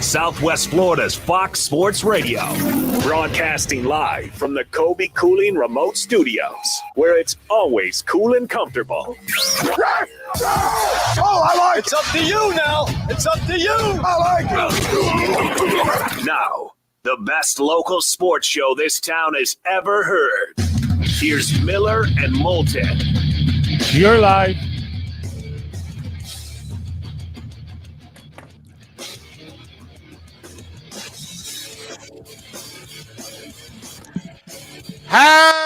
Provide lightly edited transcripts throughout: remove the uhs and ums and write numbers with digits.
Southwest Florida's Fox Sports Radio. Broadcasting live from the Kobe Cooling Remote Studios, where it's always cool and comfortable. Oh, I like it. It's up to you now. It's up to you. I like it. Now, the best local sports show this town has ever heard. Here's Miller and Moulton. You're live. How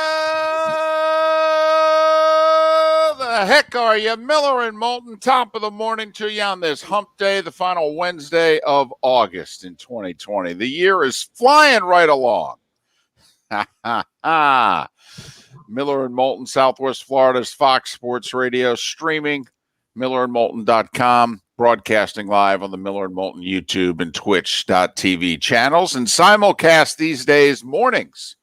the heck are you? Miller and Moulton, top of the morning to you on this hump day, the final Wednesday of August in 2020. The year is flying right along. Miller and Moulton, Southwest Florida's Fox Sports Radio, streaming, millerandmoulton.com, broadcasting live on the Miller and Moulton YouTube and Twitch.tv channels, and simulcast these days mornings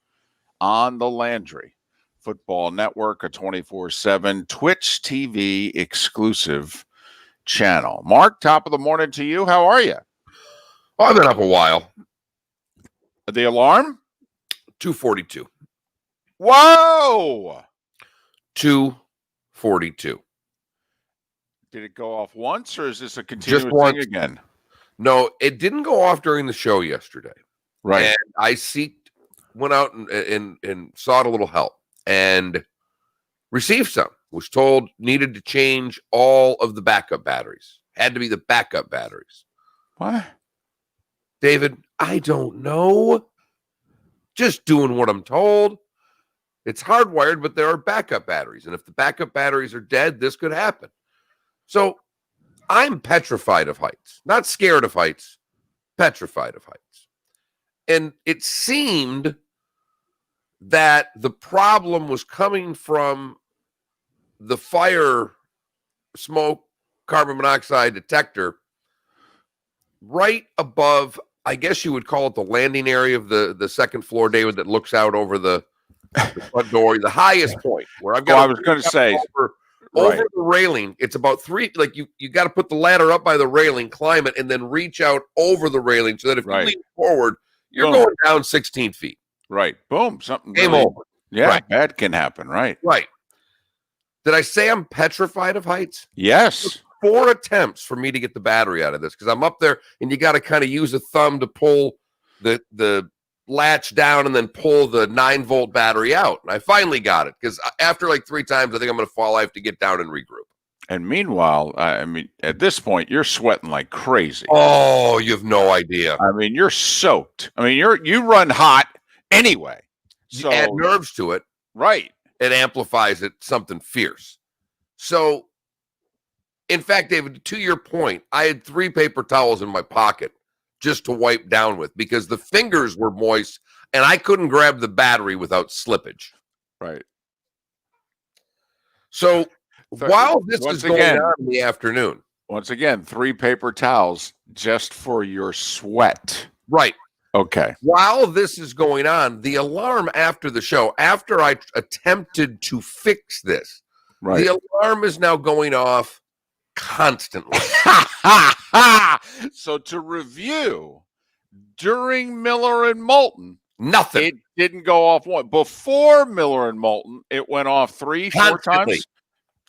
on the Landry Football Network, a 24/7 Twitch TV exclusive channel. Mark, top of the morning to you. How are you? Oh, I've been up a while. The alarm? 2:42. Whoa! 2:42. Did it go off once, or is this a continuous thing again? No, it didn't go off during the show yesterday. Right. And I went out and sought a little help and received some. Was told needed to change all of the backup batteries. Had to be the backup batteries. What? David, I don't know. Just doing what I'm told. It's hardwired, but there are backup batteries. And if the backup batteries are dead, this could happen. So I'm petrified of heights. Not scared of heights, petrified of heights. And it seemed that the problem was coming from the fire smoke carbon monoxide detector right above, I guess you would call it the landing area of the second floor, David, that looks out over the front door, the highest point where I've got. I was going to say over the railing. It's about three. Like you got to put the ladder up by the railing, climb it, and then reach out over the railing so that if you lean forward, you're going down 16 feet. Right. Boom. Something. Game over. Yeah, bad can happen. Right. Right. Did I say I'm petrified of heights? Yes. 4 attempts for me to get the battery out of this because I'm up there and you got to kind of use a thumb to pull the latch down and then pull the 9-volt battery out. And I finally got it because after like 3 times, I think I'm going to fall. I have to get down and regroup. And meanwhile, I mean, at this point, you're sweating like crazy. Oh, you have no idea. I mean, you're soaked. I mean, you run hot anyway. So you add nerves to it. Right. It amplifies it something fierce. So, in fact, David, to your point, I had 3 paper towels in my pocket just to wipe down with because the fingers were moist and I couldn't grab the battery without slippage. Right. So while this is going on in the afternoon. Once again, 3 paper towels just for your sweat. Right. Okay. While this is going on, the alarm after the show, after I attempted to fix this, the alarm is now going off constantly. So to review, during Miller and Moulton, nothing. It didn't go off one. Before Miller and Moulton, it went off 3, 4 times.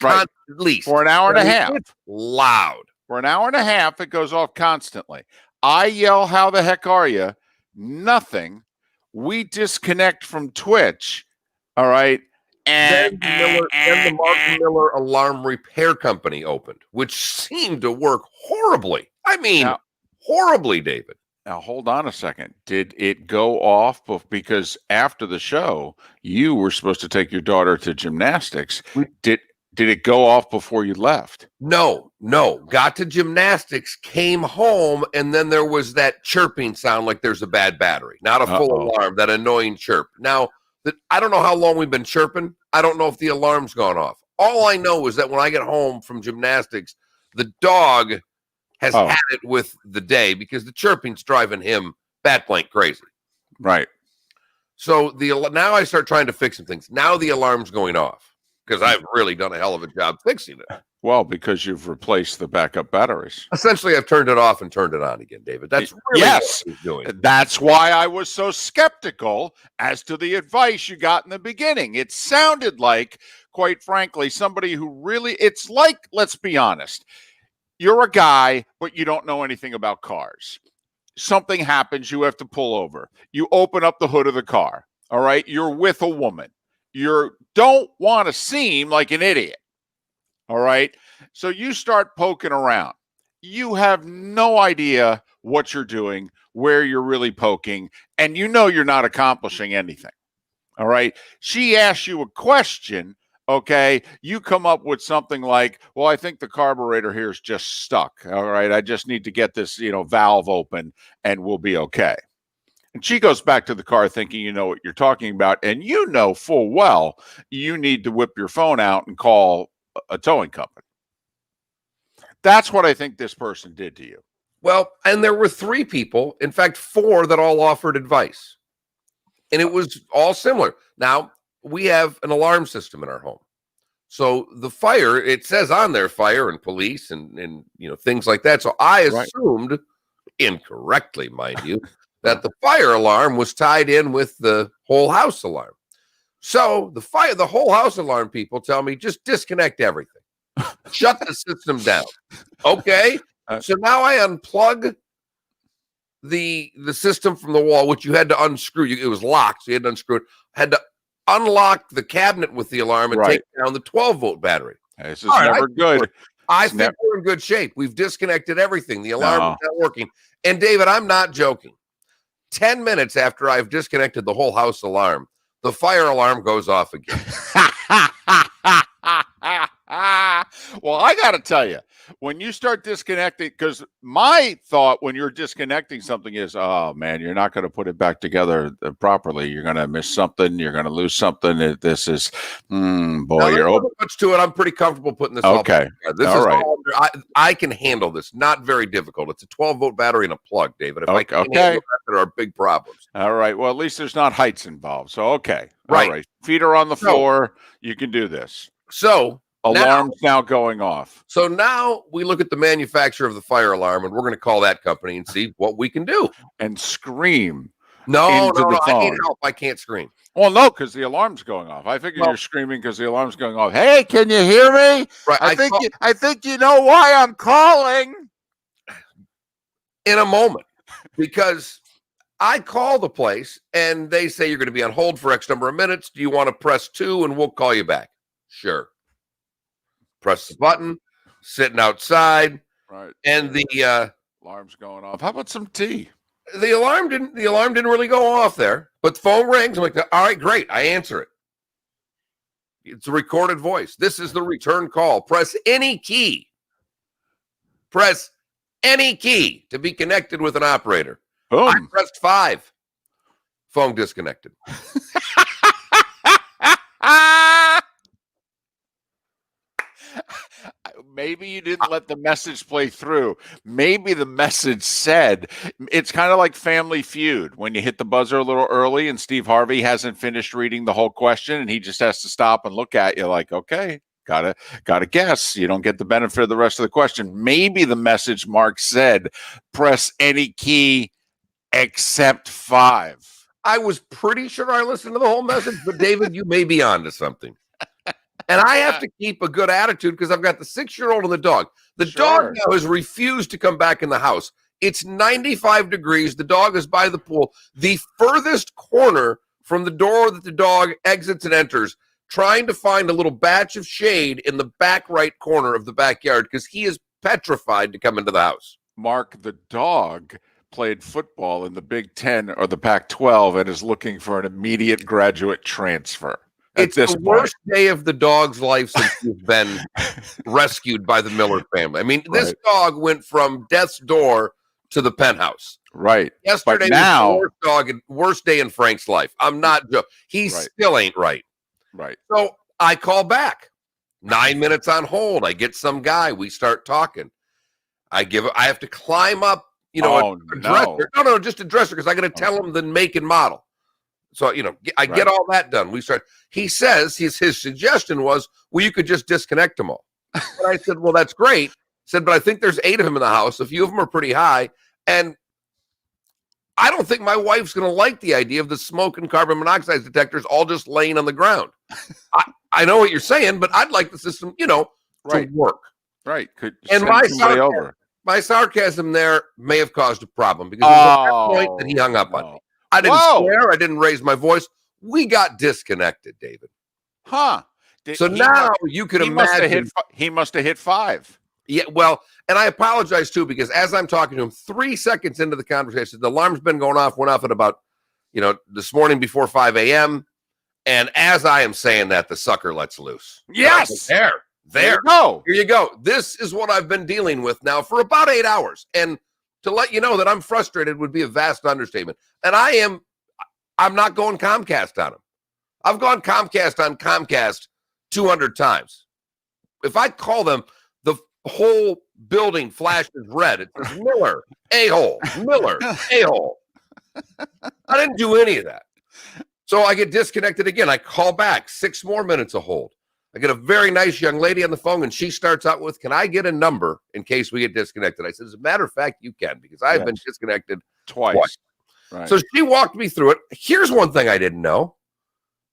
Right. At least. For an hour and a half. It's loud. For an hour and a half, it goes off constantly. I yell, "How the heck are you?" Nothing. We disconnect from Twitch. All right. Then the Mark Miller Alarm Repair Company opened, which seemed to work horribly. I mean, horribly, David. Now, hold on a second. Did it go off because after the show, you were supposed to take your daughter to gymnastics? Did it go off before you left? No. Got to gymnastics, came home, and then there was that chirping sound like there's a bad battery. Not a full alarm, that annoying chirp. Now, I don't know how long we've been chirping. I don't know if the alarm's gone off. All I know is that when I get home from gymnastics, the dog has had it with the day because the chirping's driving him bat blank crazy. Right. So now I start trying to fix some things. Now the alarm's going off because I've really done a hell of a job fixing it. Well, because you've replaced the backup batteries. Essentially, I've turned it off and turned it on again, David. That's really yes. what he's doing. That's why I was so skeptical as to the advice you got in the beginning. It sounded like, quite frankly, somebody who really, it's like, let's be honest, you're a guy, but you don't know anything about cars. Something happens, you have to pull over. You open up the hood of the car, all right? You're with a woman. You don't want to seem like an idiot. All right. So you start poking around. You have no idea what you're doing, where you're really poking, and you know you're not accomplishing anything. All right. She asks you a question. Okay. You come up with something like, well, I think the carburetor here is just stuck. All right. I just need to get this, valve open and we'll be okay. And she goes back to the car thinking you know what you're talking about. And you know full well you need to whip your phone out and call a towing company. That's what I think this person did to you. Well, and there were 3 people, in fact, 4 that all offered advice. And it was all similar. Now, we have an alarm system in our home. So the fire, it says on there fire and police and things like that. So I assumed, incorrectly, mind you, that the fire alarm was tied in with the whole house alarm. So the whole house alarm people tell me just disconnect everything. Shut the system down. Okay. So now I unplug the system from the wall, which you had to unscrew. It was locked, so you had to unscrew it. Had to unlock the cabinet with the alarm and take down the 12-volt battery. This is never good. I think we're in good shape. We've disconnected everything. The alarm is not working. And David, I'm not joking. 10 minutes after I've disconnected the whole house alarm, the fire alarm goes off again. Well, I got to tell you, when you start disconnecting, because my thought when you're disconnecting something is, oh, man, you're not going to put it back together properly. You're going to miss something. You're going to lose something. This is, you're open. Much to it. I'm pretty comfortable putting this okay. All right. I can handle this. Not very difficult. It's a 12-volt battery and a plug, David. If I can handle that, there are big problems. All right. Well, at least there's not heights involved. So, okay. Right. All right. Feet are on the floor. You can do this. So alarm's now going off. So now we look at the manufacturer of the fire alarm, and we're going to call that company and see what we can do. And scream. No, I need help. I can't scream. Well, no, because the alarm's going off. I figure you're screaming because the alarm's going off. Hey, can you hear me? Right. I think you know why I'm calling. In a moment, because I call the place and they say you're going to be on hold for X number of minutes. Do you want to press 2 and we'll call you back? Sure. Press the button, sitting outside. Right. And the alarm's going off. How about some tea? The alarm didn't really go off there, but the phone rings. I'm like, all right, great. I answer it. It's a recorded voice. This is the return call. Press any key. Press any key to be connected with an operator. Boom. I pressed 5. Phone disconnected. Maybe you didn't let the message play through. Maybe the message said, it's kind of like Family Feud when you hit the buzzer a little early and Steve Harvey hasn't finished reading the whole question and he just has to stop and look at you like, okay, gotta guess. You don't get the benefit of the rest of the question. Maybe the message Mark said, press any key except 5. I was pretty sure I listened to the whole message, but David, you may be onto something. And I have to keep a good attitude because I've got the 6-year-old and the dog. The dog now has refused to come back in the house. It's 95 degrees. The dog is by the pool. The furthest corner from the door that the dog exits and enters, trying to find a little batch of shade in the back right corner of the backyard because he is petrified to come into the house. Mark, the dog played football in the Big Ten or the Pac-12 and is looking for an immediate graduate transfer. It's the worst day of the dog's life since he's been rescued by the Miller family. I mean, this dog went from death's door to the penthouse. Right. Yesterday was the worst day in Frank's life. I'm not joking. He still ain't right. Right. So I call back. 9 minutes on hold. I get some guy. We start talking. I have to climb up, a dresser. No, just a dresser because I got to tell him the make and model. So, I get all that done. He says his suggestion was, well, you could just disconnect them all. And I said, well, that's great. I said, but I think there's 8 of them in the house. A few of them are pretty high. And I don't think my wife's going to like the idea of the smoke and carbon monoxide detectors all just laying on the ground. I know what you're saying, but I'd like the system, to work. Right. Could and my sarcasm there may have caused a problem because it was at that point that he hung up on me. I didn't swear. I didn't raise my voice. We got disconnected, David. Huh. So now you could imagine. He must have hit 5. Yeah, well, and I apologize too, because as I'm talking to him, 3 seconds into the conversation, the alarm's been going off, went off at about, this morning before 5 a.m. And as I am saying that, the sucker lets loose. Yes. There you go. Here you go. This is what I've been dealing with now for about 8 hours. And to let you know that I'm frustrated would be a vast understatement. And I'm not going Comcast on him. I've gone Comcast on Comcast 200 times. If I call them, the whole building flashes red. It says Miller, a-hole, Miller, a-hole. I didn't do any of that. So I get disconnected again. I call back, 6 more minutes of hold. I get a very nice young lady on the phone, and she starts out with, can I get a number in case we get disconnected? I said, as a matter of fact, you can, because I've been disconnected twice. Right. So she walked me through it. Here's one thing I didn't know.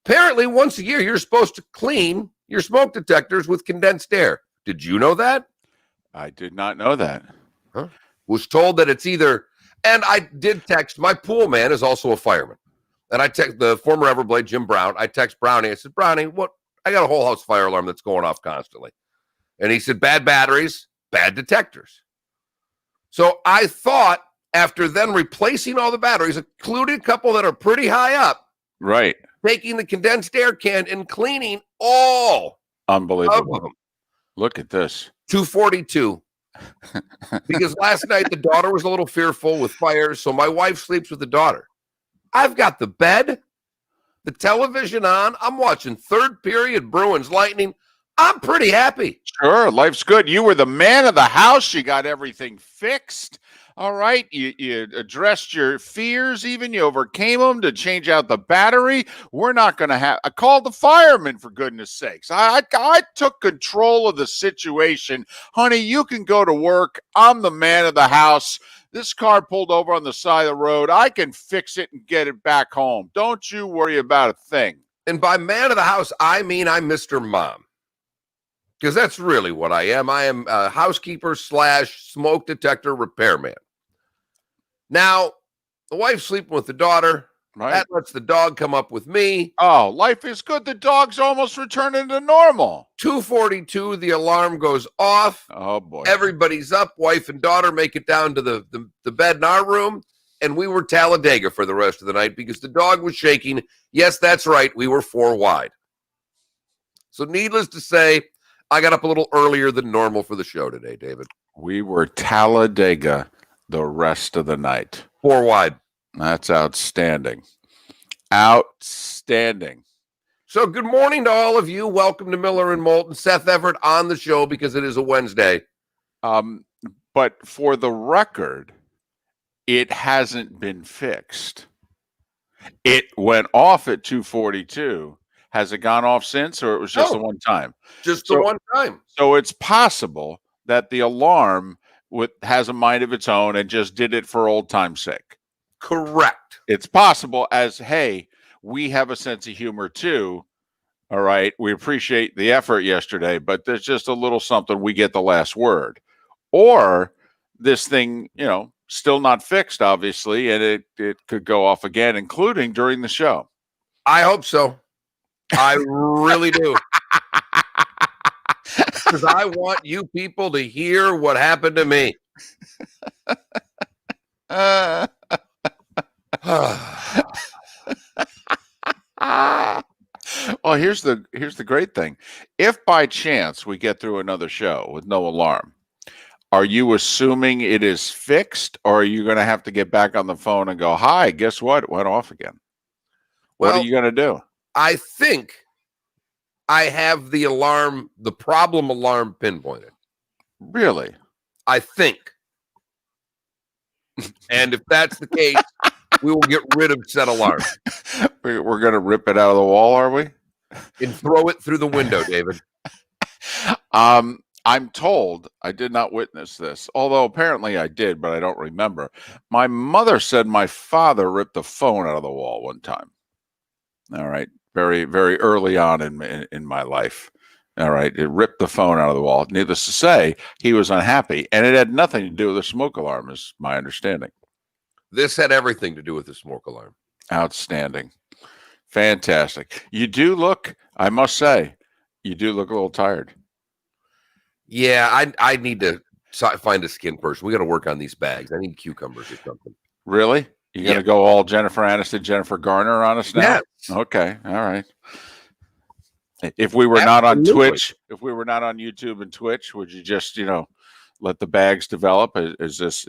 Apparently, once a year, you're supposed to clean your smoke detectors with condensed air. Did you know that? I did not know that. Huh? Was told that it's either, and I did text, my pool man is also a fireman. And I text the former Everblade, Jim Brown. I text Brownie. I said, Brownie, what? I got a whole house fire alarm that's going off constantly. And he said, bad batteries, bad detectors. So I thought after then replacing all the batteries, including a couple that are pretty high up, right, taking the condensed air can and cleaning all unbelievable of them. Look at this. 242. Because last night the daughter was a little fearful with fires, so my wife sleeps with the daughter. I've got the bed, the television on. I'm watching third period Bruins Lightning. I'm pretty happy. Sure, life's good. You were the man of the house. You got everything fixed. All right. You addressed your fears, even. You overcame them to change out the battery. We're not going to have. I called the firemen, for goodness sakes. I took control of the situation. Honey, you can go to work. I'm the man of the house. This car pulled over on the side of the road. I can fix it and get it back home. Don't you worry about a thing. And by man of the house, I mean I'm Mr. Mom. Because that's really what I am. I am a housekeeper / smoke detector repairman. Now, the wife's sleeping with the daughter. Right. That lets the dog come up with me. Oh, life is good. The dog's almost returning to normal. 2:42, the alarm goes off. Oh, boy. Everybody's up. Wife and daughter make it down to the bed in our room. And we were Talladega for the rest of the night because the dog was shaking. Yes, that's right. We were 4 wide. So needless to say, I got up a little earlier than normal for the show today, David. We were Talladega the rest of the night. 4 wide. That's outstanding. Outstanding. So good morning to all of you. Welcome to Miller and Moulton. Seth Everett on the show because it is a Wednesday. But for the record, it hasn't been fixed. It went off at 2:42. Has it gone off since, or it was just the one time? Just the one time. So it's possible that the alarm has a mind of its own and just did it for old time's sake. Correct. It's possible as, hey, we have a sense of humor too. All right. We appreciate the effort yesterday, but there's just a little something. We get the last word. Or this thing, still not fixed, obviously, and it could go off again, including during the show. I hope so. I really do. Because I want you people to hear what happened to me. Well, here's the great thing. If by chance we get through another show with no alarm, are you assuming it is fixed, or are you going to have to get back on the phone and go, hi, guess what? It went off again. What are you going to do? I think I have the problem alarm pinpointed. Really? I think. And if that's the case, we will get rid of said alarm. We're going to rip it out of the wall, are we? And throw it through the window, David. I'm told, I did not witness this, although apparently I did, but I don't remember. My mother said my father ripped the phone out of the wall one time. All right. Very, very early on in my life. All right. It ripped the phone out of the wall. Needless to say, he was unhappy, and it had nothing to do with the smoke alarm, is my understanding. This had everything to do with the smoke alarm. Outstanding. Fantastic. You do look, I must say, you do look a little tired. Yeah, I need to find a skin person. We got to work on these bags. I need cucumbers or something. Really? You going to go all Jennifer Aniston, Jennifer Garner on us now? Yes. Okay. All right. If we were not on Twitch, if we were not on YouTube and Twitch, would you just, let the bags develop? Is this,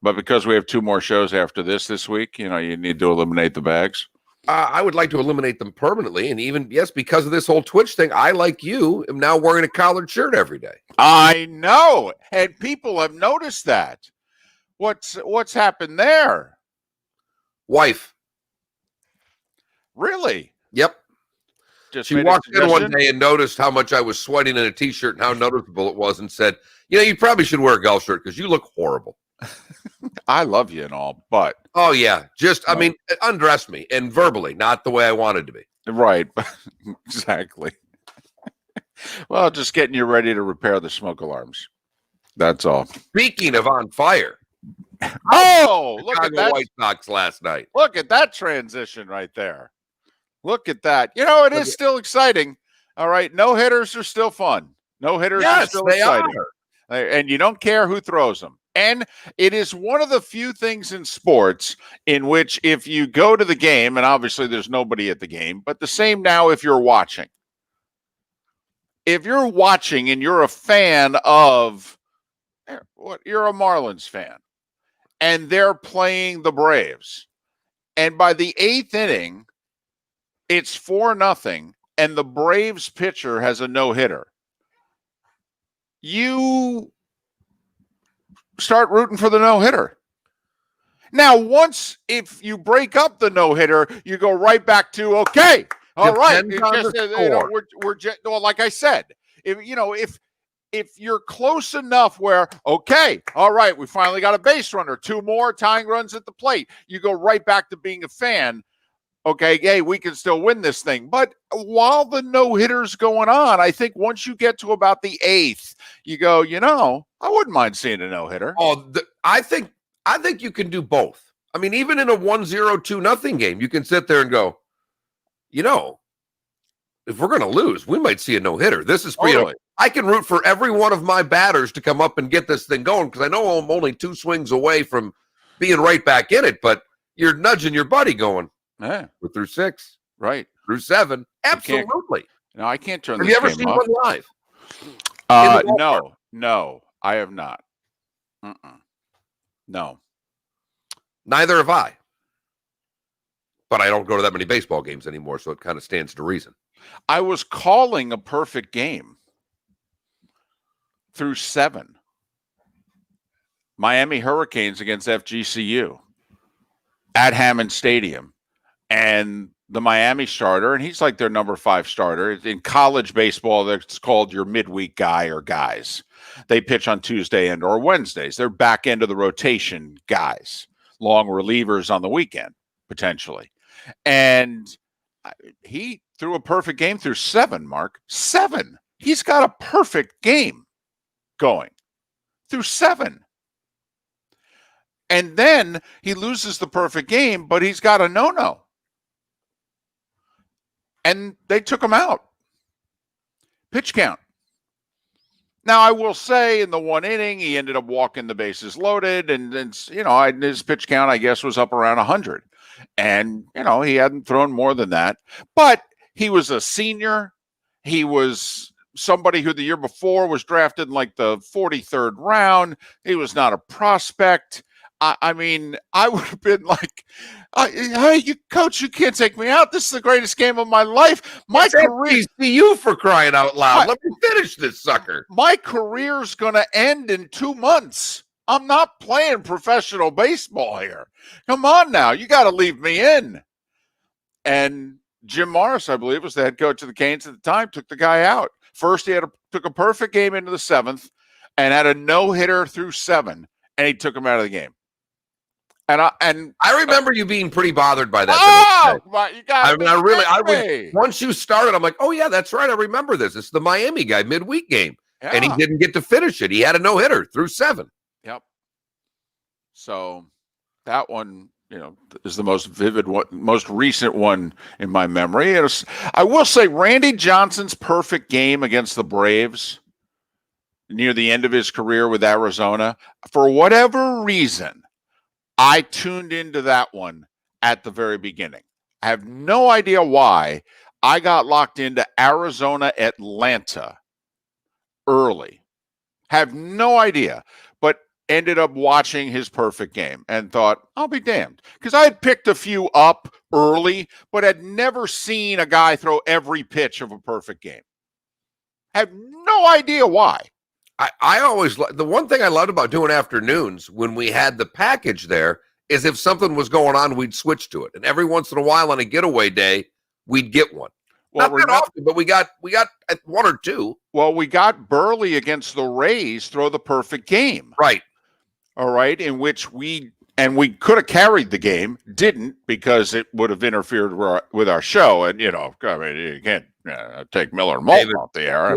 but because we have 2 more shows after this week, you need to eliminate the bags. I would like to eliminate them permanently. And even, yes, because of this whole Twitch thing, I, like you, am now wearing a collared shirt every day. I know. And people have noticed that. What's happened there? Wife. Really? Yep. She walked in one day and noticed how much I was sweating in a T-shirt and how noticeable it was, and said, you probably should wear a golf shirt because you look horrible. I love you and all, but. Oh, yeah. I mean, undress me, and verbally, not the way I wanted to be. Right. Exactly. Well, just getting you ready to repair the smoke alarms. That's all. Speaking of on fire. Oh, look at that. White Sox last night. Look at that transition right there. Look at that. It is still exciting. All right. No hitters are still fun. No hitters are still exciting. And you don't care who throws them. And it is one of the few things in sports in which if you go to the game, and obviously there's nobody at the game, but the same now if you're watching. If you're watching and you're a fan of, you're a Marlins fan, and they're playing the Braves, and by the 8th inning, it's 4-0, and the Braves pitcher has a no-hitter. You start rooting for the no-hitter. Now, if you break up the no-hitter, you go right back to, okay, all right. Like I said, if you're close enough where, okay, all right, we finally got a base runner, 2 more tying runs at the plate, you go right back to being a fan. Okay, hey, we can still win this thing. But while the no-hitter's going on, I think once you get to about the 8th, you go, I wouldn't mind seeing a no-hitter. Oh, I think you can do both. I mean, even in a 1-0, 2-0 game, you can sit there and go, if we're going to lose, we might see a no-hitter. This is for I can root for every one of my batters to come up and get this thing going because I know I'm only 2 swings away from being right back in it, but you're nudging your buddy going, yeah, we're through 6, right? Through 7, absolutely. No, I can't turn. Have you ever seen one live? No, I have not. No, neither have I. But I don't go to that many baseball games anymore, so it kind of stands to reason. I was calling a perfect game through 7. Miami Hurricanes against FGCU at Hammond Stadium. And the Miami starter, and he's like their number 5 starter. In college baseball, it's called your midweek guy or guys. They pitch on Tuesday and or Wednesdays. They're back end of the rotation guys, long relievers on the weekend, potentially. And he threw a perfect game through 7, Mark. 7. He's got a perfect game going through 7. And then he loses the perfect game, but he's got a no-no. And they took him out. Pitch count. Now, I will say in the 1 inning, he ended up walking the bases loaded. And his pitch count, I guess, was up around 100. And, he hadn't thrown more than that. But he was a senior. He was somebody who the year before was drafted in like the 43rd round. He was not a prospect. I mean, I would have been like, hey, coach, you can't take me out. This is the greatest game of my life. My career, you for crying out loud. Let me finish this sucker. My career's going to end in 2 months. I'm not playing professional baseball here. Come on now. You got to leave me in. And Jim Morris, I believe, was the head coach of the Canes at the time, took the guy out. First, he took a perfect game into the 7th and had a no-hitter through 7, and he took him out of the game. And I remember you being pretty bothered by that. You got once you started, I'm like, oh yeah, that's right. I remember this. It's the Miami guy midweek game, and he didn't get to finish it. He had a no-hitter through 7. Yep. So that one, is the most vivid one, most recent one in my memory. I will say Randy Johnson's perfect game against the Braves near the end of his career with Arizona, for whatever reason, I tuned into that one at the very beginning. I have no idea why. I got locked into Arizona, Atlanta early. Have no idea, but ended up watching his perfect game and thought, I'll be damned. Because I had picked a few up early, but had never seen a guy throw every pitch of a perfect game. Have no idea why. I always, the one thing I loved about doing afternoons when we had the package there is if something was going on, we'd switch to it. And every once in a while on a getaway day, we'd get one. Not that often, but we got one or two. Well, we got Burley against the Rays throw the perfect game. Right. All right. In which we could have carried the game, didn't, because it would have interfered with our show. And, you can't take Miller and Moulton off the air.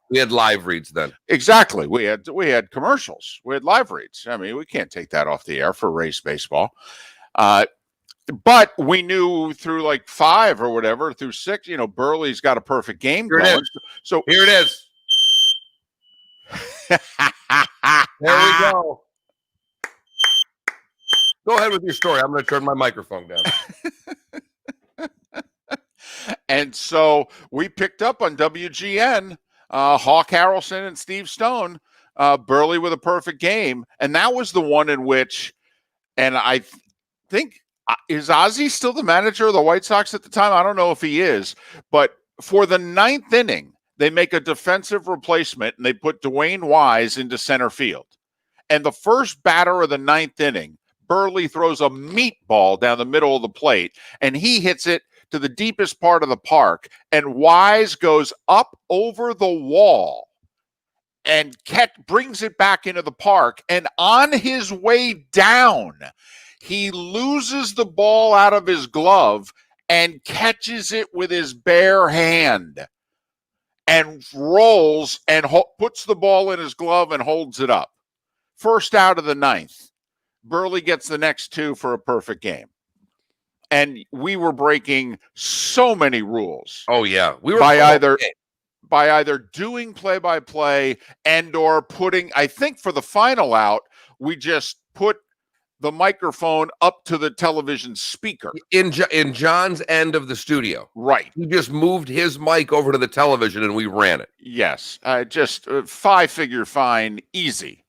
We had live reads then. Exactly. We had commercials. We had live reads. We can't take that off the air for race baseball. But we knew through like 5 or whatever, through 6, Burley's got a perfect game going. So here it is. There we go. Go ahead with your story. I'm going to turn my microphone down. And so we picked up on WGN, Hawk Harrelson and Steve Stone, Burley with a perfect game. And that was the one in which, and I think, is Ozzie still the manager of the White Sox at the time? I don't know if he is. But for the 9th inning, they make a defensive replacement, and they put Dwayne Wise into center field. And the first batter of the 9th inning, Burley throws a meatball down the middle of the plate, and he hits it to the deepest part of the park, and Wise goes up over the wall and brings it back into the park, and on his way down, he loses the ball out of his glove and catches it with his bare hand and rolls and puts the ball in his glove and holds it up. First out of the 9th. Burley gets the next 2 for a perfect game. And we were breaking so many rules. Oh, yeah. We were by either doing play-by-play and or putting, I think for the final out, we just put the microphone up to the television speaker. In John's end of the studio. Right. He just moved his mic over to the television and we ran it. Yes. Just 5-figure fine, easy.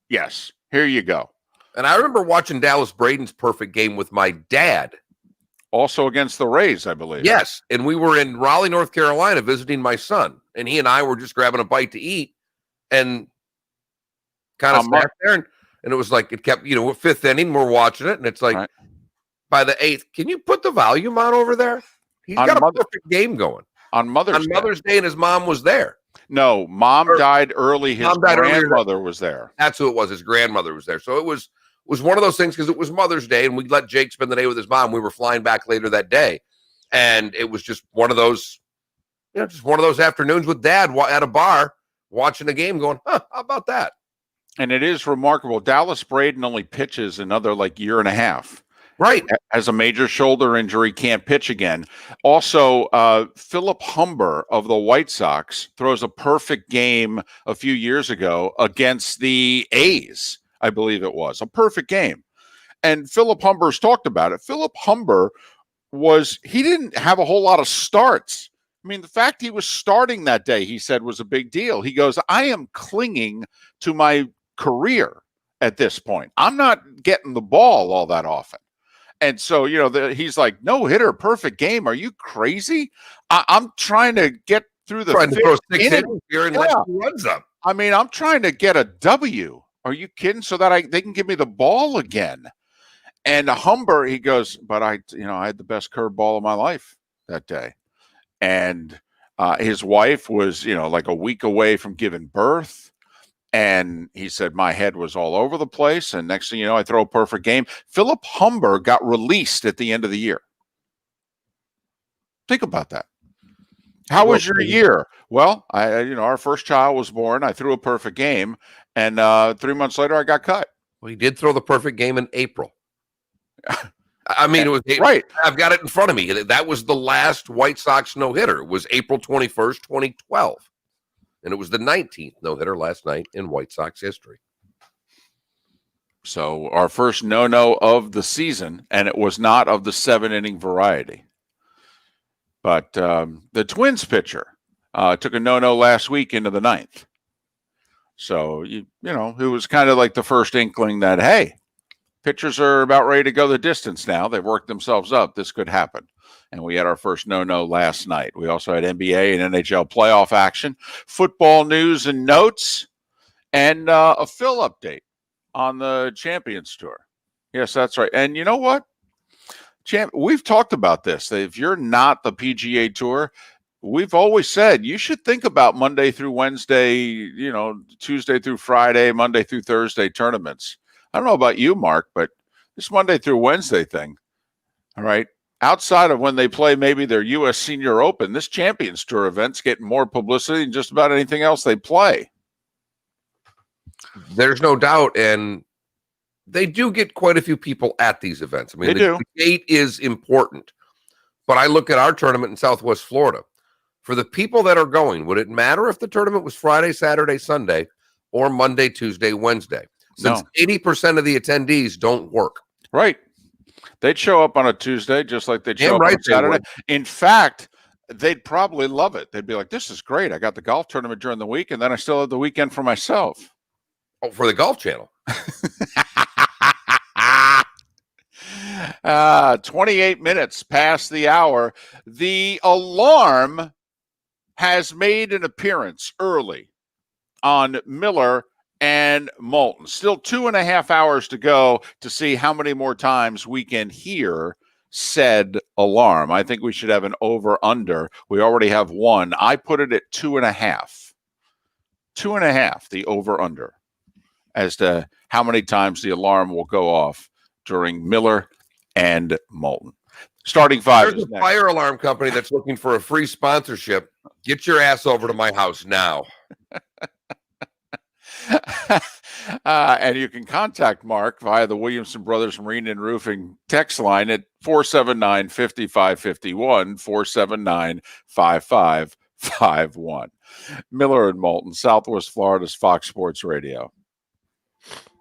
Yes. Here you go. And I remember watching Dallas Braden's perfect game with my dad. Also against the Rays, I believe. Yes. And we were in Raleigh, North Carolina visiting my son. And he and I were just grabbing a bite to eat and kind of sat there. And it was like, it kept, 5th inning, we're watching it. And it's like, by the 8th, can you put the volume on over there? He's got a perfect game going. On Mother's Day, and his mom was there. No, mom died early. His grandmother was there. That's who it was. His grandmother was there. So it was one of those things because it was Mother's Day and we let Jake spend the day with his mom. We were flying back later that day. And it was just one of those, just one of those afternoons with Dad at a bar watching a game going, how about that? And it is remarkable. Dallas Braden only pitches another year and a half. Right. Has a major shoulder injury, can't pitch again. Also, Philip Humber of the White Sox throws a perfect game a few years ago against the A's, I believe it was. A perfect game. And Philip Humber's talked about it. Philip Humber he didn't have a whole lot of starts. The fact he was starting that day, he said, was a big deal. He goes, I am clinging to my career at this point. I'm not getting the ball all that often. And so, he's like, no hitter, perfect game. Are you crazy? I'm trying to get through the to throw 6 innings here and let you runs up. I'm trying to get a W. Are you kidding? So that they can give me the ball again. And Humber, he goes, but I had the best curveball of my life that day. And His wife was, like a week away from giving birth. And he said, my head was all over the place. And next thing you know, I throw a perfect game. Philip Humber got released at the end of the year. Think about that. How was your year? Well, our first child was born. I threw a perfect game. And 3 months later, I got cut. Well, he did throw the perfect game in April. I mean, it was right. I've got it in front of me. That was the last White Sox no-hitter. It was April 21st, 2012. And it was the 19th no-hitter last night in White Sox history. So our first no-no of the season, and it was not of the 7-inning variety. But the Twins pitcher took a no-no last week into the 9th. So, it was kind of like the first inkling that, hey, pitchers are about ready to go the distance now. They've worked themselves up. This could happen. And we had our first no-no last night. We also had NBA and NHL playoff action, football news and notes, and a Phil update on the Champions Tour. Yes, that's right. And you know what? We've talked about this. If you're not the PGA Tour, we've always said you should think about Monday through Wednesday, Tuesday through Friday, Monday through Thursday tournaments. I don't know about you, Mark, but this Monday through Wednesday thing, all right, outside of when they play maybe their U.S. Senior Open, this Champions Tour event's getting more publicity than just about anything else they play. There's no doubt, and they do get quite a few people at these events. I mean, the gate is important, but I look at our tournament in Southwest Florida. For the people that are going, would it matter if the tournament was Friday, Saturday, Sunday, or Monday, Tuesday, Wednesday? Since 80% of the attendees don't work. Right. They'd show up on a Tuesday just like they'd show up on Saturday. In fact, they'd probably love it. They'd be like, this is great. I got the golf tournament during the week, and then I still have the weekend for myself. Oh, for the Golf Channel. 28 minutes past the hour. The alarm has made an appearance early on Miller and Moulton. Still 2.5 hours to go to see how many more times we can hear said alarm. I think we should have an over-under. We already have one. I put it at 2.5. 2.5, the over-under, as to how many times the alarm will go off during Miller and Moulton. Starting five. There's a fire alarm company that's looking for a free sponsorship. Get your ass over to my house now. And you can contact Mark via the Williamson Brothers Marine and Roofing text line at 479-5551, 479-5551. Miller and Moulton, Southwest Florida's Fox Sports Radio.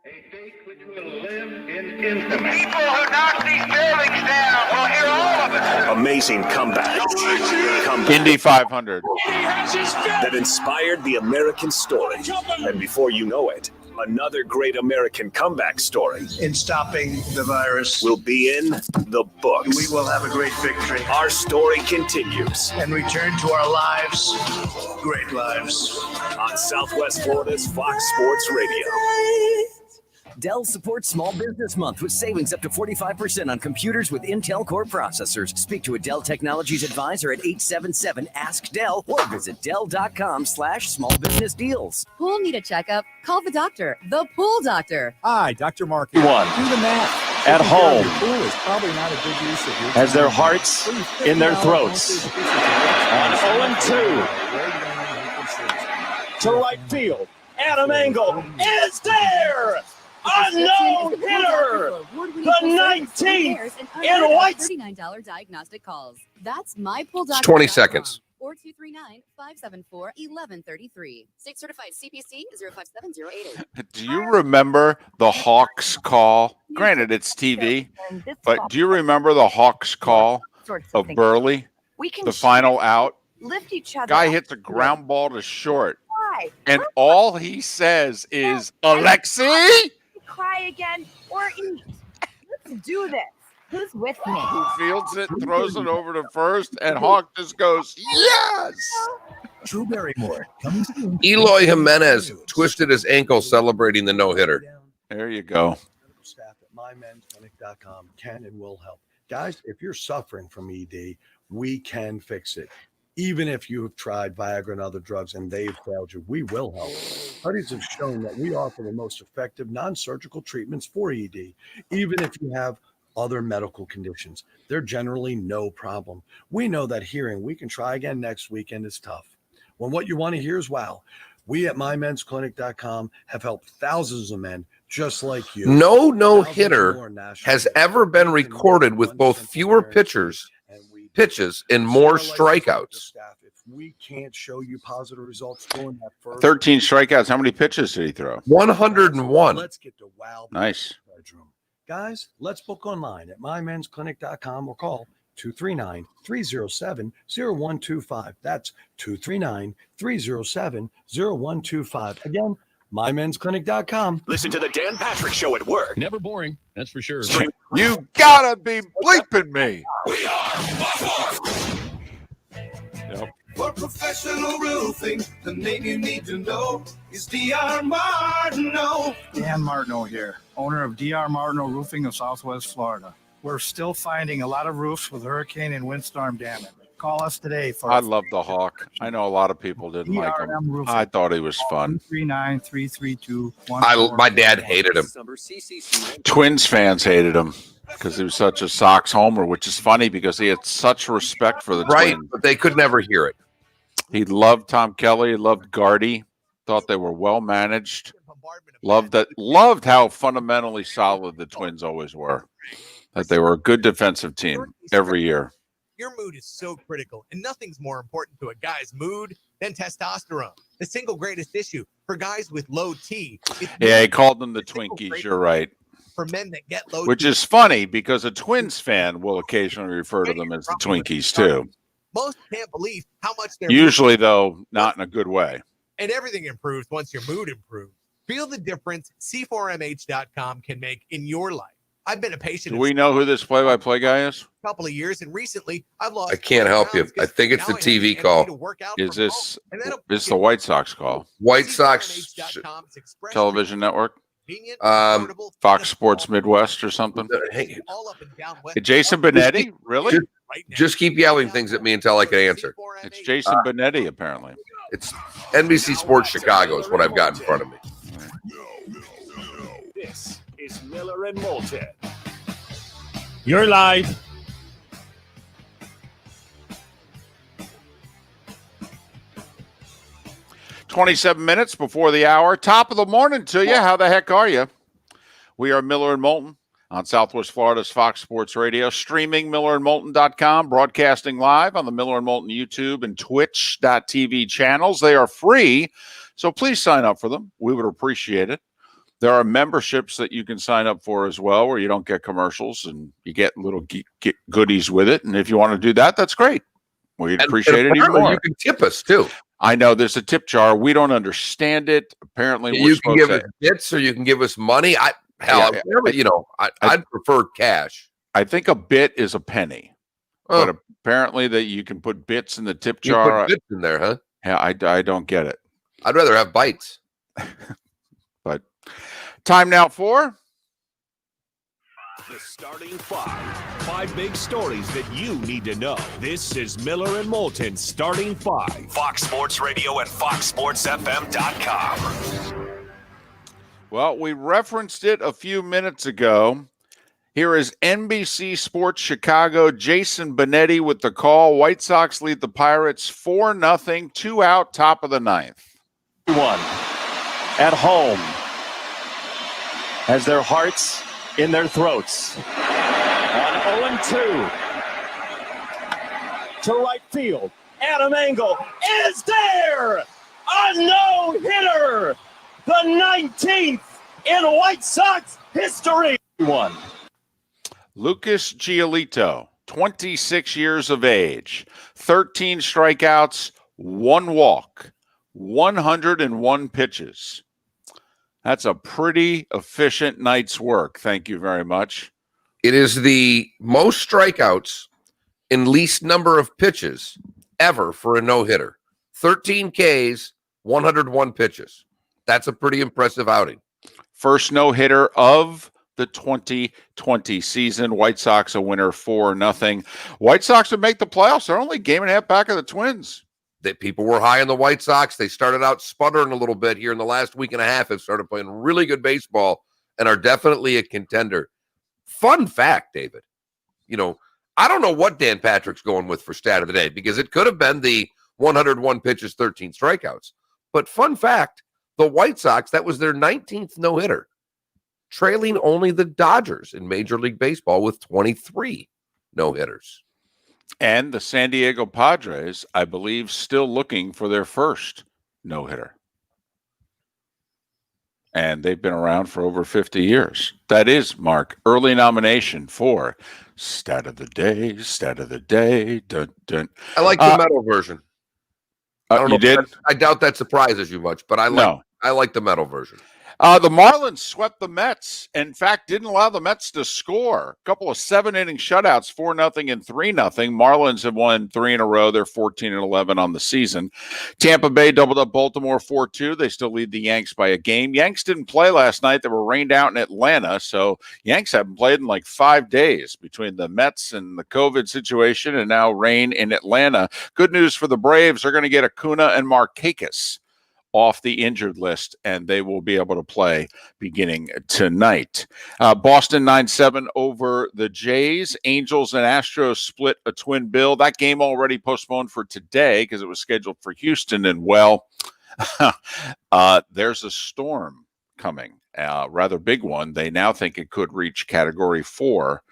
A date which will live in infamy. People who knock these buildings down will hear all of it. Amazing comeback. Indy 500. That inspired the American story. And before you know it, another great American comeback story In stopping the virus, will be in the books. we will have a great victory Our story continues and return to our lives, great lives. on Southwest Florida's Fox Sports Radio. Dell supports Small Business Month with savings up to 45% on computers with Intel Core processors. Speak to a Dell Technologies advisor at 877-ASK-DELL or visit Dell.com/smallbusinessdeals. Pool need a checkup? Call the doctor, the Pool Doctor. Hi, Dr. Mark. One. Do the math. At home. Your pool is probably not a good use of your Has their time. hearts in their throats. On 0-2. To right field. Adam Engel is there. Unknown hitter. The 19th in white. $39 diagnostic calls. That's mypooldoctor.com. It's 20 seconds. Or 239-574-1133. State certified CPC 057088. Do you remember the Hawks call? Granted, it's TV, but do you remember the Hawks call of Burley? We The final out. lift each other. Guy up. hits a ground ball to short, Cry. and all he says is, Alexi! Cry again or eat. Let's do this. Who's with me? Who fields it, throws it over to first, and Hawk just goes, yes! Drew Barrymore coming soon. Eloy Jimenez twisted his ankle celebrating the no-hitter. There you go. Medical staff at mymen'sclinic.com can and will help. Guys, if you're suffering from ED, we can fix it. Even if you have tried Viagra and other drugs and they've failed you, we will help. Studies have shown that we offer the most effective non-surgical treatments for ED, even if you have other medical conditions. They're generally no problem. We know that hearing we can try again next weekend is tough. When what you want to hear is wow. We at mymensclinic.com have helped thousands of men just like you. No hitter has ever been recorded with both fewer pitches and more strikeouts. If we can't show you positive results during that first 13 strikeouts. How many pitches did he throw? 101. Let's get to wow. Nice. Bedroom. Guys, let's book online at mymensclinic.com or call 239-307-0125. That's 239-307-0125. Again, mymensclinic.com. Listen to the Dan Patrick Show at work. Never boring, that's for sure. You gotta be bleeping me. Yep. For professional roofing, the name you need to know is D.R. Martineau. Dan Martineau here, owner of D.R. Martineau Roofing of Southwest Florida. We're still finding a lot of roofs with hurricane and windstorm damage. Call us today for I love the Hawk. I know a lot of people didn't like him. I thought he was fun. 239-332-14. My dad hated him. Twins fans hated him because he was such a Sox homer, which is funny because he had such respect for the Twins. But they could never hear it. He loved Tom Kelly. He loved Gardy. Thought they were well managed. Loved how fundamentally solid the Twins always were. That they were a good defensive team every year. Your mood is so critical, and nothing's more important to a guy's mood than testosterone. The single greatest issue for guys with low T. Yeah, he called them the Twinkies. You're right. For men that get low Which T. is funny because a Twins fan will occasionally refer to them as the Twinkies too. Most can't believe how much they're Usually, though, not in a good way. And everything improves once your mood improves. Feel the difference C4MH.com can make in your life. I've been a patient. Do we know who this play-by-play guy is? A couple of years, and recently I've lost. I can't help you. I think it's the TV call. Is this the White Sox call? White Sox television network? Fox Sports Midwest or something? Hey, Jason Benetti? Really? Just keep yelling things at me until I can answer. It's Jason Benetti, apparently. It's NBC Sports Chicago is what I've got in front of me. This is Miller and Moulton. You're live. $27 before the hour. Top of the morning to you. How the heck are you? We are Miller and Moulton on Southwest Florida's Fox Sports Radio, streaming millerandmoulton.com, broadcasting live on the Miller and Moulton YouTube and Twitch.tv channels. They are free, so please sign up for them. We would appreciate it. There are memberships that you can sign up for as well, where you don't get commercials and you get little goodies with it. And if you want to do that, that's great. We'd appreciate it even more. You can tip us too. I know there's a tip jar. We don't understand it. Apparently, you can give us bits or you can give us money. I'd prefer cash. I think a bit is a penny, but apparently that you can put bits in the tip jar. You put bits in there, huh? Yeah, I don't get it. I'd rather have bites. But time now for the starting five. 5 big stories that you need to know. This is Miller and Moulton starting five. Fox Sports Radio and FoxSportsFM.com. Well, we referenced it a few minutes ago. Here is NBC Sports Chicago, Jason Benetti with the call. White Sox lead the Pirates 4-0, 2 out, top of the ninth. At home has their hearts in their throats. On 0-2 to right field. Adam Engel is there! A no-hitter! The 19th in White Sox history. Lucas Giolito, 26 years of age, 13 strikeouts, 1 walk, 101 pitches. That's a pretty efficient night's work. Thank you very much. It is the most strikeouts and least number of pitches ever for a no-hitter. 13 Ks, 101 pitches. That's a pretty impressive outing. First no-hitter of the the 2020 season. White Sox a winner 4-0. White Sox would make the playoffs. They're only game and a half back of the Twins. That people were high on the White Sox. They started out sputtering a little bit here in the last week and a half. Have started playing really good baseball and are definitely a contender. Fun fact, David. I don't know what Dan Patrick's going with for stat of the day because it could have been the 101 pitches, 13 strikeouts. But fun fact, the White Sox, that was their 19th no-hitter, trailing only the Dodgers in Major League Baseball with 23 no-hitters. And the San Diego Padres, I believe, still looking for their first no-hitter. And they've been around for over 50 years. That is, Mark, early nomination for Stat of the Day, Stat of the Day. Dun, dun. I like the metal version. I don't know. You did? I doubt that surprises you much, but I like the metal version. The Marlins swept the Mets. In fact, didn't allow the Mets to score. A couple of 7-inning shutouts, 4-0 and 3-0. Marlins have won 3 in a row. They're 14-11 on the season. Tampa Bay doubled up Baltimore 4-2. They still lead the Yanks by a game. Yanks didn't play last night. They were rained out in Atlanta, so Yanks haven't played in like 5 days between the Mets and the COVID situation and now rain in Atlanta. Good news for the Braves. They're going to get Acuna and Markakis off the injured list, and they will be able to play beginning tonight. Boston 9-7 over the Jays. Angels and Astros split a twin bill. That game already postponed for today because it was scheduled for Houston, and there's a storm coming, rather big one. They now think it could reach Category 4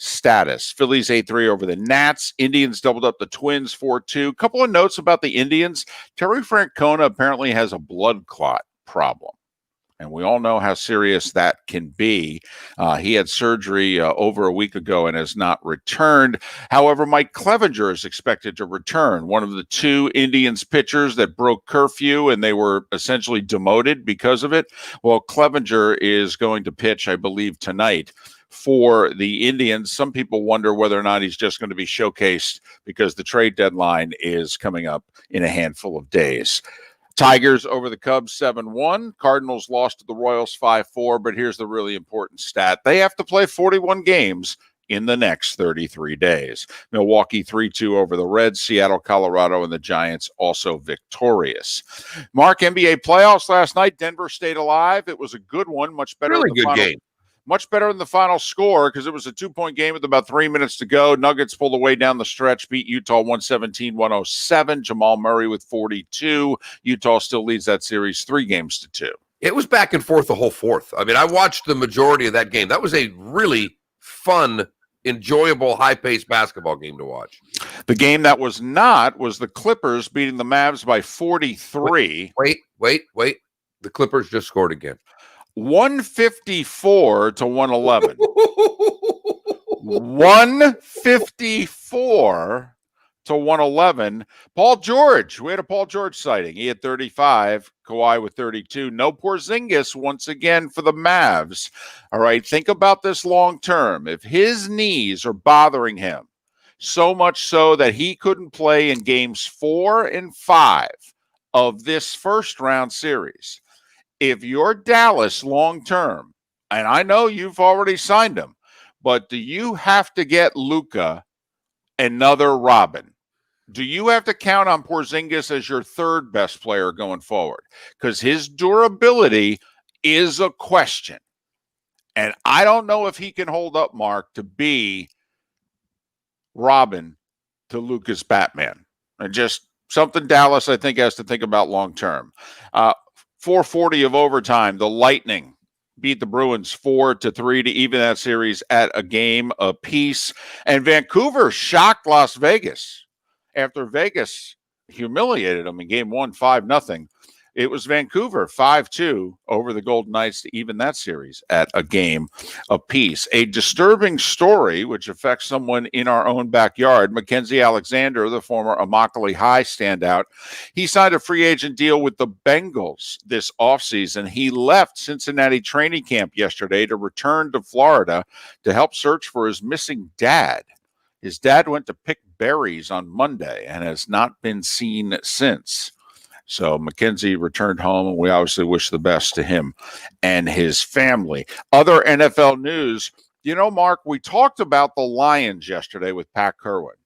status. Phillies 8-3 over the Nats. Indians doubled up the Twins 4-2. Couple of notes about the Indians. Terry Francona apparently has a blood clot problem, and we all know how serious that can be. He had surgery over a week ago and has not returned. However, Mike Clevenger is expected to return, one of the 2 Indians pitchers that broke curfew and they were essentially demoted because of it. Well, Clevenger is going to pitch, I believe, tonight for the Indians. Some people wonder whether or not he's just going to be showcased because the trade deadline is coming up in a handful of days. Tigers over the Cubs 7-1. Cardinals lost to the Royals 5-4, but here's the really important stat. They have to play 41 games in the next 33 days. Milwaukee 3-2 over the Reds. Seattle, Colorado, and the Giants also victorious. Mark, NBA playoffs last night. Denver stayed alive. It was a good one, much better. Really good game. Much better than the final score because it was a 2-point game with about 3 minutes to go. Nuggets pulled away down the stretch, beat Utah 117-107. Jamal Murray with 42. Utah still leads that series 3-2. It was back and forth the whole fourth. I mean, I watched the majority of that game. That was a really fun, enjoyable, high-paced basketball game to watch. The game that was not was the Clippers beating the Mavs by 43. Wait. The Clippers just scored again. 154-111. 154-111. Paul George. We had a Paul George sighting. He had 35. Kawhi with 32. No Porzingis once again for the Mavs. All right, think about this long term. If his knees are bothering him, so much so that he couldn't play in games 4 and 5 of this first round series, if you're Dallas long term, and I know you've already signed him, but do you have to get Luka another Robin? Do you have to count on Porzingis as your third best player going forward? Because his durability is a question. And I don't know if he can hold up, Mark, to be Robin to Luka's Batman. And just something Dallas, I think, has to think about long term. 4:40 of overtime. The Lightning beat the Bruins 4-3 to even that series at a game apiece. And Vancouver shocked Las Vegas after Vegas humiliated them in game 1, 5-0. It was Vancouver 5-2 over the Golden Knights to even that series at a game apiece. A disturbing story which affects someone in our own backyard. Mackenzie Alexander, the former Immokalee High standout, he signed a free agent deal with the Bengals this offseason. He left Cincinnati training camp yesterday to return to Florida to help search for his missing dad. His dad went to pick berries on Monday and has not been seen since. So McKenzie returned home, and we obviously wish the best to him and his family. Other NFL news, Mark, we talked about the Lions yesterday with Pat Kerwin,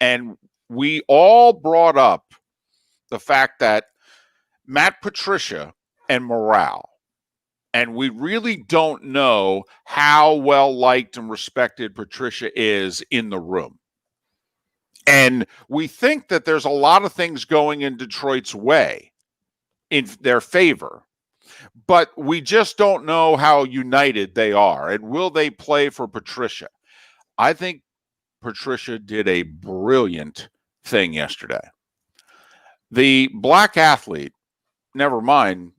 and we all brought up the fact that Matt Patricia and morale, and we really don't know how well liked and respected Patricia is in the room. And we think that there's a lot of things going in Detroit's way in their favor, but we just don't know how united they are. And will they play for Patricia? I think Patricia did a brilliant thing yesterday. The black athlete, never mind,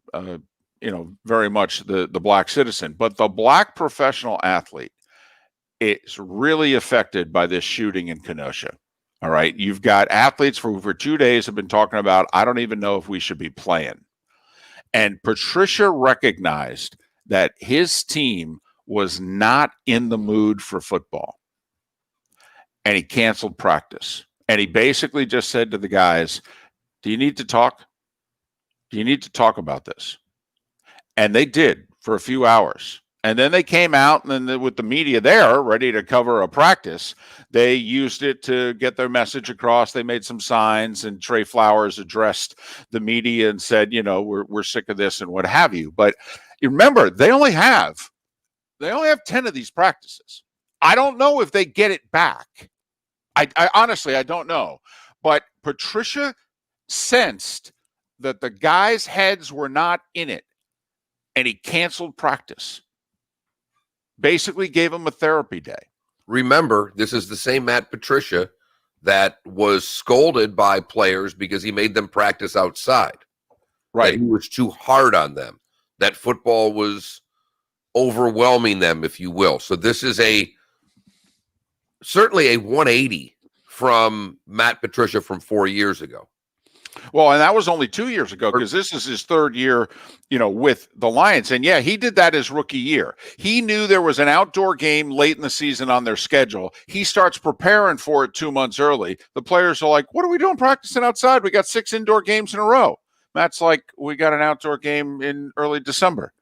very much the black citizen, but the black professional athlete is really affected by this shooting in Kenosha. All right. You've got athletes for 2 days have been talking about, I don't even know if we should be playing. And Patricia recognized that his team was not in the mood for football. And he canceled practice. And he basically just said to the guys, do you need to talk? Do you need to talk about this? And they did for a few hours. And then they came out, and then with the media there ready to cover a practice, they used it to get their message across. They made some signs, and Trey Flowers addressed the media and said, we're sick of this and what have you. But you remember, they only have 10 of these practices. I don't know if they get it back. I honestly, I don't know. But Patricia sensed that the guys' heads were not in it, and he canceled practice. Basically gave him a therapy day. Remember, this is the same Matt Patricia that was scolded by players because he made them practice outside. Right. That he was too hard on them. That football was overwhelming them, if you will. So this is certainly a 180 from Matt Patricia from 4 years ago. Well, and that was only 2 years ago, because this is his third year, with the Lions. And yeah, he did that his rookie year. He knew there was an outdoor game late in the season on their schedule. He starts preparing for it 2 months early. The players are like, what are we doing practicing outside? We got 6 indoor games in a row. Matt's like, we got an outdoor game in early December.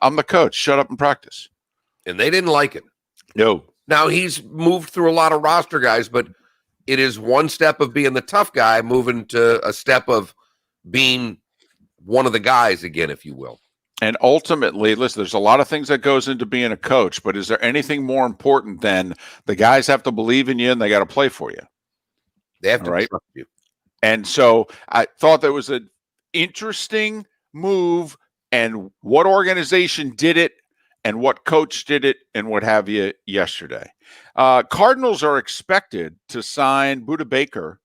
I'm the coach. Shut up and practice. And they didn't like it. No. Now, he's moved through a lot of roster guys, but it is one step of being the tough guy, moving to a step of being one of the guys again, if you will. And ultimately, listen, there's a lot of things that goes into being a coach, but is there anything more important than the guys have to believe in you and they got to play for you? They have to trust you. And so I thought that was an interesting move, and what organization did it and what coach did it and what have you yesterday. Cardinals are expected to sign Budda Baker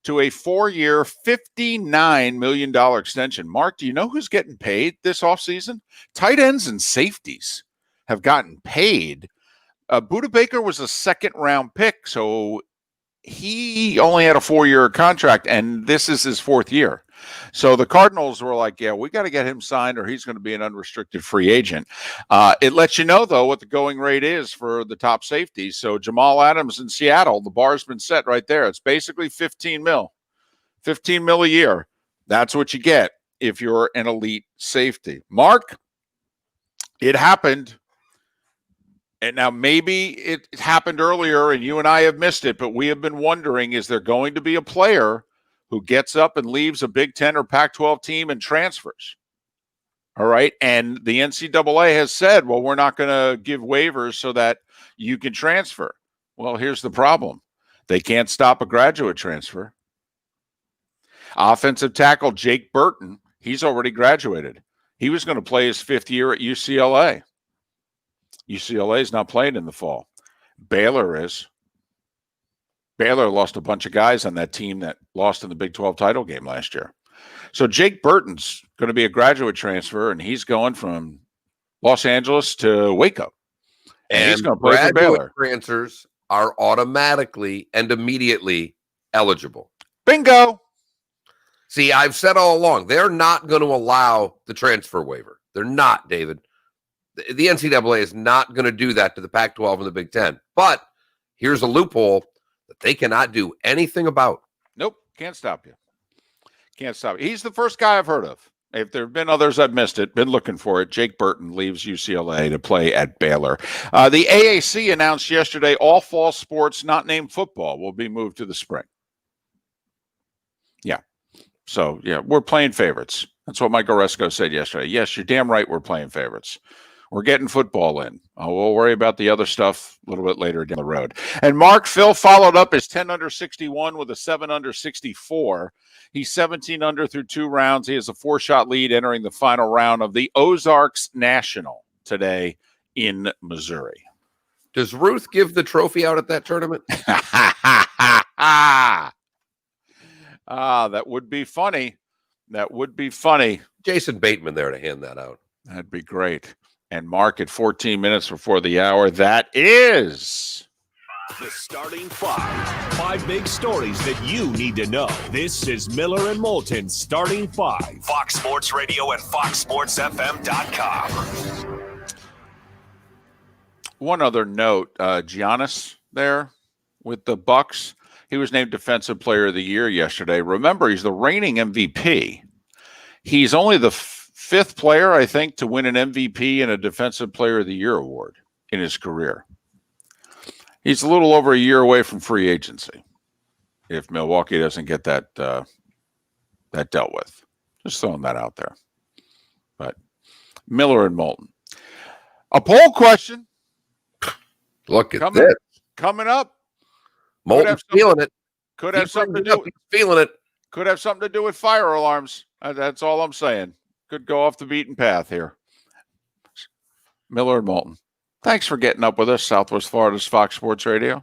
to a 4-year, $59 million extension. Mark, do you know who's getting paid this offseason? Tight ends and safeties have gotten paid. Budda Baker was a second-round pick, so he only had a 4-year contract, and this is his 4th year. So the Cardinals were like, yeah, we got to get him signed or he's going to be an unrestricted free agent. It lets you know, though, what the going rate is for the top safeties. So Jamal Adams in Seattle, the bar's been set right there. It's basically 15 mil a year. That's what you get if you're an elite safety. Mark, it happened. And now maybe it happened earlier and you and I have missed it, but we have been wondering, is there going to be a player who gets up and leaves a Big Ten or Pac-12 team and transfers? All right. And the NCAA has said, well, we're not going to give waivers so that you can transfer. Well, here's the problem. They can't stop a graduate transfer. Offensive tackle Jake Burton, he's already graduated. He was going to play his 5th year at UCLA. UCLA is not playing in the fall. Baylor is. Baylor lost a bunch of guys on that team that lost in the Big 12 title game last year. So Jake Burton's going to be a graduate transfer, and he's going from Los Angeles to Waco. And he's going to play for Baylor. Transfers are automatically and immediately eligible. Bingo. See, I've said all along, they're not going to allow the transfer waiver. They're not, David. The NCAA is not going to do that to the Pac-12 and the Big Ten. But here's a loophole that they cannot do anything about. Nope, can't stop you. Can't stop it. He's the first guy I've heard of. If there have been others, I've missed it. Been looking for it. Jake Burton leaves UCLA to play at Baylor. The AAC announced yesterday all fall sports not named football will be moved to the spring. Yeah. So, yeah, we're playing favorites. That's what Mike Oresco said yesterday. Yes, you're damn right we're playing favorites. We're getting football in. We'll worry about the other stuff a little bit later down the road. And Mark Phil followed up his 10 under 61 with a 7 under 64. He's 17 under through 2 rounds. He has a 4-shot lead entering the final round of the Ozarks National today in Missouri. Does Ruth give the trophy out at that tournament? That would be funny. That would be funny. Jason Bateman there to hand that out. That'd be great. And Mark at 14 minutes before the hour. That is the starting 5. 5 big stories that you need to know. This is Miller and Moulton Starting 5. Fox Sports Radio and FoxSportsFM.com. One other note, Giannis there with the Bucks. He was named Defensive Player of the Year yesterday. Remember, he's the reigning MVP. He's only the 5th player, I think, to win an MVP and a Defensive Player of the Year award in his career. He's a little over a year away from free agency if Milwaukee doesn't get that dealt with. Just throwing that out there. But Miller and Moulton. A poll question. Look at this. Coming up. Moulton's feeling it. Could have something to do. He's feeling it. Could have something to do with fire alarms. That's all I'm saying. Could go off the beaten path here. Miller and Moulton. Thanks for getting up with us, Southwest Florida's Fox Sports Radio.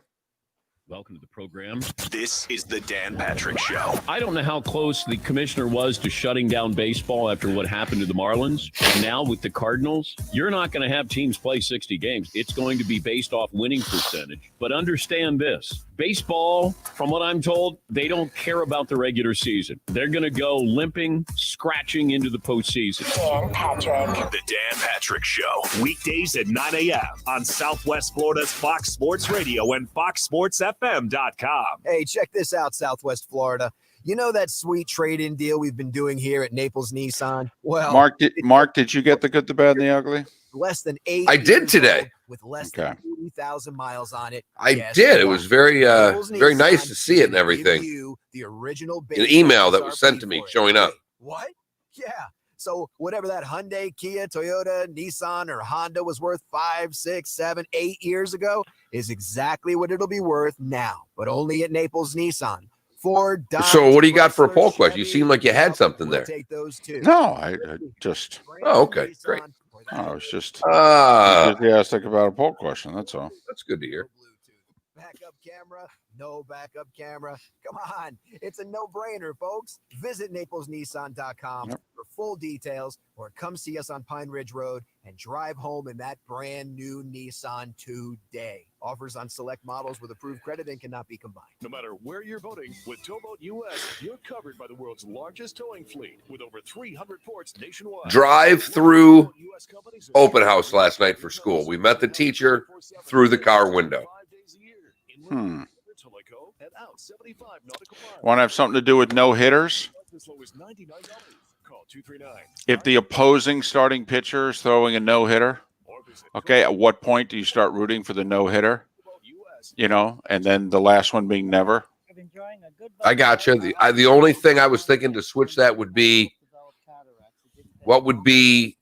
Welcome to the program. This is the Dan Patrick Show. I don't know how close the commissioner was to shutting down baseball after what happened to the Marlins. And now with the Cardinals, you're not going to have teams play 60 games. It's going to be based off winning percentage. But understand this. Baseball, from what I'm told, they don't care about the regular season. They're going to go limping, scratching into the postseason. Dan Patrick. The Dan Patrick Show. Weekdays at 9 a.m. on Southwest Florida's Fox Sports Radio and FoxSportsFM.com. Hey, check this out, Southwest Florida. You know that sweet trade-in deal we've been doing here at Naples Nissan? Well, Mark, did you get the good, the bad, and the ugly? Less than 8 I did today. With less than 80,000 miles on it. I did. It was very nice to see it and everything. The original an email that was sent to me showing up. What? Yeah. So whatever that Hyundai, Kia, Toyota, Nissan, or Honda was worth 5, 6, 7, 8 years ago is exactly what it'll be worth now, but only at Naples Nissan. Ford, Dodge, so what do you got for a poll question? You seem like you had something there. Take those two. No, I just. Oh, okay, great. I was just enthusiastic about a poll question. That's all. That's good to hear. Backup camera, no backup camera. Come on, it's a no-brainer, folks. Visit NaplesNissan.com for full details, or come see us on Pine Ridge Road and drive home in that brand new Nissan today. Offers on select models with approved credit and cannot be combined. No matter where you're voting, with Towboat US, you're covered by the world's largest towing fleet with over 300 ports nationwide. Drive-through open house last night for school. We met the teacher through the car window. Want to have something to do with no hitters? If the opposing starting pitcher is throwing a no hitter, okay, at what point do you start rooting for the no hitter? You know, and then the last one being never. I got you. The only thing I was thinking to switch that would be what would be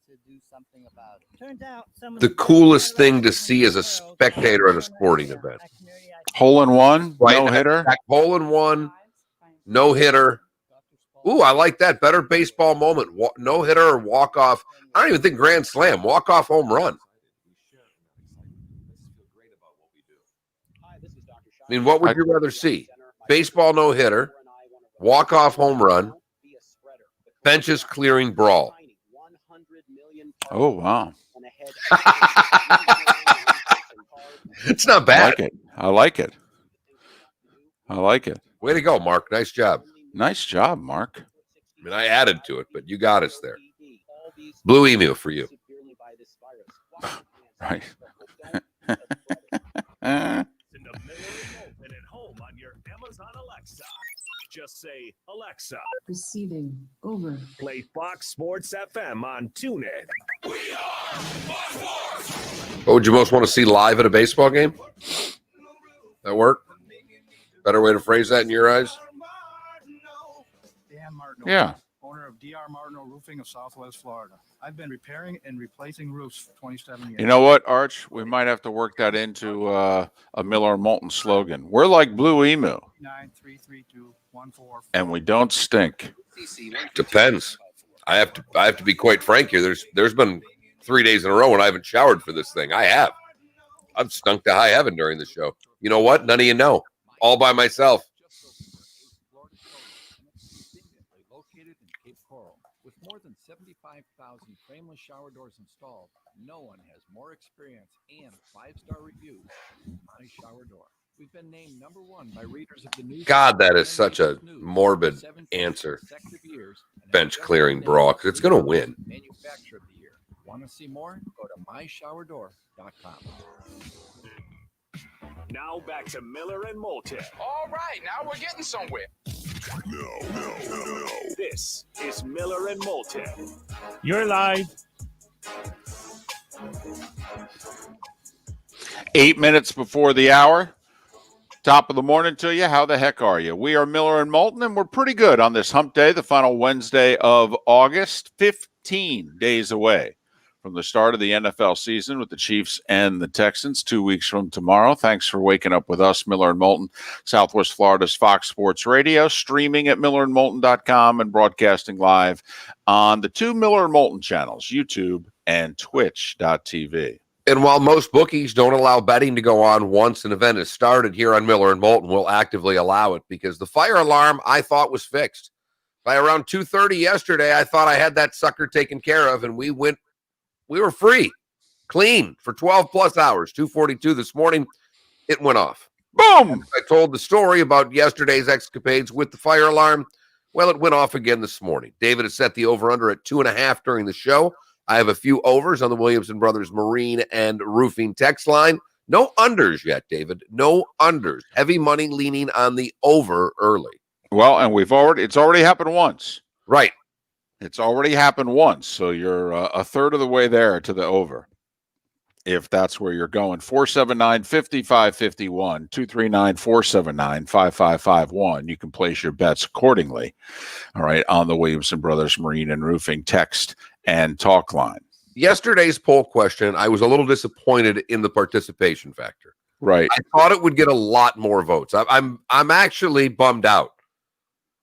the coolest thing to see as a spectator at a sporting event. Hole in one, no hitter. Hole in one, no hitter. Ooh, I like that. Better baseball moment. No hitter or walk off. I don't even think grand slam. Walk off home run. I mean, what would you rather see? Baseball no hitter, walk off home run, benches clearing brawl. Oh wow. It's not bad. I like it. Way to go, Mark. Nice job. Nice job, Mark. I mean, I added to it, but you got us there. Blue email for you. Right. Just say, Alexa, Receiving over. play Fox Sports FM on TuneIn. What would you most want to see live at a baseball game? That work? Better way to phrase that in your eyes? Dan Martineau, Yeah. owner of DR Martineau Roofing of Southwest Florida. I've been repairing and replacing roofs for 27 years. You know what, Arch? We might have to work that into a Miller and Moulton slogan. We're like Blue Emu. 9-332-14. And we don't stink. Depends. I have to be quite frank here. There's been 3 days in a row when I haven't showered for this thing. I have. I've stunk to high heaven during the show. You know what? None of you know. All by myself. Located in Cape Coral, with more than 75,000 frameless shower doors installed, no one has more experience and 5-star reviews than My Shower Door. We've been named #1 by readers of the news. God, that is such a morbid answer. Bench clearing bra, because it's going to win. Manufacturer of the year. Want to see more? Go to myshowerdor.com. Now back to Miller and Moulton. All right, now we're getting somewhere. No. This is Miller and Moulton. You're live. 8 minutes before the hour. Top of the morning to you. How the heck are you? We are Miller and Moulton, and we're pretty good on this hump day, the final Wednesday of August, 15 days away from the start of the NFL season with the Chiefs and the Texans 2 weeks from tomorrow. Thanks for waking up with us, Miller and Moulton, Southwest Florida's Fox Sports Radio, streaming at millerandmoulton.com and broadcasting live on the two Miller and Moulton channels, YouTube and twitch.tv. And while most bookies don't allow betting to go on once an event is started, here on Miller and Moulton, we'll actively allow it because the fire alarm I thought was fixed. By around 2:30 yesterday, I thought I had that sucker taken care of, and we were free, clean for 12 plus hours. 2:42 this morning, it went off. Boom! I told the story about yesterday's escapades with the fire alarm. Well, it went off again this morning. David has set the over-under at 2.5 during the show. I have a few overs on the Williamson Brothers Marine and Roofing text line. No unders yet, David. No unders. Heavy money leaning on the over early. Well, and it's already happened once. Right. It's already happened once, so you're a third of the way there to the over, if that's where you're going. 479-5551, 239-479-5551. You can place your bets accordingly, all right, on the Williamson Brothers Marine and Roofing text and talk line. Yesterday's poll question, I was a little disappointed in the participation factor. Right. I thought it would get a lot more votes. I'm actually bummed out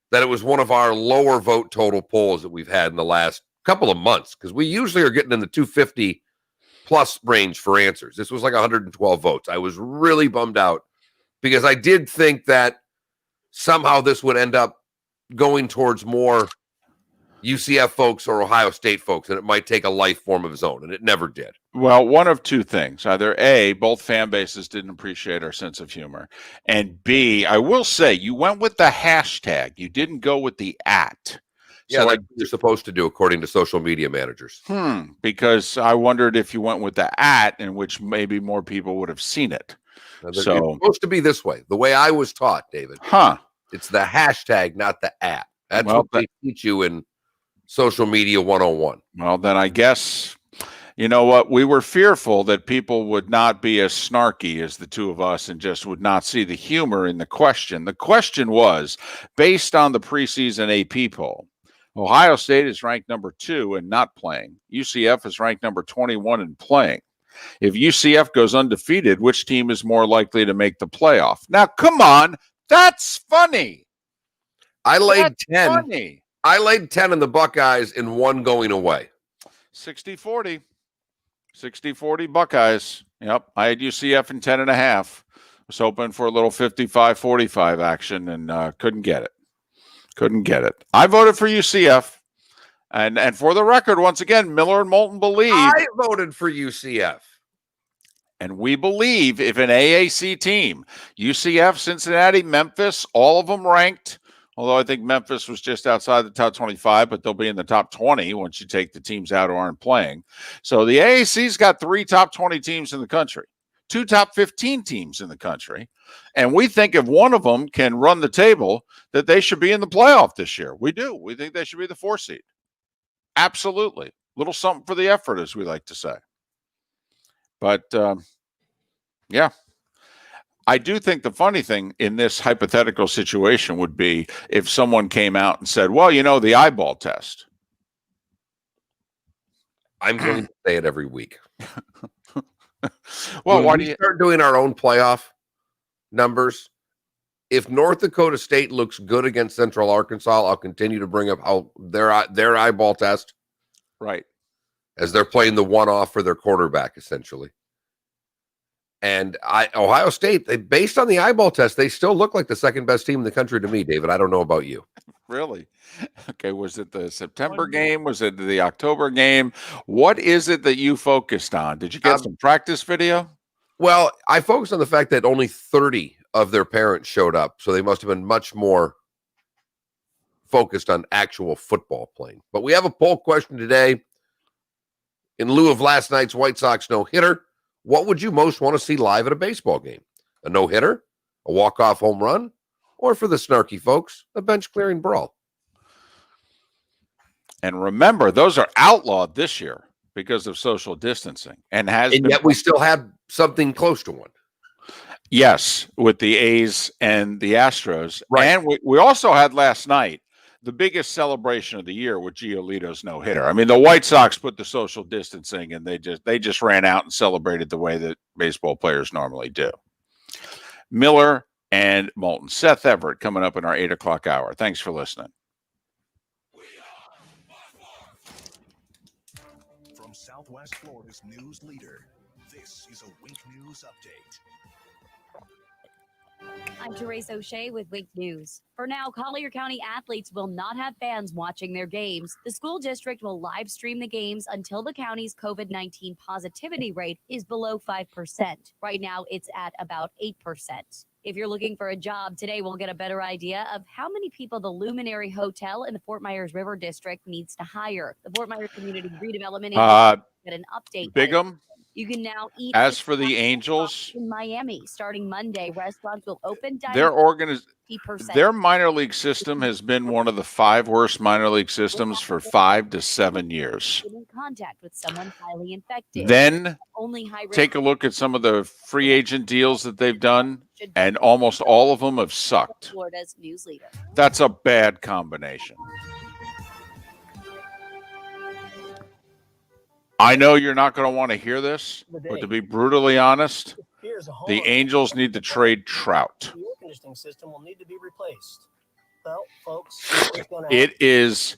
that it was one of our lower vote total polls that we've had in the last couple of months, because we usually are getting in the 250 plus range for answers. This was like 112 votes. I was really bummed out because I did think that somehow this would end up going towards more UCF folks or Ohio State folks, and it might take a life form of its own, and it never did. Well, one of two things. Either A, both fan bases didn't appreciate our sense of humor, and B, I will say, you went with the hashtag. You didn't go with the @. Yeah, like you're supposed to do according to social media managers. Because I wondered if you went with the @ in which maybe more people would have seen it. It's supposed to be this way. The way I was taught, David. It's the hashtag, not the @. That's what they teach you in social media 101. Well, then I guess, you know what? We were fearful that people would not be as snarky as the two of us and just would not see the humor in the question. The question was, based on the preseason AP poll, Ohio State is ranked number 2 and not playing. UCF is ranked number 21 and playing. If UCF goes undefeated, which team is more likely to make the playoff? Now, come on. That's funny. I laid That's 10. Funny. I laid 10 in the Buckeyes and 1 going away. 60-40. 60-40 Buckeyes. Yep. I had UCF in 10.5. Was hoping for a little 55-45 action and couldn't get it. Couldn't get it. I voted for UCF. And for the record, once again, Miller and Moulton believe. I voted for UCF. And we believe if an AAC team, UCF, Cincinnati, Memphis, all of them ranked, although I think Memphis was just outside the top 25, but they'll be in the top 20 once you take the teams out who aren't playing. So the AAC's got 3 top 20 teams in the country. two top 15 teams in the country. And we think if one of them can run the table, that they should be in the playoff this year. We do. We think they should be the 4 seed. Absolutely. Little something for the effort, as we like to say. But, yeah. I do think the funny thing in this hypothetical situation would be if someone came out and said, well, the eyeball test. I'm going to say it every week. Well, why do you start doing our own playoff numbers? If North Dakota State looks good against Central Arkansas, I'll continue to bring up how their eyeball test, right, as they're playing the one-off for their quarterback, essentially. And Ohio State, based on the eyeball test, they still look like the second best team in the country to me, David. I don't know about you. Really? Okay. Was it the September game? Was it the October game? What is it that you focused on? Did you get some practice video? Well, I focused on the fact that only 30 of their parents showed up, so they must have been much more focused on actual football playing. But we have a poll question today. In lieu of last night's White Sox no-hitter, what would you most want to see live at a baseball game? A no-hitter, a walk-off home run, or for the snarky folks, a bench-clearing brawl? And remember, those are outlawed this year because of social distancing. And yet we still have something close to one. Yes, with the A's and the Astros. Right. And we also had last night the biggest celebration of the year with Giolito's no-hitter. I mean, the White Sox put the social distancing, and they just ran out and celebrated the way that baseball players normally do. Miller and Moulton. Seth Everett coming up in our 8 o'clock hour. Thanks for listening. From Southwest Florida's news leader, this is a Wink News Update. I'm Therese O'Shea with Wink News. For now, Collier County athletes will not have fans watching their games. The school district will live stream the games until the county's COVID-19 positivity rate is below 5%. Right now, it's at about 8%. If you're looking for a job, today we'll get a better idea of how many people the Luminary Hotel in the Fort Myers River District needs to hire. The Fort Myers Community Redevelopment Agency get an update. Bigham. You can now eat. As for the Angels, in Miami, starting Monday, restaurants will open. Their minor league system has been one of the 5 worst minor league systems for 5 to 7 years. In contact with someone highly infected. Then take a look at some of the free agent deals that they've done, and almost all of them have sucked. Florida's news leader. That's a bad combination. I know you're not going to want to hear this, but to be brutally honest, the Angels need to trade Trout. The air conditioning system will need to be replaced. Well, folks, it is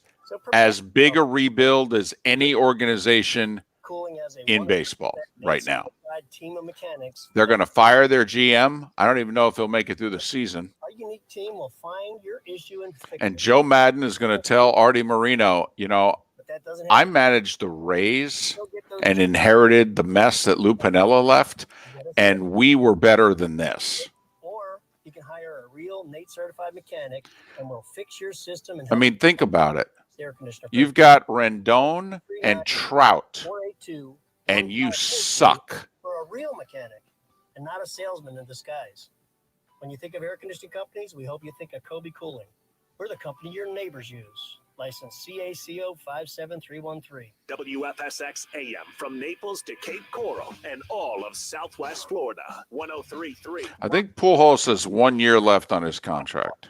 as big a rebuild as any organization in baseball right now. Team of mechanics. They're going to fire their GM. I don't even know if he'll make it through the season. Our unique team will find your issue and fix And Joe Madden is going to tell Artie Moreno, I managed the Rays and inherited the mess that Lou Piniella left, and we were better than this. Or you can hire a real NATE certified mechanic, and we'll fix your system. And I mean, think about it. Air conditioner. You've got Rendon and Trout, and you suck. For a real mechanic, and not a salesman in disguise. When you think of air conditioning companies, we hope you think of Kobe Cooling. We're the company your neighbors use. License CACO 57313. WFSX AM from Naples to Cape Coral and all of Southwest Florida. 103.3. I think Pujols has 1 year left on his contract.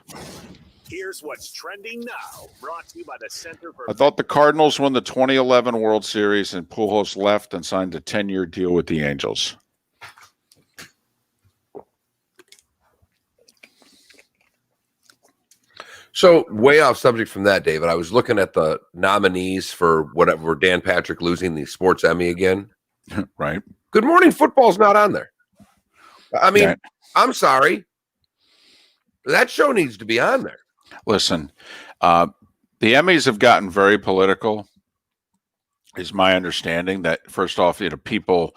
Here's what's trending now. Brought to you by the Center for. I thought the Cardinals won the 2011 World Series, and Pujols left and signed a 10-year deal with the Angels. So way off subject from that, David, I was looking at the nominees for whatever Dan Patrick losing the Sports Emmy again. Right. Good Morning Football's not on there. I mean, I'm sorry. That show needs to be on there. Listen, the Emmys have gotten very political, is my understanding. That first off, people,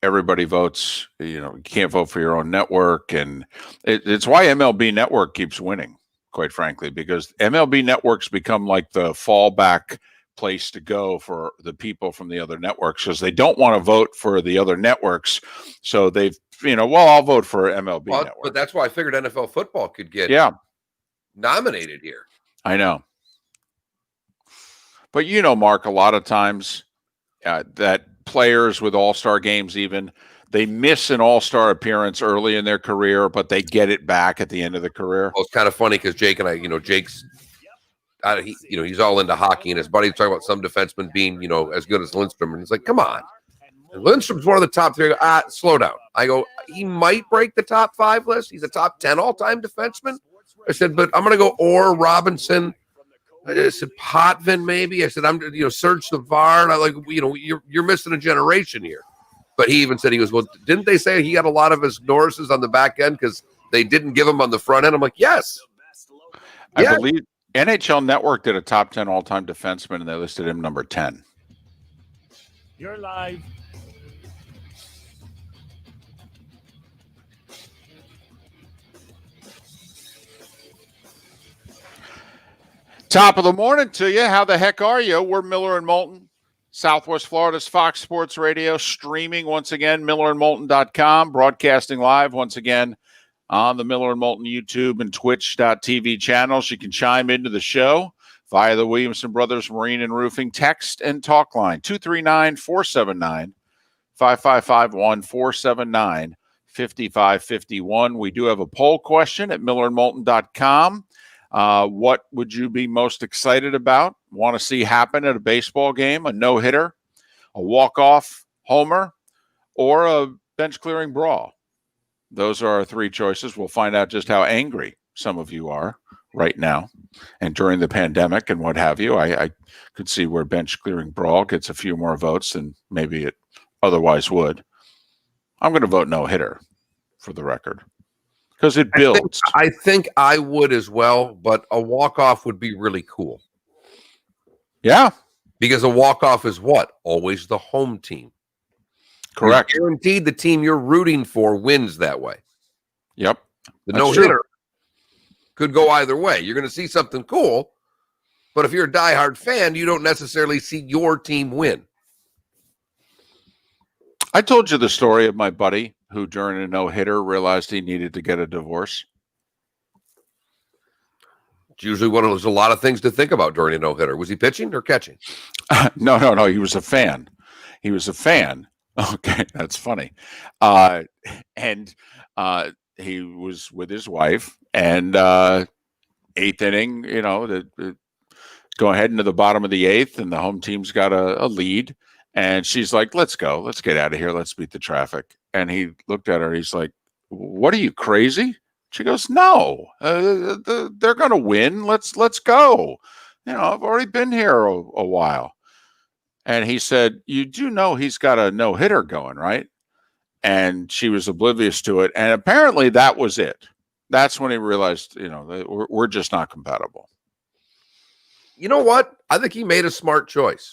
everybody votes. You can't vote for your own network, and it's why MLB Network keeps winning, quite frankly, because MLB Network's become like the fallback place to go for the people from the other networks because they don't want to vote for the other networks. So they've, I'll vote for MLB network. But that's why I figured NFL football could get nominated here. I know. But Mark, a lot of times that players with all-star games even, they miss an all-star appearance early in their career, but they get it back at the end of the career. Well, it's kind of funny because Jake and I, Jake's, he's all into hockey, and his buddy's talking about some defenseman being, as good as Lindstrom, and he's like, come on. And Lindstrom's one of the top three. I go, slow down. I go, he might break the top 5 list. He's a top 10 all-time defenseman. I said, but I'm going to go Orr, Robinson. I said Potvin, maybe. I said, I'm, Serge Savard. I like, you're missing a generation here. But he even said, he goes, well, didn't they say he got a lot of his Norrises on the back end because they didn't give him on the front end? I'm like, yes. I believe NHL Network did a top 10 all-time defenseman, and they listed him number 10. You're live. Top of the morning to you. How the heck are you? We're Miller and Moulton, Southwest Florida's Fox Sports Radio, streaming once again, millerandmoulton.com, broadcasting live once again on the Miller and Moulton YouTube and Twitch.tv channels. You can chime into the show via the Williamson Brothers Marine and Roofing text and talk line, 239-479-5551, 479-5551. We do have a poll question at millerandmoulton.com. What would you be most excited about? Want to see happen at a baseball game? A no-hitter, a walk-off homer, or a bench-clearing brawl? Those are our 3 choices. We'll find out just how angry some of you are right now and during the pandemic and what have you. I could see where bench-clearing brawl gets a few more votes than maybe it otherwise would. I'm going to vote no-hitter for the record. Because it builds. I think I would as well, but a walk-off would be really cool. Yeah. Because a walk-off is what? Always the home team. Correct. You're guaranteed the team you're rooting for wins that way. Yep. The no-hitter could go either way. You're going to see something cool, but if you're a diehard fan, you don't necessarily see your team win. I told you the story of my buddy who during a no-hitter realized he needed to get a divorce. It's usually there's a lot of things to think about during a no-hitter. Was he pitching or catching? No. He was a fan. Okay, that's funny. And he was with his wife, and 8th inning, go ahead into the bottom of the 8th, and the home team's got a lead. And she's like, let's go. Let's get out of here. Let's beat the traffic. And he looked at her. He's like, what are you, crazy? She goes, no, they're going to win. Let's go. I've already been here a while. And he said, you do know he's got a no-hitter going, right? And she was oblivious to it. And apparently that was it. That's when he realized, we're just not compatible. You know what? I think he made a smart choice.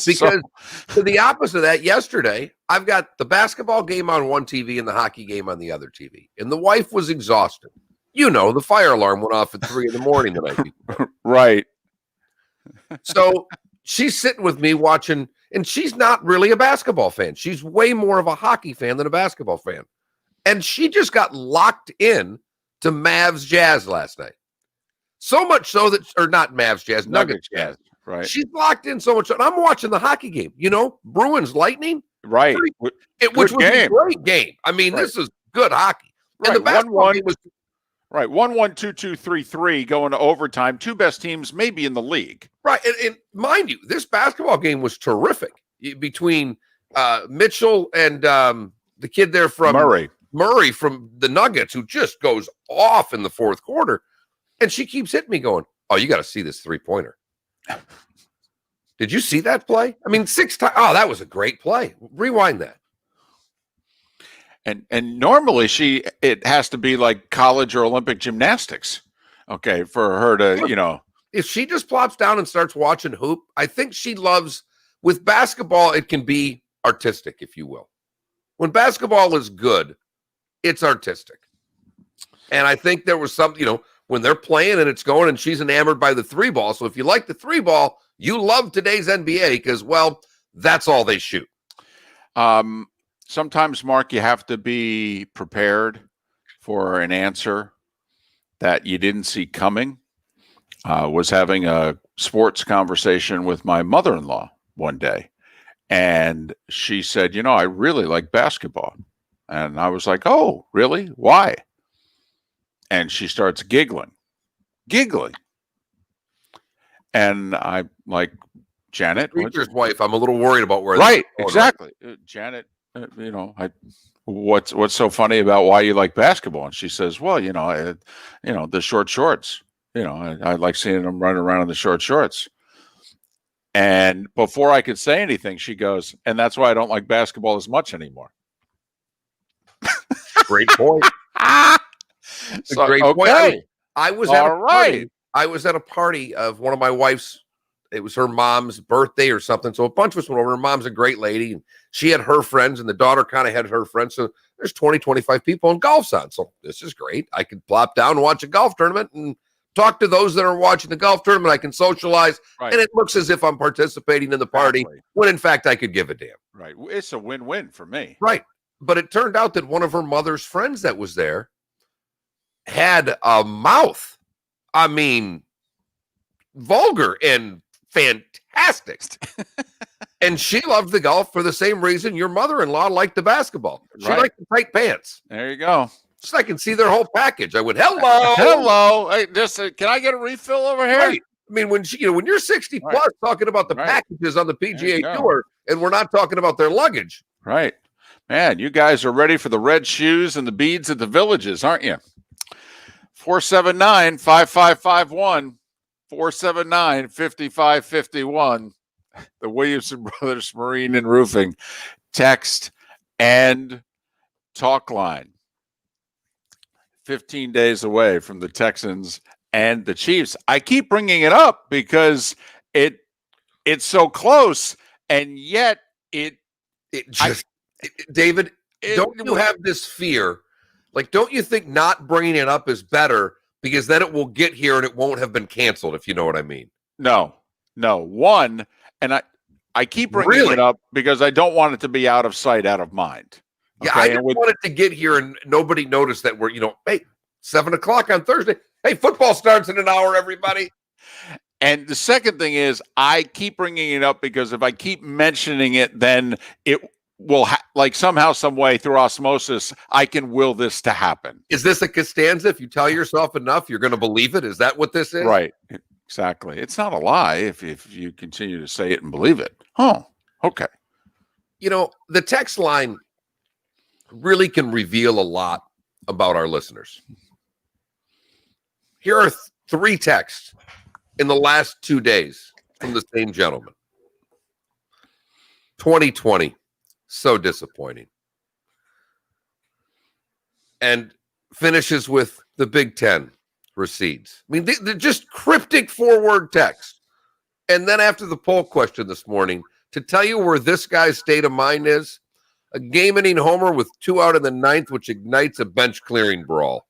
Because to the opposite of that, yesterday, I've got the basketball game on one TV and the hockey game on the other TV. And the wife was exhausted. The fire alarm went off at 3 a.m. the night before. Right. So she's sitting with me watching, and she's not really a basketball fan. She's way more of a hockey fan than a basketball fan. And she just got locked in to Mavs Jazz last night. So much so that, or not Mavs Jazz, Nuggets Jazz. Right. She's locked in so much. And I'm watching the hockey game, Bruins Lightning. Right. Which was a great game. I mean, This is good hockey. And the basketball game was right. 1-1, 2-2, 3-3 going to overtime. 2 best teams maybe in the league. Right. And mind you, this basketball game was terrific between Mitchell and the kid there from Murray from the Nuggets, who just goes off in the 4th quarter. And she keeps hitting me going, oh, you got to see this 3-pointer. Did you see that play? I mean, 6 times. Oh, that was a great play. Rewind that. And normally it has to be like college or Olympic gymnastics. Okay, for her to, If she just plops down and starts watching hoop, I think she loves, with basketball, it can be artistic, if you will. When basketball is good, it's artistic. And I think there was some, when they're playing and it's going and she's enamored by the 3 ball. So if you like the 3 ball, You love today's NBA because, well, that's all they shoot. Sometimes, Mark, you have to be prepared for an answer that you didn't see coming. Was having a sports conversation with my mother-in-law one day, and she said, I really like basketball. And I was like, oh, really? Why? And she starts giggling. And I'm like, Janet, Preacher's wife, I'm a little worried about where right, this is exactly. Janet, what's so funny about why you like basketball? And she says, well, the short shorts. I like seeing them running around in the short shorts. And before I could say anything, she goes, and that's why I don't like basketball as much anymore. Great point. So, great point. okay. I was All at a party. right. I was at a party of one of my wife's. It was her mom's birthday or something. So a bunch of us went over. Her mom's a great lady. And she had her friends, and the daughter kind of had her friends. So there's 20, 25 people, and golf's on. So this is great. I could plop down and watch a golf tournament and talk to those that are watching the golf tournament. I can socialize. Right. And it looks as if I'm participating in the party, Exactly. when in fact I could give a damn. Right. It's a win-win for me. Right. But it turned out that one of her mother's friends that was there had a mouth. I mean, vulgar and fantastic. And she loved the golf for the same reason your mother-in-law liked the basketball. She liked the tight pants. There you go. So I can see their whole package. I went, hello. Hello. Hey, can I get a refill over here? Right. I mean, when you're 60 plus talking about the packages on the PGA Tour, and we're not talking about their luggage. Right. Man, you guys are ready for the red shoes and the beads at the Villages, aren't you? 479-5551. 479-5551. The Williamson Brothers Marine and Roofing text and talk line. 15 days away from the Texans and the Chiefs. I keep bringing it up because it's so close, and yet David, don't you have this fear? Like, don't you think not bringing it up is better because then it will get here and it won't have been canceled, if you know what I mean? No. One, and I keep bringing it up because I don't want it to be out of sight, out of mind. Okay? Yeah, I didn't want it to get here and nobody noticed that we're, hey, 7:00 on Thursday. Hey, football starts in an hour, everybody. And the second thing is I keep bringing it up because if I keep mentioning it, then it will somehow, some way through osmosis, I can will this to happen. Is this a Costanza? If you tell yourself enough, you're going to believe it. Is that what this is? Right. Exactly. It's not a lie if you continue to say it and believe it. Oh, okay. The text line really can reveal a lot about our listeners. Here are 3 texts in the last 2 days from the same gentleman. 2020, so disappointing. And finishes with the Big Ten recedes. I mean, they're just cryptic 4-word text. And then after the poll question this morning, to tell you where this guy's state of mind is, a game-ending homer with 2 out in the 9th, which ignites a bench-clearing brawl.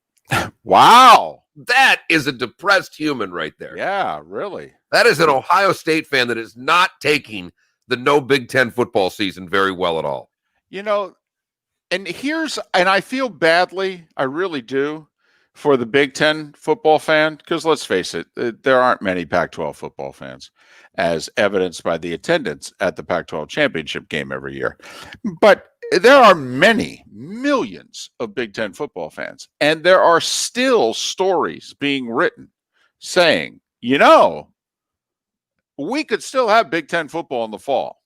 Wow. That is a depressed human right there. Yeah, really. That is an Ohio State fan that is not taking the no Big Ten football season very well at all. And I feel badly, I really do, for the Big Ten football fan, because let's face it, there aren't many Pac-12 football fans, as evidenced by the attendance at the Pac-12 championship game every year. But there are many millions of Big Ten football fans, and there are still stories being written saying, we could still have Big Ten football in the fall.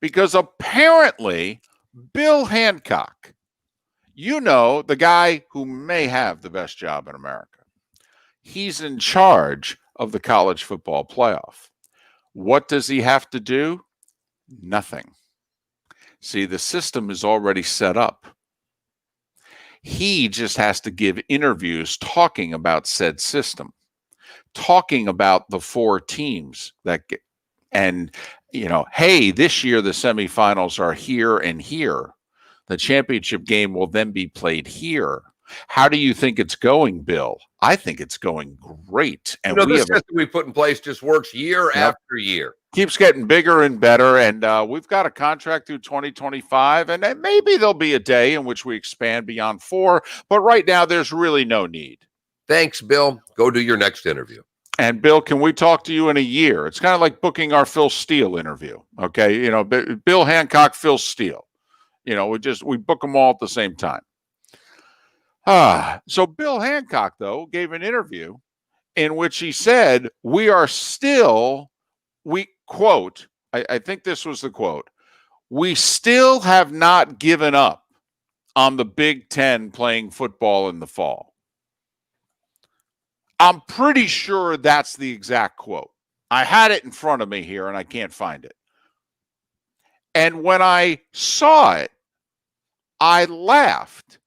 Because apparently Bill Hancock, the guy who may have the best job in America, he's in charge of the college football playoff. What does he have to do? Nothing. See, the system is already set up. He just has to give interviews talking about said system, talking about the 4 teams that get, and, hey, this year the semifinals are here and here. The championship game will then be played here. How do you think it's going, Bill? I think it's going great. And this system we put in place just works year after year. Keeps getting bigger and better. And we've got a contract through 2025. And then maybe there'll be a day in which we expand beyond 4. But right now, there's really no need. Thanks, Bill. Go do your next interview. And Bill, can we talk to you in a year? It's kind of like booking our Phil Steele interview. Okay. Bill Hancock, Phil Steele. We book them all at the same time. So Bill Hancock, though, gave an interview in which he said, we quote, I think this was the quote, we still have not given up on the Big Ten playing football in the fall. I'm pretty sure that's the exact quote. I had it in front of me here and I can't find it. And when I saw it, I laughed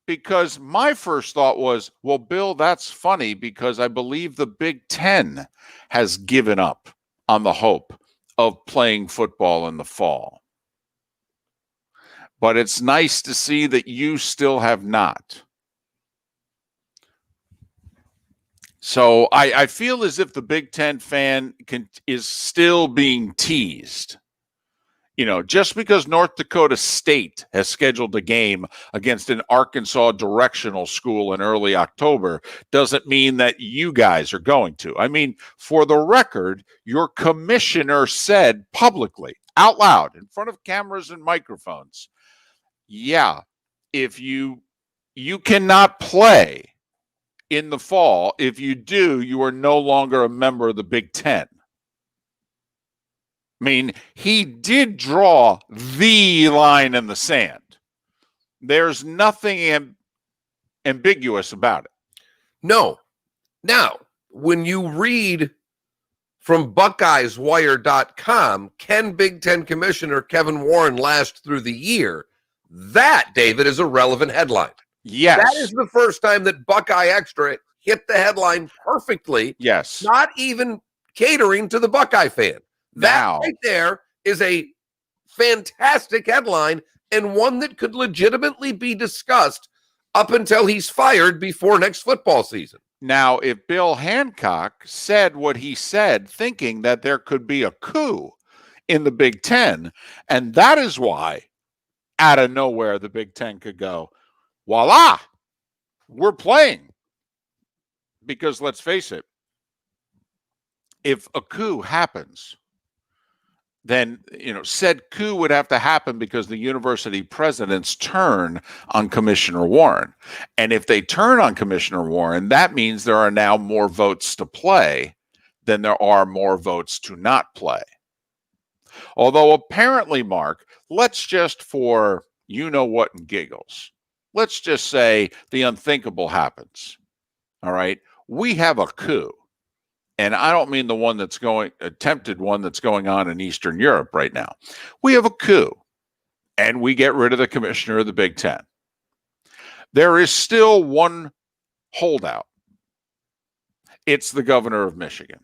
because my first thought was, well, Bill, that's funny because I believe the Big Ten has given up on the hope of playing football in the fall. But it's nice to see that you still have not. So I feel as if the Big Ten fan is still being teased. Just because North Dakota State has scheduled a game against an Arkansas directional school in early October doesn't mean that you guys are going to. I mean, for the record, your commissioner said publicly, out loud, in front of cameras and microphones, yeah, if you cannot play in the fall. If you do, you are no longer a member of the Big Ten. I mean, he did draw the line in the sand. There's nothing ambiguous about it. No. Now, when you read from BuckeyesWire.com, can Big Ten Commissioner Kevin Warren last through the year? That, David, is a relevant headline. Yes. That is the first time that Buckeye Extra hit the headline perfectly. Yes. Not even catering to the Buckeye fan. That right there is a fantastic headline and one that could legitimately be discussed up until he's fired before next football season. Now, if Bill Hancock said what he said, thinking that there could be a coup in the Big Ten, and that is why out of nowhere the Big Ten could go, voila, we're playing. Because let's face it, if a coup happens, then, said coup would have to happen because the university presidents turn on Commissioner Warren. And if they turn on Commissioner Warren, that means there are now more votes to play than there are more votes to not play. Although apparently, Mark, let's just for you-know-what and giggles, let's just say the unthinkable happens. All right? We have a coup. And I don't mean the one attempted one that's going on in Eastern Europe right now. We have a coup, and we get rid of the commissioner of the Big Ten. There is still one holdout. It's the governor of Michigan.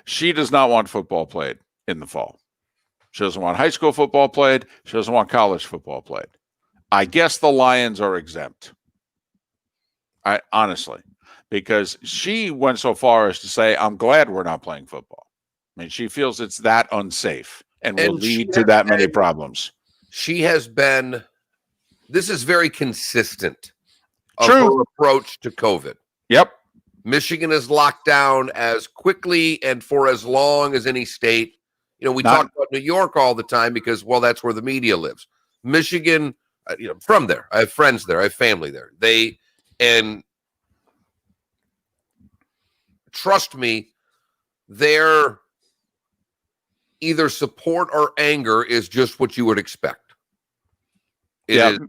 She does not want football played in the fall. She doesn't want high school football played. She doesn't want college football played. I guess the Lions are exempt. Honestly. Because she went so far as to say, I'm glad we're not playing football. I mean, she feels it's that unsafe and will lead to that many problems. She has been, this is very consistent of True. her approach to COVID. Yep. Michigan is locked down as quickly and for as long as any state. We talk about New York all the time because, well, that's where the media lives. Michigan, from there. I have friends there. I have family there. And trust me, their either support or anger is just what you would expect. It is.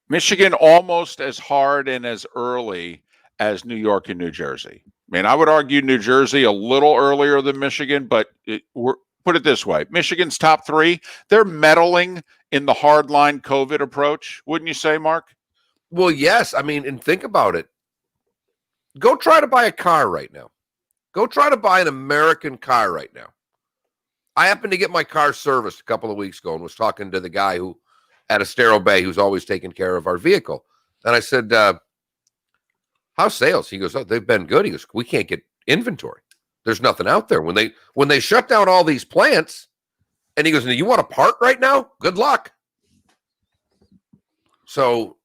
Michigan almost as hard and as early as New York and New Jersey. I mean, I would argue New Jersey a little earlier than Michigan, but put it this way. Michigan's top 3, they're meddling in the hardline COVID approach. Wouldn't you say, Mark? Well, yes. I mean, and think about it. Go try to buy a car right now. Go try to buy an American car right now. I happened to get my car serviced a couple of weeks ago and was talking to the guy who at Estero Bay who's always taking care of our vehicle. And I said, how's sales? He goes, oh, they've been good. He goes, we can't get inventory. There's nothing out there. When they shut down all these plants, and he goes, you want a part right now? Good luck. So,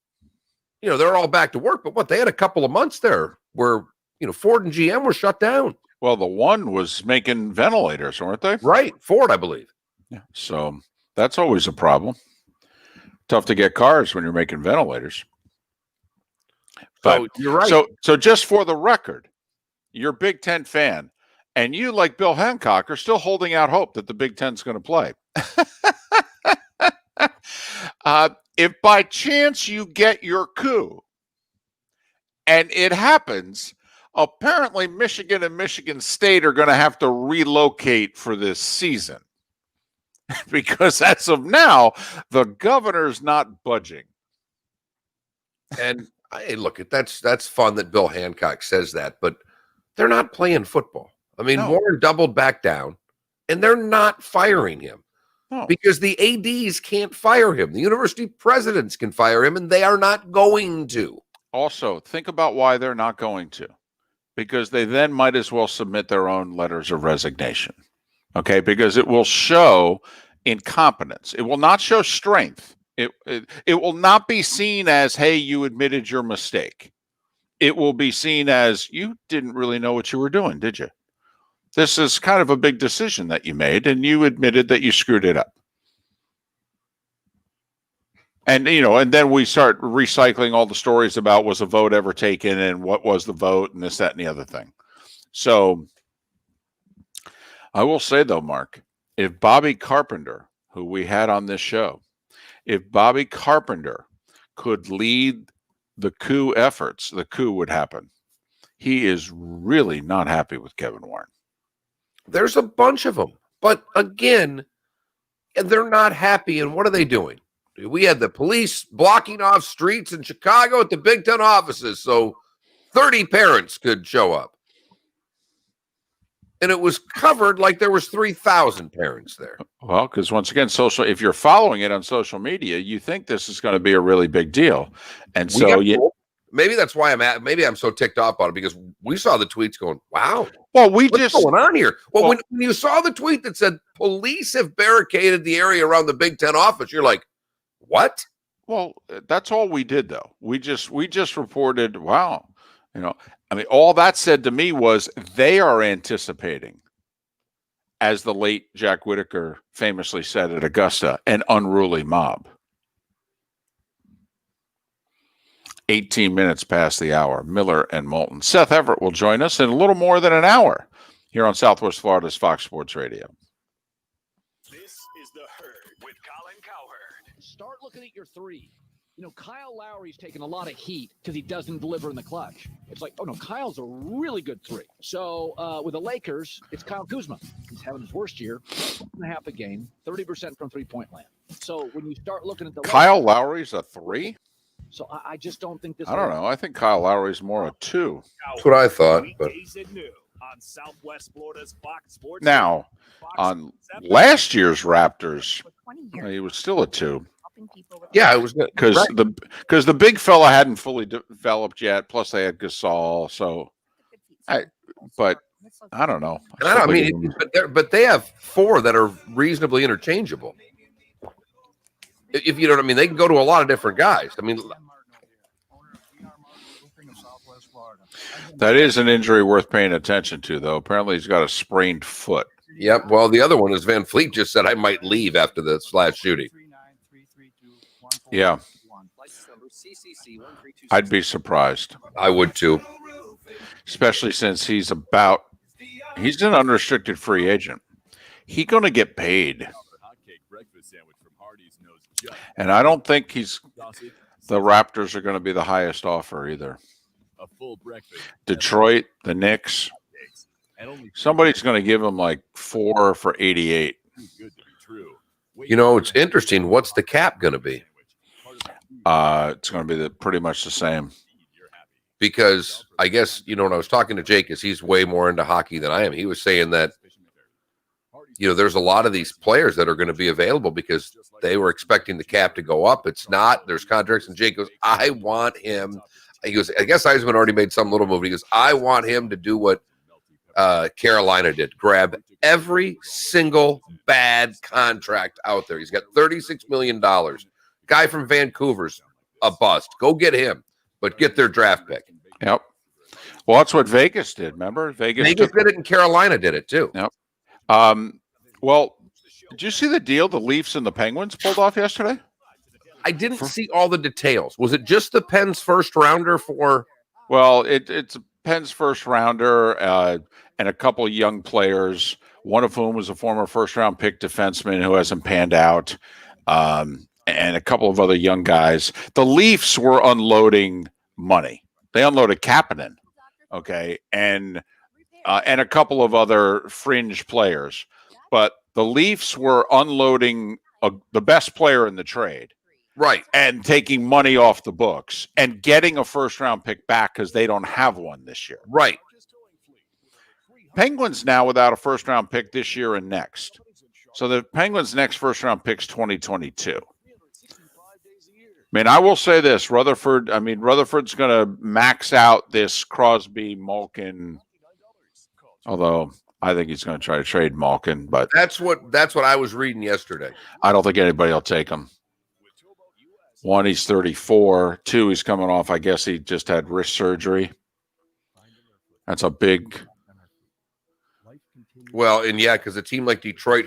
they're all back to work. But they had a couple of months there where, Ford and GM were shut down. Well, the one was making ventilators, weren't they? Right. Ford, I believe. Yeah. So that's always a problem. Tough to get cars when you're making ventilators. But, so you're right. So just for the record, you're a Big Ten fan, and you, like Bill Hancock, are still holding out hope that the Big Ten's going to play. If by chance you get your coup, and it happens, apparently Michigan and Michigan State are going to have to relocate for this season. Because as of now, the governor's not budging. And hey, look, that's fun that Bill Hancock says that, but they're not playing football. I mean, Warren doubled back down, and they're not firing him because the ADs can't fire him. The university presidents can fire him, and they are not going to. Also, think about why they're not going to, because they then might as well submit their own letters of resignation. Okay, because it will show incompetence. It will not show strength. It will not be seen as, hey, you admitted your mistake. It will be seen as, you didn't really know what you were doing, did you? This is kind of a big decision that you made, and you admitted that you screwed it up. And, and then we start recycling all the stories about, was a vote ever taken, and what was the vote, and this, that, and the other thing. So I will say, though, Mark, if Bobby Carpenter, who we had on this show, if Bobby Carpenter could lead the coup efforts, the coup would happen. He is really not happy with Kevin Warren. There's a bunch of them. But again, they're not happy. And what are they doing? We had the police blocking off streets in Chicago at the Big Ten offices so 30 parents could show up. And it was covered like there was 3,000 parents there. Well, because once again, if you're following it on social media, you think this is going to be a really big deal. And so maybe that's why maybe I'm so ticked off on it, because we saw the tweets going, wow. Well, what's going on here? Well, when you saw the tweet that said police have barricaded the area around the Big Ten office, you're like, what? Well, that's all we did, though. We just reported, wow. All that said to me was they are anticipating, as the late Jack Whitaker famously said at Augusta, an unruly mob. 18 minutes past the hour, Miller and Moulton. Seth Everett will join us in a little more than an hour here on Southwest Florida's Fox Sports Radio. This is The Herd with Colin Cowherd. Start looking at your three. Kyle Lowry's taking a lot of heat because he doesn't deliver in the clutch. It's like, oh no, Kyle's a really good three. So with the Lakers, it's Kyle Kuzma. He's having his worst year, 1.5 a game, 30% from three-point land. So when you start looking at the Kyle Lowry's a 3? So I just don't think this. I don't know. I think Kyle Lowry's more a 2. That's what I thought. But on Southwest Florida's Fox Sports. Now, on last year's Raptors, he was still a 2. Yeah, it was because the big fella hadn't fully developed yet. Plus, they had Gasol. So, but I don't know. But they have 4 that are reasonably interchangeable. If you know what I mean, they can go to a lot of different guys. I mean, that is an injury worth paying attention to, though. Apparently, he's got a sprained foot. Yep. Well, the other one is Van Fleet just said I might leave after this last shooting. Yeah. I'd be surprised. I would too. Especially since he's an unrestricted free agent. He's going to get paid. And I don't think the Raptors are going to be the highest offer either. Detroit, the Knicks, somebody's going to give him like 4 for 88. It's interesting. What's the cap going to be? It's going to be pretty much the same. Because I guess, when I was talking to Jake, because he's way more into hockey than I am, he was saying that, there's a lot of these players that are going to be available because they were expecting the cap to go up. It's not. There's contracts, and Jake goes, I want him. He goes, I guess Eisman already made some little move. He goes, I want him to do what Carolina did, grab every single bad contract out there. He's got $36 million. Guy from Vancouver's a bust. Go get him, but get their draft pick. Yep. Well, that's what Vegas did. Remember, Vegas did it, and Carolina did it too. Yep. Well, did you see the deal the Leafs and the Penguins pulled off yesterday? I didn't see all the details. Was it just the Pens first rounder for? Well, it's Pens first rounder and a couple of young players, one of whom was a former first round pick defenseman who hasn't panned out, and a couple of other young guys. The Leafs were unloading money. They unloaded Kapanen, okay, and a couple of other fringe players. But the Leafs were unloading the best player in the trade. Right. And taking money off the books and getting a first-round pick back because they don't have one this year. Right. Penguins now without a first-round pick this year and next. So the Penguins' next first-round pick's 2022. I mean, I will say this, Rutherford's going to max out this Crosby, Malkin, although I think he's going to try to trade Malkin, but that's what I was reading yesterday. I don't think anybody will take him. One, he's 34. Two, he's coming off, I guess he just had wrist surgery. That's a big. Well, and yeah, because a team like Detroit,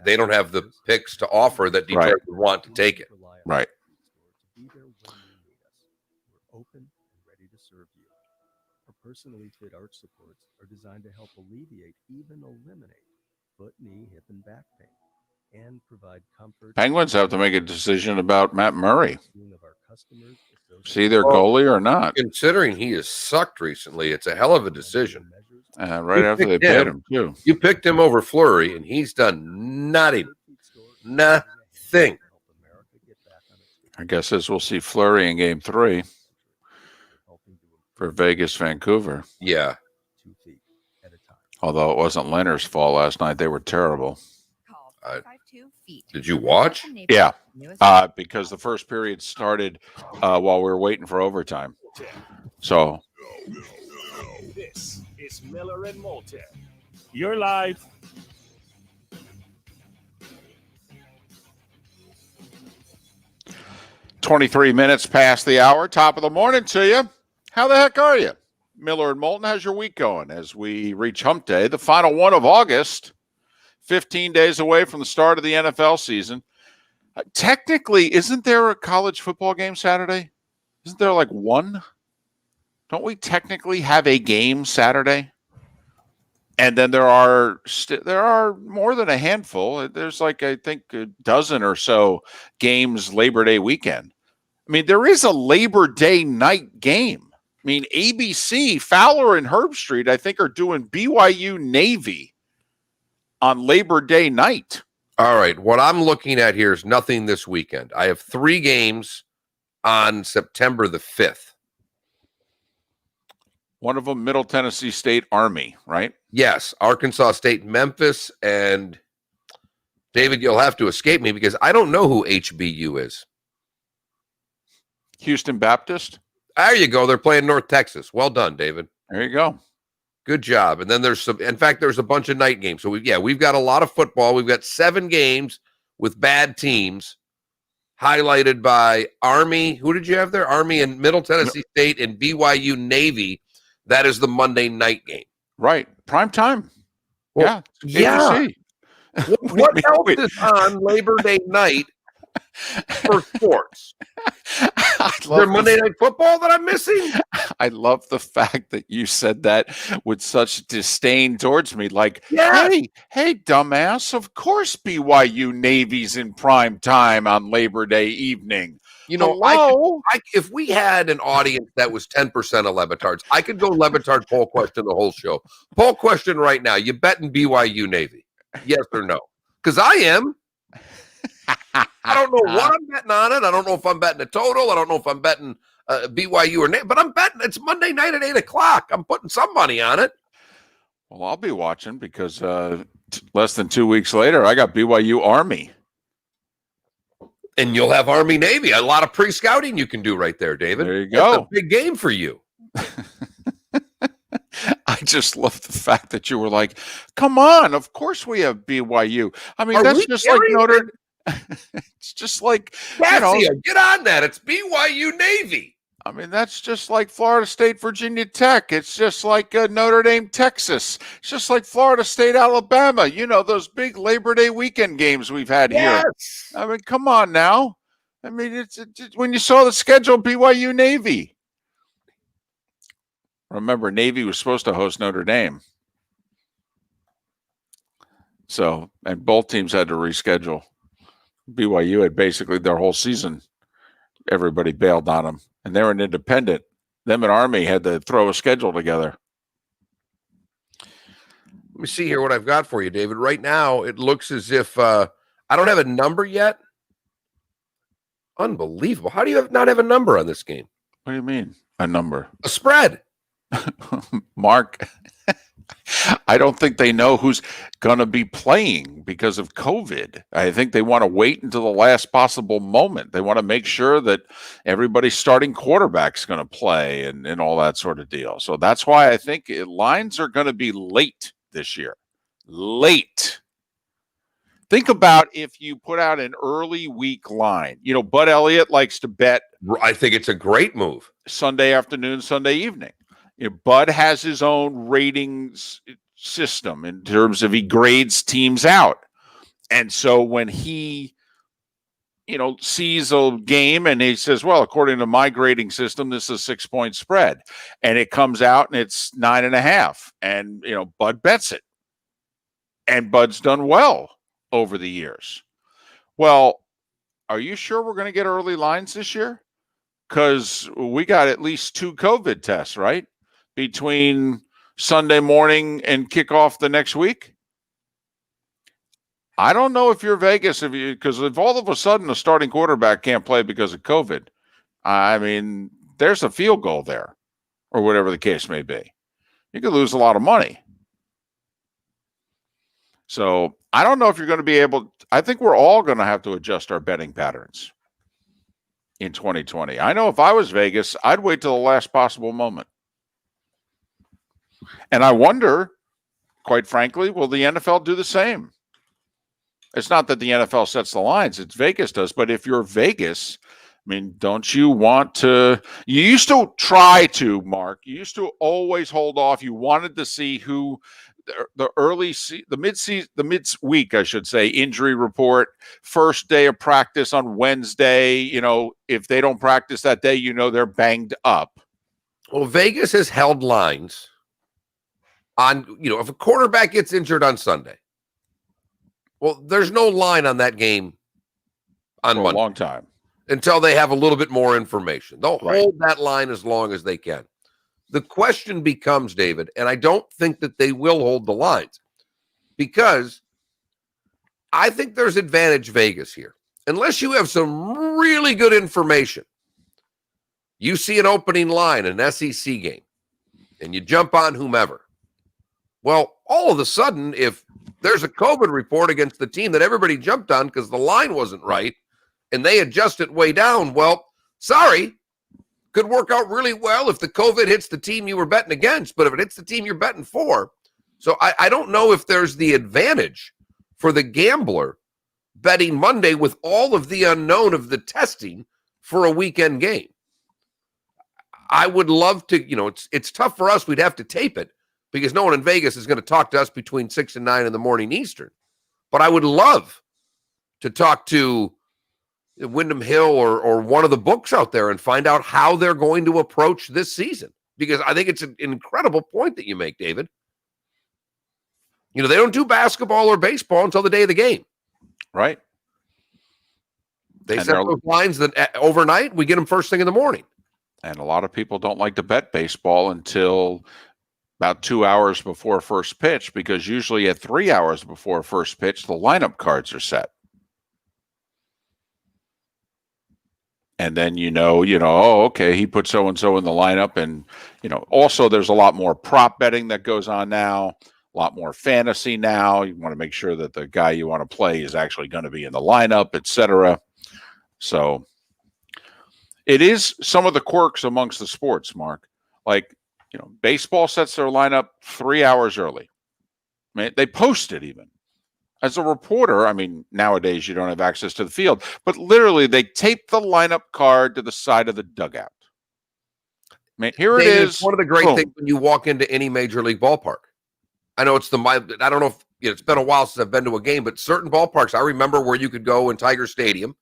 they don't have the picks to offer that Detroit would want to take it. Right. Open and ready to serve you. Our personally fit arch supports are designed to help alleviate, even eliminate, foot, knee, hip, and back pain, and provide comfort. Penguins have to make a decision about Matt Murray. See their goalie or not. Considering he has sucked recently, it's a hell of a decision. Right after they paid him, too. You picked him over Fleury, and he's done nothing. I guess as we'll see Fleury in Game 3 for Vegas, Vancouver. Yeah. Although it wasn't Leonard's fault last night. They were terrible. Did you watch? Yeah, because the first period started while we were waiting for overtime. So. This is Miller and Moulton. You're live. "23 minutes past the hour. Top of the morning to you. How the heck are you? Miller and Moulton, how's your week going as we reach hump day, the final one of August, 15 days away from the start of the NFL season. Technically, isn't there a college football game Saturday? Isn't there like one? Don't we technically have a game Saturday? And then there are more than a handful. There's like, I think, a dozen or so games Labor Day weekend. I mean, there is a Labor Day night game. I mean, ABC, Fowler and Herb Street, I think, are doing BYU Navy on Labor Day night. All right. What I'm looking at here is nothing this weekend. I have 3 games on September the 5th. One of them, Middle Tennessee State Army, right? Yes. Arkansas State, Memphis, and David, you'll have to escape me because I don't know who HBU is. Houston Baptist. There you go. They're playing North Texas. Well done, David. There you go. Good job. And then there's there's a bunch of night games. So we've got a lot of football. We've got 7 games with bad teams highlighted by Army. Who did you have there? Army and Middle Tennessee State and BYU Navy. That is the Monday night game. Right. Prime time. Well, yeah. What else is on Labor Day night for sports? Is there Monday Night Football that I'm missing? I love the fact that you said that with such disdain towards me. Like, hey, dumbass, of course BYU Navy's in prime time on Labor Day evening. You know, if we had an audience that was 10% of Levitards, I could go Levitard poll question the whole show. Poll question right now. You betting BYU Navy? Yes or no? Because I am. I don't know what I'm betting on it. I don't know if I'm betting a total. I don't know if I'm betting BYU or Navy, but I'm betting it's Monday night at 8 o'clock. I'm putting some money on it. Well, I'll be watching because Less than 2 weeks later, I got BYU Army. And you'll have Army Navy. A lot of pre-scouting you can do right there, David. There you That's go. a big game for you. I just love the fact that you were like, come on, of course we have BYU. I mean, that's just like Notre. It's just like, Get on that. It's BYU Navy. I mean, that's just like Florida State, Virginia Tech. It's just like Notre Dame, Texas. It's just like Florida State, Alabama. Those big Labor Day weekend games we've had here. I mean, come on now. I mean, it's when you saw the schedule, BYU Navy. Remember, Navy was supposed to host Notre Dame. So, and both teams had to reschedule. BYU had basically their whole season. Everybody bailed on them. And they're an independent. Them and Army had to throw a schedule together. Let me see here what I've got for you, David. Right now, it looks as if I don't have a number yet. Unbelievable. How do you not have a number on this game? What do you mean, a number? A spread. Mark, I don't think they know who's going to be playing because of COVID. I think they want to wait until the last possible moment. They want to make sure that everybody's starting quarterback's going to play and all that sort of deal. So that's why I think lines are going to be late this year. Late. Think about if you put out an early week line. Bud Elliott likes to bet. I think it's a great move. Sunday afternoon, Sunday evening. Bud has his own ratings system in terms of he grades teams out. And so when he, sees a game and he says, well, according to my grading system, this is a 6-point spread. And it comes out and it's 9.5. And, Bud bets it. And Bud's done well over the years. Well, are you sure we're going to get early lines this year? Because we got at least 2 COVID tests, right? Between Sunday morning and kickoff the next week? I don't know if you're Vegas, because if all of a sudden the starting quarterback can't play because of COVID, I mean, there's a field goal there, or whatever the case may be. You could lose a lot of money. So I don't know if you're going to be able. I think we're all going to have to adjust our betting patterns in 2020. I know if I was Vegas, I'd wait till the last possible moment. And I wonder, quite frankly, will the NFL do the same? It's not that the NFL sets the lines, it's Vegas does. But if you're Vegas, I mean, don't you want to – you used to try to, Mark. You used to always hold off. You wanted to see who the midweek, I should say, injury report, first day of practice on Wednesday. If they don't practice that day, they're banged up. Well, Vegas has held lines on, if a quarterback gets injured on Sunday, well, there's no line on that game on Monday. For a long time. Until they have a little bit more information. They'll hold that line as long as they can. The question becomes, David, and I don't think that they will hold the lines, because I think there's advantage Vegas here. Unless you have some really good information. You see an opening line, an SEC game, and you jump on whomever. Well, all of a sudden, if there's a COVID report against the team that everybody jumped on because the line wasn't right, and they adjust it way down, well, sorry, could work out really well if the COVID hits the team you were betting against, but if it hits the team you're betting for. So I don't know if there's the advantage for the gambler betting Monday with all of the unknown of the testing for a weekend game. I would love to, it's tough for us. We'd have to tape it because no one in Vegas is going to talk to us between 6 and 9 in the morning Eastern. But I would love to talk to Wyndham Hill or one of the books out there and find out how they're going to approach this season, because I think it's an incredible point that you make, David. They don't do basketball or baseball until the day of the game. Right. They set those lines that overnight, we get them first thing in the morning. And a lot of people don't like to bet baseball until about 2 hours before first pitch, because usually at 3 hours before first pitch, the lineup cards are set. And then, oh, okay, he put so-and-so in the lineup. And, also there's a lot more prop betting that goes on now. a lot more fantasy now. You want to make sure that the guy you want to play is actually going to be in the lineup, etc. So it is some of the quirks amongst the sports, Mark. Like, baseball sets their lineup 3 hours early. I mean, they post it even. As a reporter, I mean, nowadays you don't have access to the field, but literally they tape the lineup card to the side of the dugout. I mean, here it is. It's one of the great things when you walk into any major league ballpark. I know I don't know if it's been a while since I've been to a game, but certain ballparks, I remember where you could go in Tiger Stadium.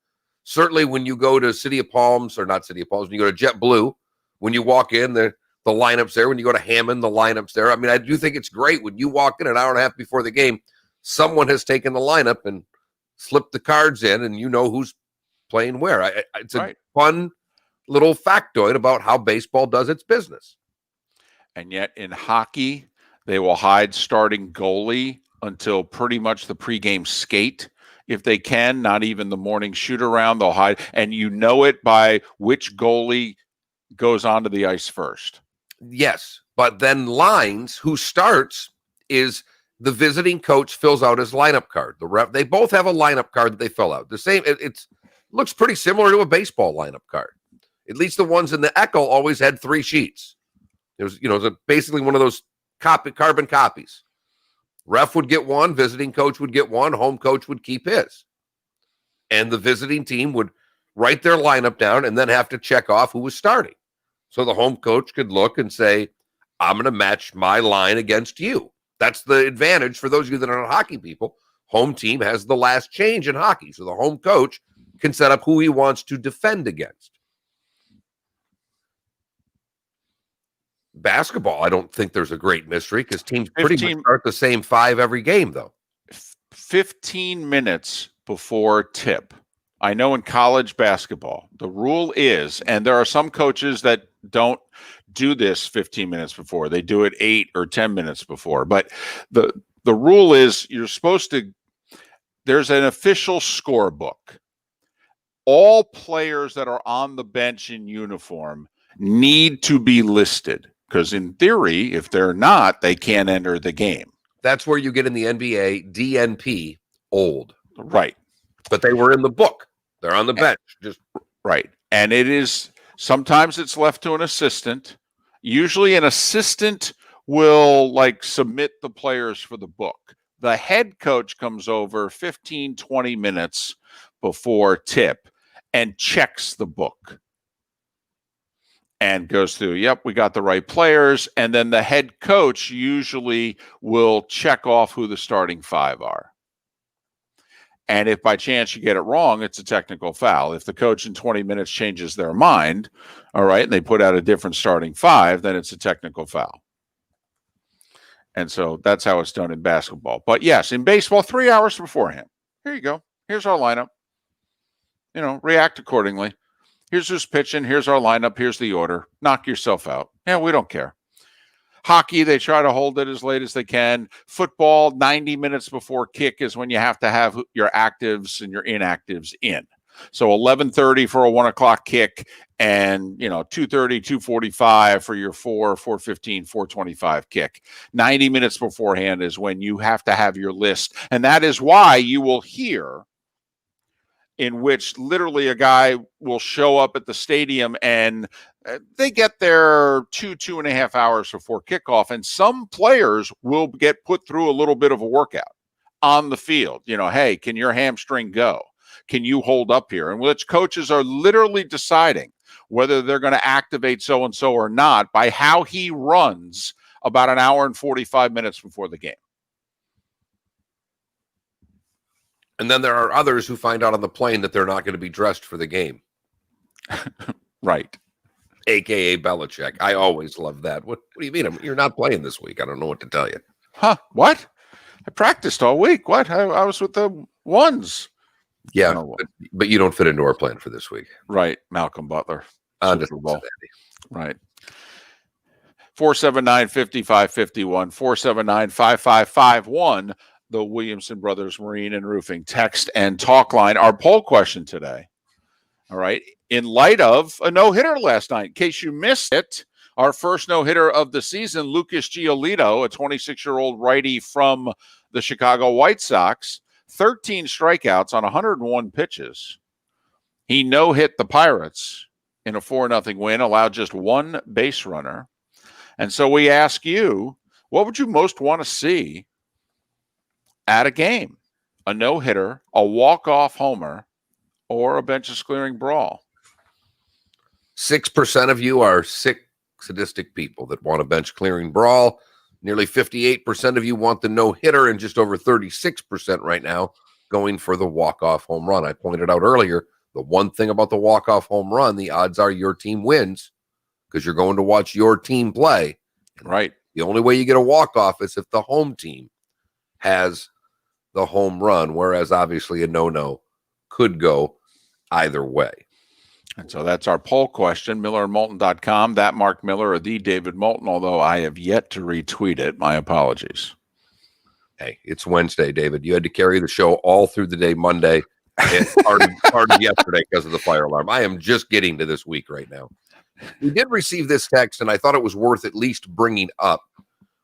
Certainly when you go to City of Palms, or not City of Palms, when you go to JetBlue, when you walk in, the lineup's there. When you go to Hammond, the lineup's there. I mean, I do think it's great when you walk in an hour and a half before the game, someone has taken the lineup and slipped the cards in, and you know who's playing where. It's a fun little factoid about how baseball does its business. And yet in hockey, they will hide starting goalie until pretty much the pregame skate. If they can, not even the morning shoot around, they'll hide. And you know it by which goalie goes onto the ice first. Yes, but then lines, who starts is the visiting coach fills out his lineup card. The ref, they both have a lineup card that they fill out. The same, it looks pretty similar to a baseball lineup card. At least the ones in the Echo always had 3 sheets. It was, basically one of those carbon copies. Ref would get one, visiting coach would get one, home coach would keep his. And the visiting team would write their lineup down and then have to check off who was starting. So the home coach could look and say, I'm going to match my line against you. That's the advantage for those of you that are not hockey people. Home team has the last change in hockey. So the home coach can set up who he wants to defend against. Basketball, I don't think there's a great mystery because teams pretty much start the same 5 every game, though. 15 minutes before tip. I know in college basketball, the rule is, and there are some coaches that don't do this 15 minutes before. They do it 8 or 10 minutes before. But the rule is you're supposed to, there's an official scorebook. All players that are on the bench in uniform need to be listed because in theory, if they're not, they can't enter the game. That's where you get in the NBA DNP old. Right. But they were in the book. They're on the bench. Just right. And it is, sometimes it's left to an assistant. Usually an assistant will submit the players for the book. The head coach comes over 15, 20 minutes before tip and checks the book and goes through, yep, we got the right players. And then the head coach usually will check off who the starting 5 are. And if by chance you get it wrong, it's a technical foul. If the coach in 20 minutes changes their mind, all right, and they put out a different starting 5, then it's a technical foul. And so that's how it's done in basketball. But yes, in baseball, 3 hours beforehand. Here you go. Here's our lineup. React accordingly. Here's who's pitching. Here's our lineup. Here's the order. Knock yourself out. Yeah, we don't care. Hockey, they try to hold it as late as they can. Football, 90 minutes before kick is when you have to have your actives and your inactives in. So 11:30 for a 1 o'clock kick and, 2:30, 2:45 for your 4:15, 4:25 kick. 90 minutes beforehand is when you have to have your list. And that is why you will hear in which literally a guy will show up at the stadium and they get there 2.5 hours before kickoff. And some players will get put through a little bit of a workout on the field. Hey, can your hamstring go? Can you hold up here? And which coaches are literally deciding whether they're going to activate so-and-so or not by how he runs about an hour and 45 minutes before the game. And then there are others who find out on the plane that they're not going to be dressed for the game. Right. AKA Belichick. I always love that. What do you mean? You're not playing this week. I don't know what to tell you. Huh? What? I practiced all week. What? I was with the ones. Yeah, but you don't fit into our plan for this week. Right. Malcolm Butler. Super Bowl. Right. 479-5551, 479-5551, the Williamson Brothers Marine and Roofing text and talk line. Our poll question today, all right, in light of a no-hitter last night, in case you missed it, Our first no-hitter of the season, Lucas Giolito, a 26-year-old righty from the Chicago White Sox, 13 strikeouts on 101 pitches. He no-hit the Pirates in a 4-0 win, allowed just one base runner. And so we ask you, what would you most want to see at a game? A no-hitter, a walk-off homer, or a benches clearing brawl? 6% of you are sick, sadistic people that want a bench clearing brawl. Nearly 58% of you want the no-hitter, and just over 36% right now going for the walk-off home run. I pointed out earlier, the one thing about the walk-off home run, the odds are your team wins because you're going to watch your team play. Right. The only way you get a walk-off is if the home team has the home run, whereas obviously a no-no could go either way. And so that's our poll question, millerandmoulton.com, that Mark Miller or the David Moulton, although I have yet to retweet it. My apologies. Hey, it's Wednesday, David. You had to carry the show all through the day Monday and part of yesterday because of the fire alarm. I am just getting to this week right now. We did receive this text, and I thought it was worth at least bringing up.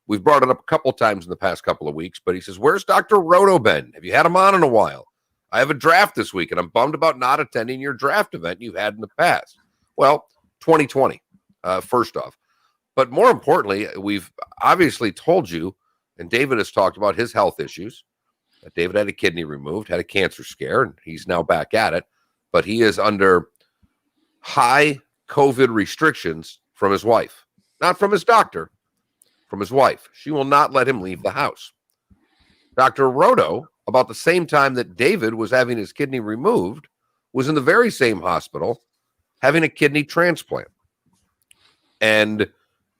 We've brought it up a couple times in the past couple of weeks, but he says, where's Dr. Roto been? Have you had him on in a while? I have a draft this week, and I'm bummed about not attending your draft event you've had in the past. Well, 2020, first off. But more importantly, we've obviously told you, and David has talked about his health issues. David had a kidney removed, had a cancer scare, and he's now back at it. But he is under high COVID restrictions from his wife. Not from his doctor, from his wife. She will not let him leave the house. Dr. Roto, about the same time that David was having his kidney removed, was in the very same hospital having a kidney transplant. And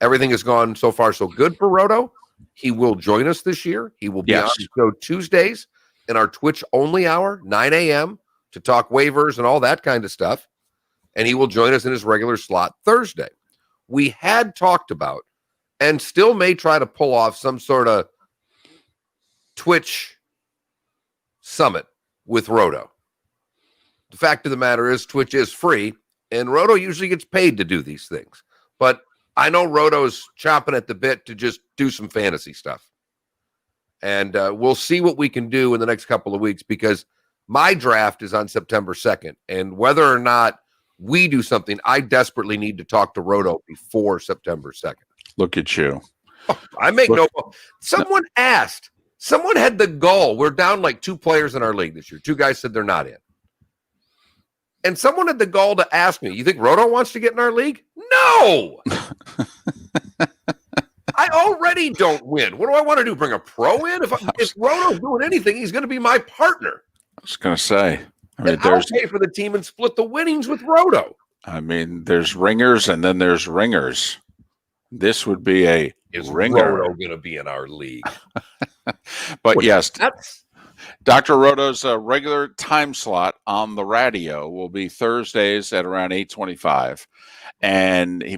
everything has gone so far so good for Roto. He will join us this year. He will be on the show Tuesdays in our Twitch-only hour, 9 a.m., to talk waivers and all that kind of stuff. And he will join us in his regular slot Thursday. We had talked about, and still may try to pull off some sort of Twitch summit with Roto. The fact of the matter is Twitch is free, and Roto usually gets paid to do these things. But I know Roto's chomping at the bit to just do some fantasy stuff. And we'll see what we can do in the next couple of weeks, because my draft is on September 2nd. And whether or not we do something, I desperately need to talk to Roto before September 2nd. Look at you. Oh, I make Someone asked. Someone had the goal. We're down like 2 players in our league this year. 2 guys said they're not in. And someone had the gall to ask me, you think Roto wants to get in our league? No! I already don't win. What do I want to do? Bring a pro in? If Roto's doing anything, he's going to be my partner. I was going to say. I'll pay for the team and split the winnings with Roto. I mean, there's ringers and then there's ringers. This would be a ringer. Roto going to be in our league? But yes, Dr. Roto's regular time slot on the radio will be Thursdays at around 8:25,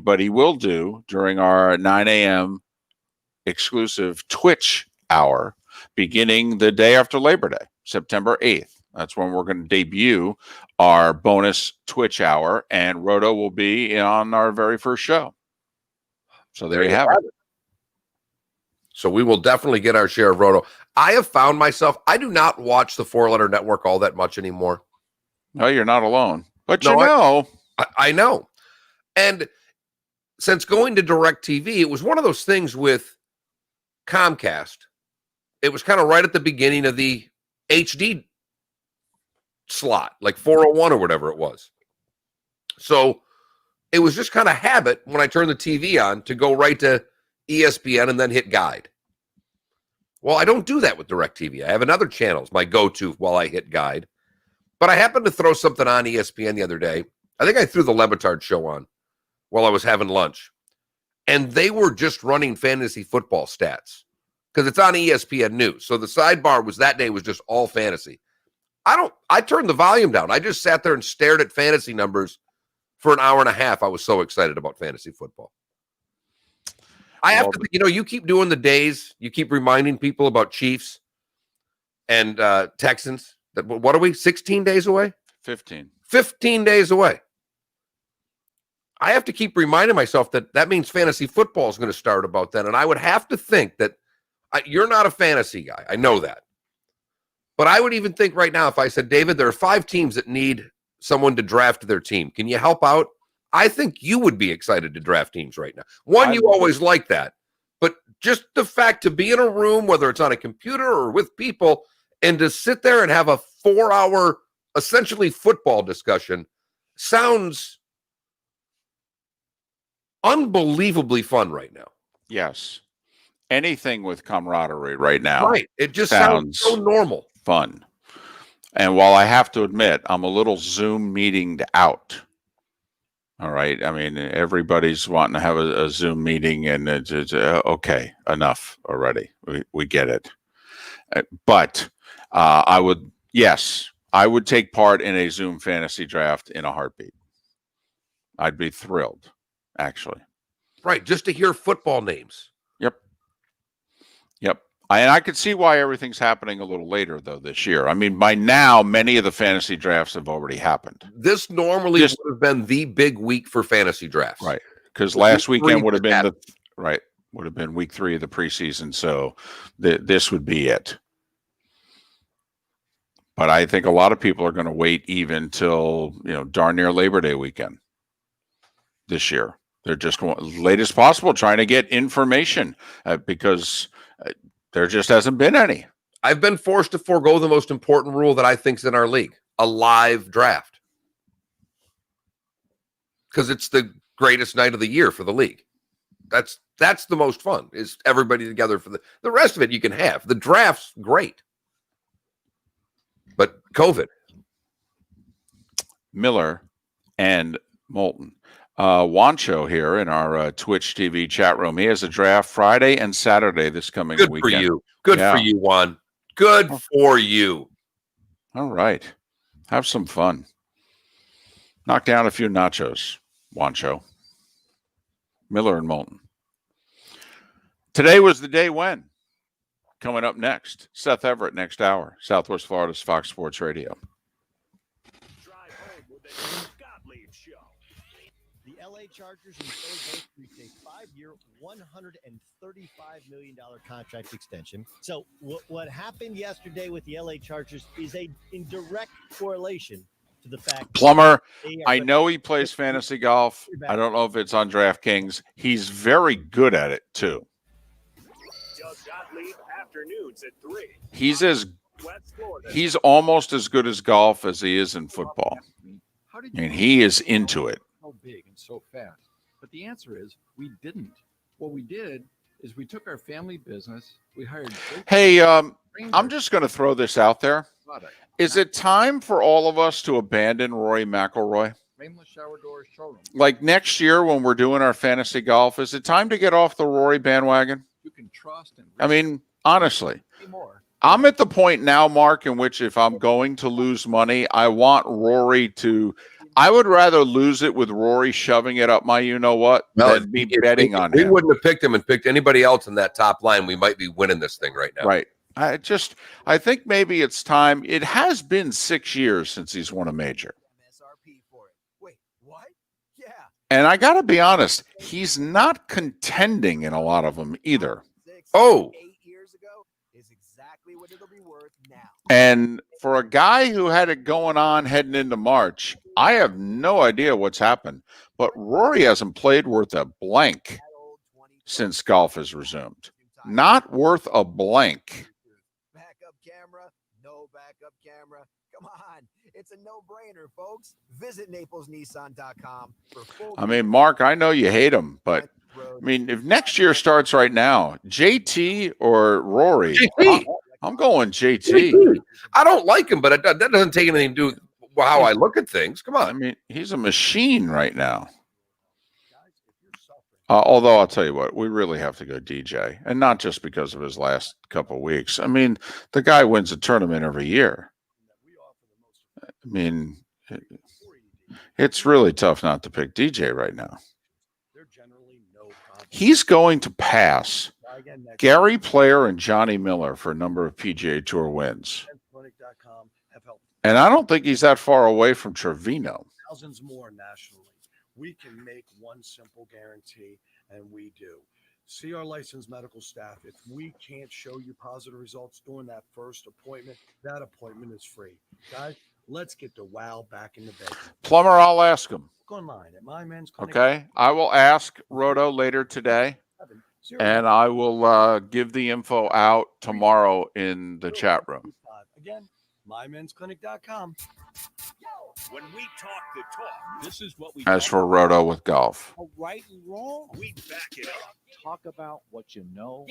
but he will do during our 9 a.m. exclusive Twitch hour, beginning the day after Labor Day, September 8th. That's when we're going to debut our bonus Twitch hour, and Roto will be on our very first show. So there you have it. So we will definitely get our share of Roto. I have found myself, I do not watch the 4-letter network all that much anymore. No, you're not alone. But I know. And since going to DirecTV, it was one of those things with Comcast. It was kind of right at the beginning of the HD slot, like 401 or whatever it was. So it was just kind of habit when I turned the TV on to go right to ESPN and then hit guide. Well, I don't do that with DirecTV. I have another channels, my go-to while I hit guide. But I happened to throw something on ESPN the other day. I think I threw the Levitard show on while I was having lunch. And they were just running fantasy football stats because it's on ESPN News. So the sidebar was that day was just all fantasy. I turned the volume down. I just sat there and stared at fantasy numbers for an hour and a half. I was so excited about fantasy football. I have to, you keep doing the days. You keep reminding people about Chiefs and Texans. What are we, 16 days away? 15. 15 days away. I have to keep reminding myself that means fantasy football is going to start about then. And I would have to think that you're not a fantasy guy. I know that. But I would even think right now, if I said, David, there are 5 teams that need someone to draft their team. Can you help out? I think you would be excited to draft teams right now. One, you always like that. But just the fact to be in a room, whether it's on a computer or with people, and to sit there and have a 4-hour, essentially football discussion sounds unbelievably fun right now. Yes. Anything with camaraderie right now. Right. It just sounds so normal. Fun. And while I have to admit, I'm a little Zoom meetinged out. All right. I mean, everybody's wanting to have a Zoom meeting, and it's okay, enough already. We get it. But I would take part in a Zoom fantasy draft in a heartbeat. I'd be thrilled, actually. Right. Just to hear football names. Yep. And I could see why everything's happening a little later, though, this year. I mean, by now, many of the fantasy drafts have already happened. This normally would have been the big week for fantasy drafts. Right. Because last weekend would have been week 3 of the preseason. So this would be it. But I think a lot of people are going to wait even till, darn near Labor Day weekend this year. They're just going late as possible, trying to get information because there just hasn't been any. I've been forced to forego the most important rule that I think is in our league, a live draft. Because it's the greatest night of the year for the league. That's the most fun, is everybody together for the rest of it you can have. The draft's great. But COVID. Miller and Moulton. Wancho here in our Twitch TV chat room. He has a draft Friday and Saturday this coming weekend. Good for you. Good for you, Juan. Good for you. All right. Have some fun. Knock down a few nachos, Wancho. Miller and Moulton. Today was the day when. Coming up next, Seth Everett next hour, Southwest Florida's Fox Sports Radio. The LA Chargers and Philly both reached a 5-year, $135 million contract extension. So what happened yesterday with the LA Chargers is in direct correlation to the fact Plummer, I know he plays fantasy golf. I don't know if it's on DraftKings. He's very good at it too. Afternoons at 3. He's almost as good as golf as he is in football. And he is into it. So big and so fast. But the answer is we didn't. What we did is we took our family business. We hired. Hey, I'm just going to throw this out there. Is it time for all of us to abandon Rory McIlroy? Frameless shower doors showroom. Like next year when we're doing our fantasy golf, is it time to get off the Rory bandwagon? You can trust and I mean, honestly, I'm at the point now, Mark, in which if I'm going to lose money, I want Rory to. I would rather lose it with Rory shoving it up my you-know-what than be betting on him. We wouldn't have picked him and picked anybody else in that top line. We might be winning this thing right now. Right. I think maybe it's time. It has been 6 years since he's won a major. And I got to be honest, he's not contending in a lot of them either. Oh. And for a guy who had it going on heading into March, I have no idea what's happened. But Rory hasn't played worth a blank since golf has resumed. Not worth a blank. Backup camera, no backup camera. Come on. It's a no-brainer, folks. Visit NaplesNissan.com for full. I mean, Mark, I know you hate him, but I mean, if next year starts right now, JT or Rory, I'm going JT. I don't like him, but that doesn't take anything to do with how I look at things. Come on. I mean, he's a machine right now. Although I'll tell you what, we really have to go DJ, and not just because of his last couple of weeks. I mean, the guy wins a tournament every year. I mean, it's really tough not to pick DJ right now. He's going to pass Gary Player and Johnny Miller for a number of PGA Tour wins. And I don't think he's that far away from Trevino. Thousands more nationally. We can make one simple guarantee, and we do. See our licensed medical staff. If we can't show you positive results during that first appointment, that appointment is free. Guys, let's get the wow back in the bed. Plumber, I'll ask him. Go online at My Men's Clinic. Okay. I will ask Roto later today, and I will give the info out tomorrow in the chat room. Again, mymensclinic.com. When we talk the talk, this is what we As for Roto with golf. Right and wrong. we back it up. Talk about what you know.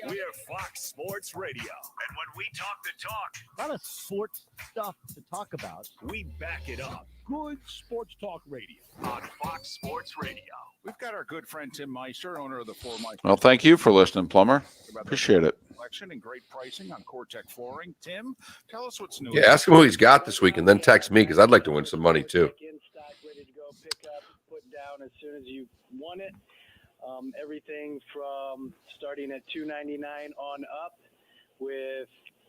We're Fox Sports Radio. And when we talk the talk, A lot of sports stuff to talk about. we back it up Good sports talk radio. on Fox Sports Radio. We've got our good friend Tim Meister, owner of the Four Meister. Well, thank you for listening, Plumber. Appreciate it. Collection and great pricing on Cortec flooring. Tim, tell us what's new. Yeah, ask him who he's got this week and then text me because I'd like to win some money too. In stock, ready to go, pick up, put down as soon as you want it. Everything from starting at $299 on up with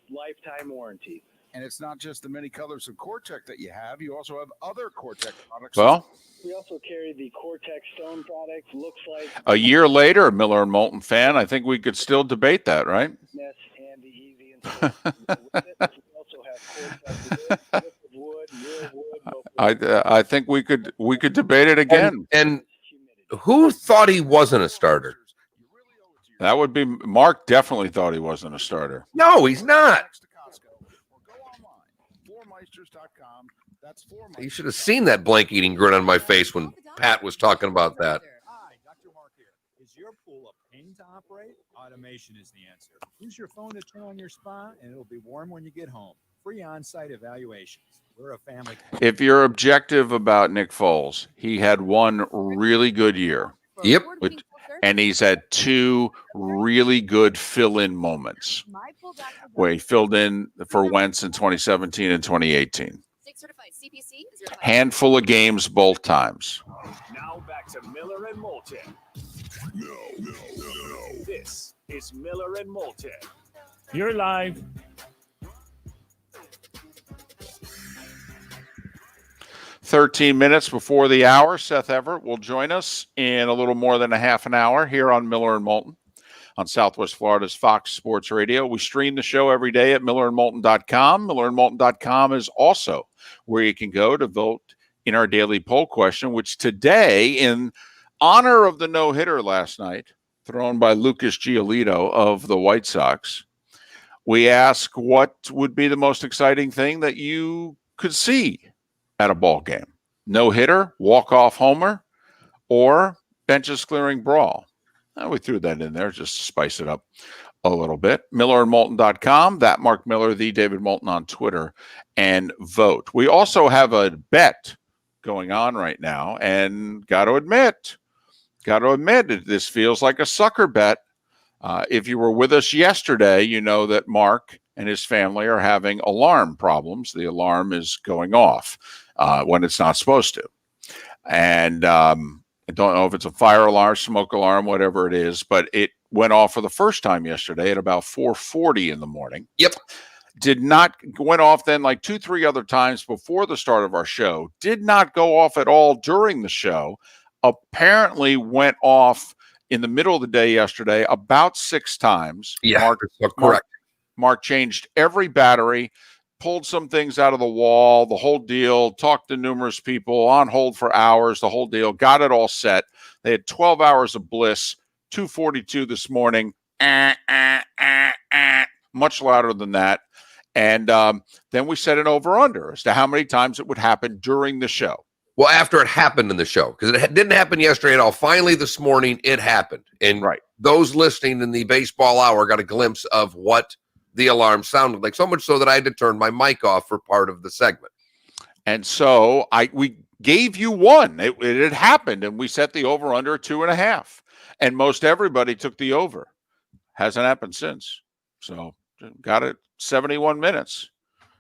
lifetime warranty. And it's not just the many colors of Cortec that you have. You also have other Cortec products. Well, We also carry the Cortex Stone product. Looks like a year later, a Miller and Moulton fan, I think we could still debate that, right? Yes, and the easy installation with it. We also have Cortex wood, real wood. I think we could debate it again. And who thought he wasn't a starter? That would be Mark. Definitely thought he wasn't a starter. No, he's not. You should have seen that blank eating grin on my face when Pat was talking about that. Hi, Dr. Mark here. Is your pool a pain to operate? Automation is the answer. Use your phone to turn on your spa, and it'll be warm when you get home. Free on-site evaluations. We're a family. If you're objective about Nick Foles, he had one really good year. Yep. And he's had two really good fill-in moments where he filled in for Wentz in 2017 and 2018. Handful of games both times. Now back to Miller and Moulton. This is Miller and Moulton. You're live. "13 minutes before the hour, Seth Everett will join us in a little more than a half an hour here on Miller and Moulton on Southwest Florida's Fox Sports Radio. We stream the show every day at millerandmoulton.com. Millerandmoulton.com is also where you can go to vote in our daily poll question, which today, in honor of the no-hitter last night, thrown by Lucas Giolito of the White Sox, we ask what would be the most exciting thing that you could see at a ball game. No-hitter, walk-off homer, or benches clearing brawl. We threw that in there just to spice it up a little bit. millerandmoulton.com, that Mark Miller, the David Moulton on Twitter, and vote. We also have a bet going on right now, and got to admit, this feels like a sucker bet. If you were with us yesterday, you know that Mark and his family are having alarm problems. The alarm is going off when it's not supposed to. And I don't know if it's a fire alarm, smoke alarm, whatever it is, but it went off for the first time yesterday at about 4:40 in the morning. Yep. Went off then like 2-3 other times before the start of our show. Did not go off at all during the show. Apparently went off in the middle of the day yesterday about 6 times. Yeah, correct. Mark changed every battery, pulled some things out of the wall, the whole deal, talked to numerous people, on hold for hours, the whole deal, got it all set. They had 12 hours of bliss, 2:42 this morning, much louder than that. And then we set an over-under as to how many times it would happen during the show. Well, after it happened in the show, because it didn't happen yesterday at all. Finally, this morning, it happened. And those listening in the baseball hour got a glimpse of what the alarm sounded like, so much so that I had to turn my mic off for part of the segment. And so we gave you one. It had happened, and we set the over-under at 2.5. And most everybody took the over. Hasn't happened since. So got it 71 minutes.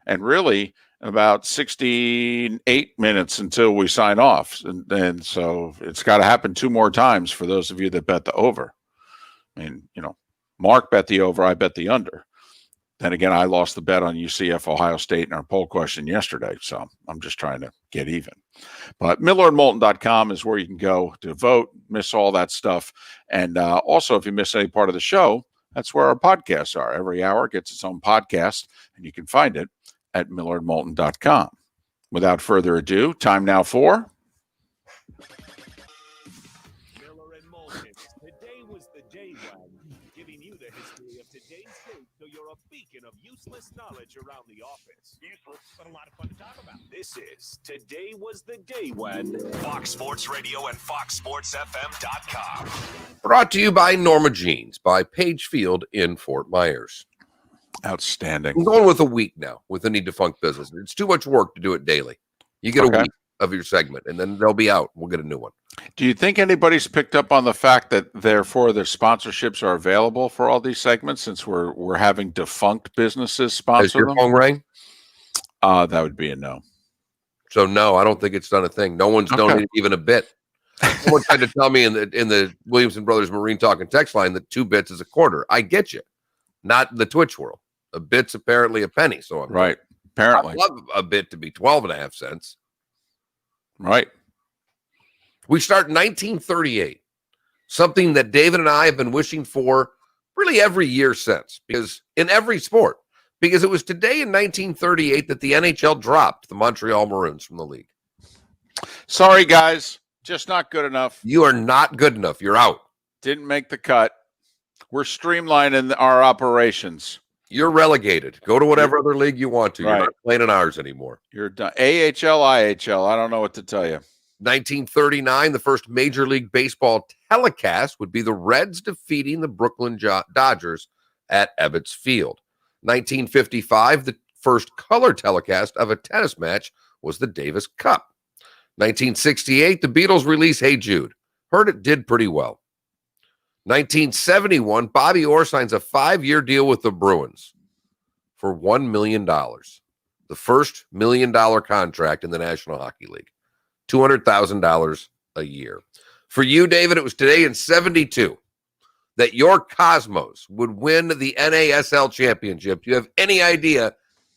And really about 68 minutes until we sign off. And so it's got to happen 2 more times for those of you that bet the over. I mean, Mark bet the over, I bet the under. Then again, I lost the bet on UCF Ohio State in our poll question yesterday, so I'm just trying to get even. But MillerandMoulton.com is where you can go to vote, miss all that stuff. And also, if you miss any part of the show, that's where our podcasts are. Every hour gets its own podcast, and you can find it at MillerandMoulton.com. Without further ado, time now for... Miller and Moulton. Today was the day one, giving you the history of today's date so you're a beacon of useless knowledge around the office. Useless, but a lot of fun to talk about. This is Today Was the Day When. Fox Sports Radio and FoxSportsFM.com. Brought to you by Norma Jeans by Page Field in Fort Myers. Outstanding. I'm going with a week now with the Need Defunct Business. It's too much work to do it daily. You get a week of your segment, and then they'll be out. We'll get a new one. Do you think anybody's picked up on the fact that therefore their sponsorships are available for all these segments since we're having defunct businesses sponsor Has your them? phone rang? That would be a no. So no, I don't think it's done a thing. No one's donated even a bit. Someone tried to tell me in the Williamson Brothers Marine Talk and Text line that 2 bits is a quarter. I get you. Not in the Twitch world. A bit's apparently a penny. So I'm right. Apparently, I'd love a bit to be 12.5 cents. Right. We start in 1938, something that David and I have been wishing for really every year since, because in every sport, because it was today in 1938 that the NHL dropped the Montreal Maroons from the league. Sorry, guys, just not good enough. You are not good enough. You're out. Didn't make the cut. We're streamlining our operations. You're relegated. Go to whatever other league you want to. You're not playing in ours anymore. You're done. AHL, IHL. I don't know what to tell you. 1939, the first Major League Baseball telecast would be the Reds defeating the Brooklyn Dodgers at Ebbets Field. 1955, the first color telecast of a tennis match was the Davis Cup. 1968, the Beatles released Hey Jude. Heard it did pretty well. 1971, Bobby Orr signs a 5-year deal with the Bruins for $1 million. The first $1 million contract in the National Hockey League. $200,000 a year. For you, David, it was today in 72 that your Cosmos would win the NASL championship. Do you have any idea?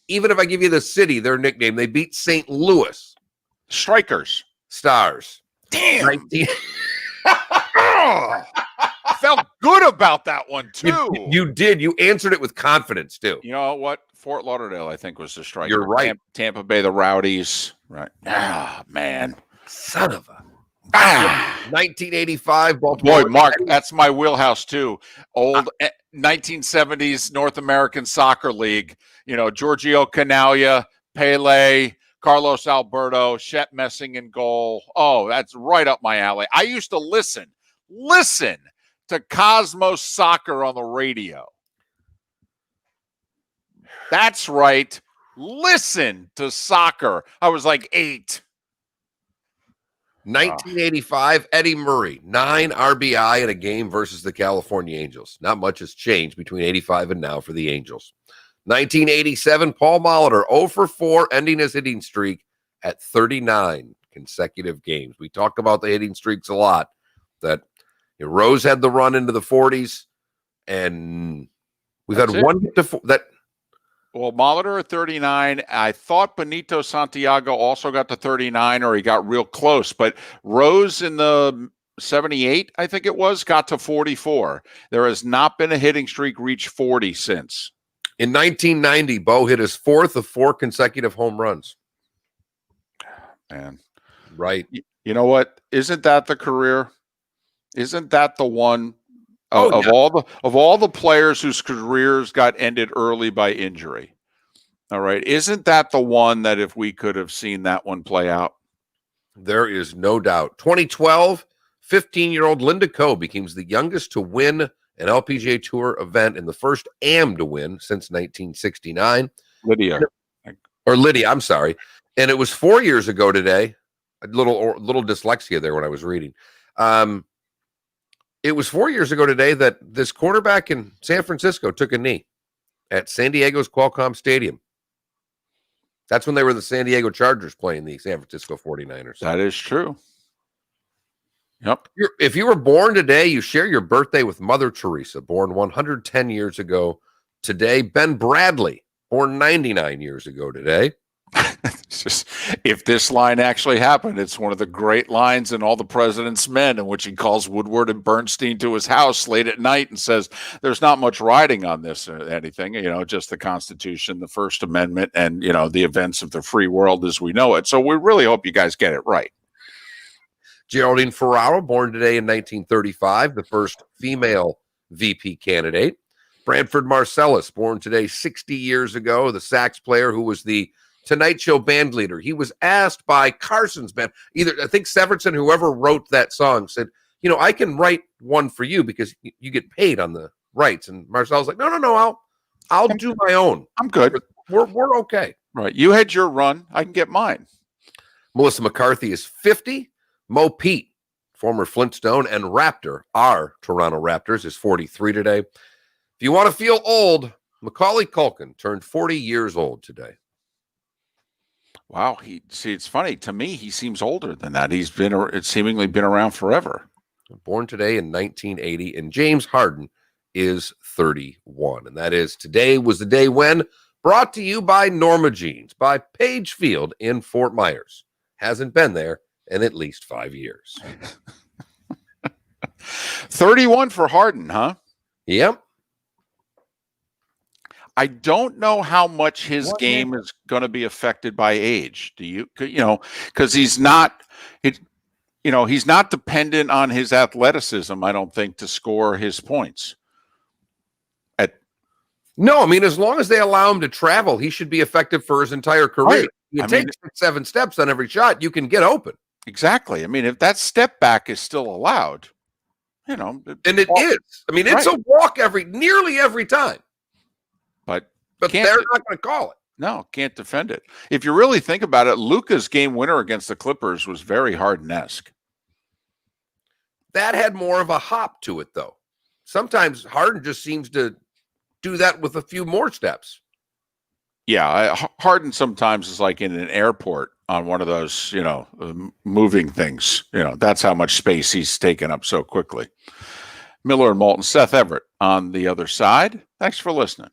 Even if I give you the city, their nickname, they beat St. Louis. Strikers. Stars. Damn. Felt good about that one, too. You did. You answered it with confidence, too. You know what? Fort Lauderdale, I think, was the striker. You're right. Tampa Bay, the Rowdies. Right. Ah, man. Son of a... 1985, Baltimore. Boy, Mark, that's my wheelhouse, too. Old 1970s North American Soccer League. You know, Giorgio Canaglia, Pele, Carlos Alberto, Shep Messing in goal. Oh, that's right up my alley. I used to listen to Cosmos Soccer on the radio. That's right. Listen to soccer. I was like 8. 1985, Eddie Murray, 9 RBI in a game versus the California Angels. Not much has changed between 85 and now for the Angels. 1987, Paul Molitor, 0 for 4, ending his hitting streak at 39 consecutive games. We talk about the hitting streaks a lot. That Rose had the run into the 40s, and we've had one hit to that. Well, Molitor at 39. I thought Benito Santiago also got to 39, or he got real close. But Rose in the 78, I think it was, got to 44. There has not been a hitting streak reach 40 since. In 1990, Bo hit his 4th of 4 consecutive home runs. Man. Right. You know what? Isn't that the career? Isn't that the one of all the players whose careers got ended early by injury? All right. Isn't that the one that if we could have seen that one play out? There is no doubt. 2012, 15-year-old Linda Ko becomes the youngest to win an LPGA Tour event and the first AM to win since 1969. Lydia, I'm sorry. And it was 4 years ago today. A little dyslexia there when I was reading. It was 4 years ago today that this quarterback in San Francisco took a knee at San Diego's Qualcomm Stadium. That's when they were the San Diego Chargers playing the San Francisco 49ers. That is true. Yep. If you were born today, you share your birthday with Mother Teresa, born 110 years ago today. Ben Bradley, born 99 years ago today. It's just, if this line actually happened, it's one of the great lines in All the President's Men, in which he calls Woodward and Bernstein to his house late at night and says, there's not much riding on this or anything, just the Constitution, the First Amendment, and, the events of the free world as we know it. So we really hope you guys get it right. Geraldine Ferraro, born today in 1935, the first female VP candidate. Branford Marcellus, born today 60 years ago, the sax player who was the Tonight Show band leader. He was asked by Carson's band, I think Severson, whoever wrote that song, said, I can write one for you because you get paid on the rights. And Marcellus was like, no, I'll do my own. I'm good. We're okay. Right. You had your run. I can get mine. Melissa McCarthy is 50. Mo Pete, former Flintstone and Raptor, our Toronto Raptors, is 43 today. If you want to feel old, Macaulay Culkin turned 40 years old today. Wow. It's funny. To me, he seems older than that. It's seemingly been around forever. Born today in 1980. And James Harden is 31. And that is Today Was the Day When, brought to you by Norma Jeans, by Page Field in Fort Myers. Hasn't been there in at least 5 years. 31 for Harden, huh? Yep. I don't know how much his game is going to be affected by age. Do you? Because he's not dependent on his athleticism, I don't think, to score his points. No, I mean, as long as they allow him to travel, he should be effective for his entire career. Right. You take 6-7 steps on every shot, you can get open. Exactly. I mean, if that step back is still allowed, and it is. I mean, it's a walk nearly every time. But they're not going to call it. No, can't defend it. If you really think about it, Luka's game winner against the Clippers was very Harden-esque. That had more of a hop to it, though. Sometimes Harden just seems to do that with a few more steps. Yeah, Harden sometimes is like in an airport on one of those, moving things. That's how much space he's taken up so quickly. Miller and Moulton, Seth Everett on the other side. Thanks for listening.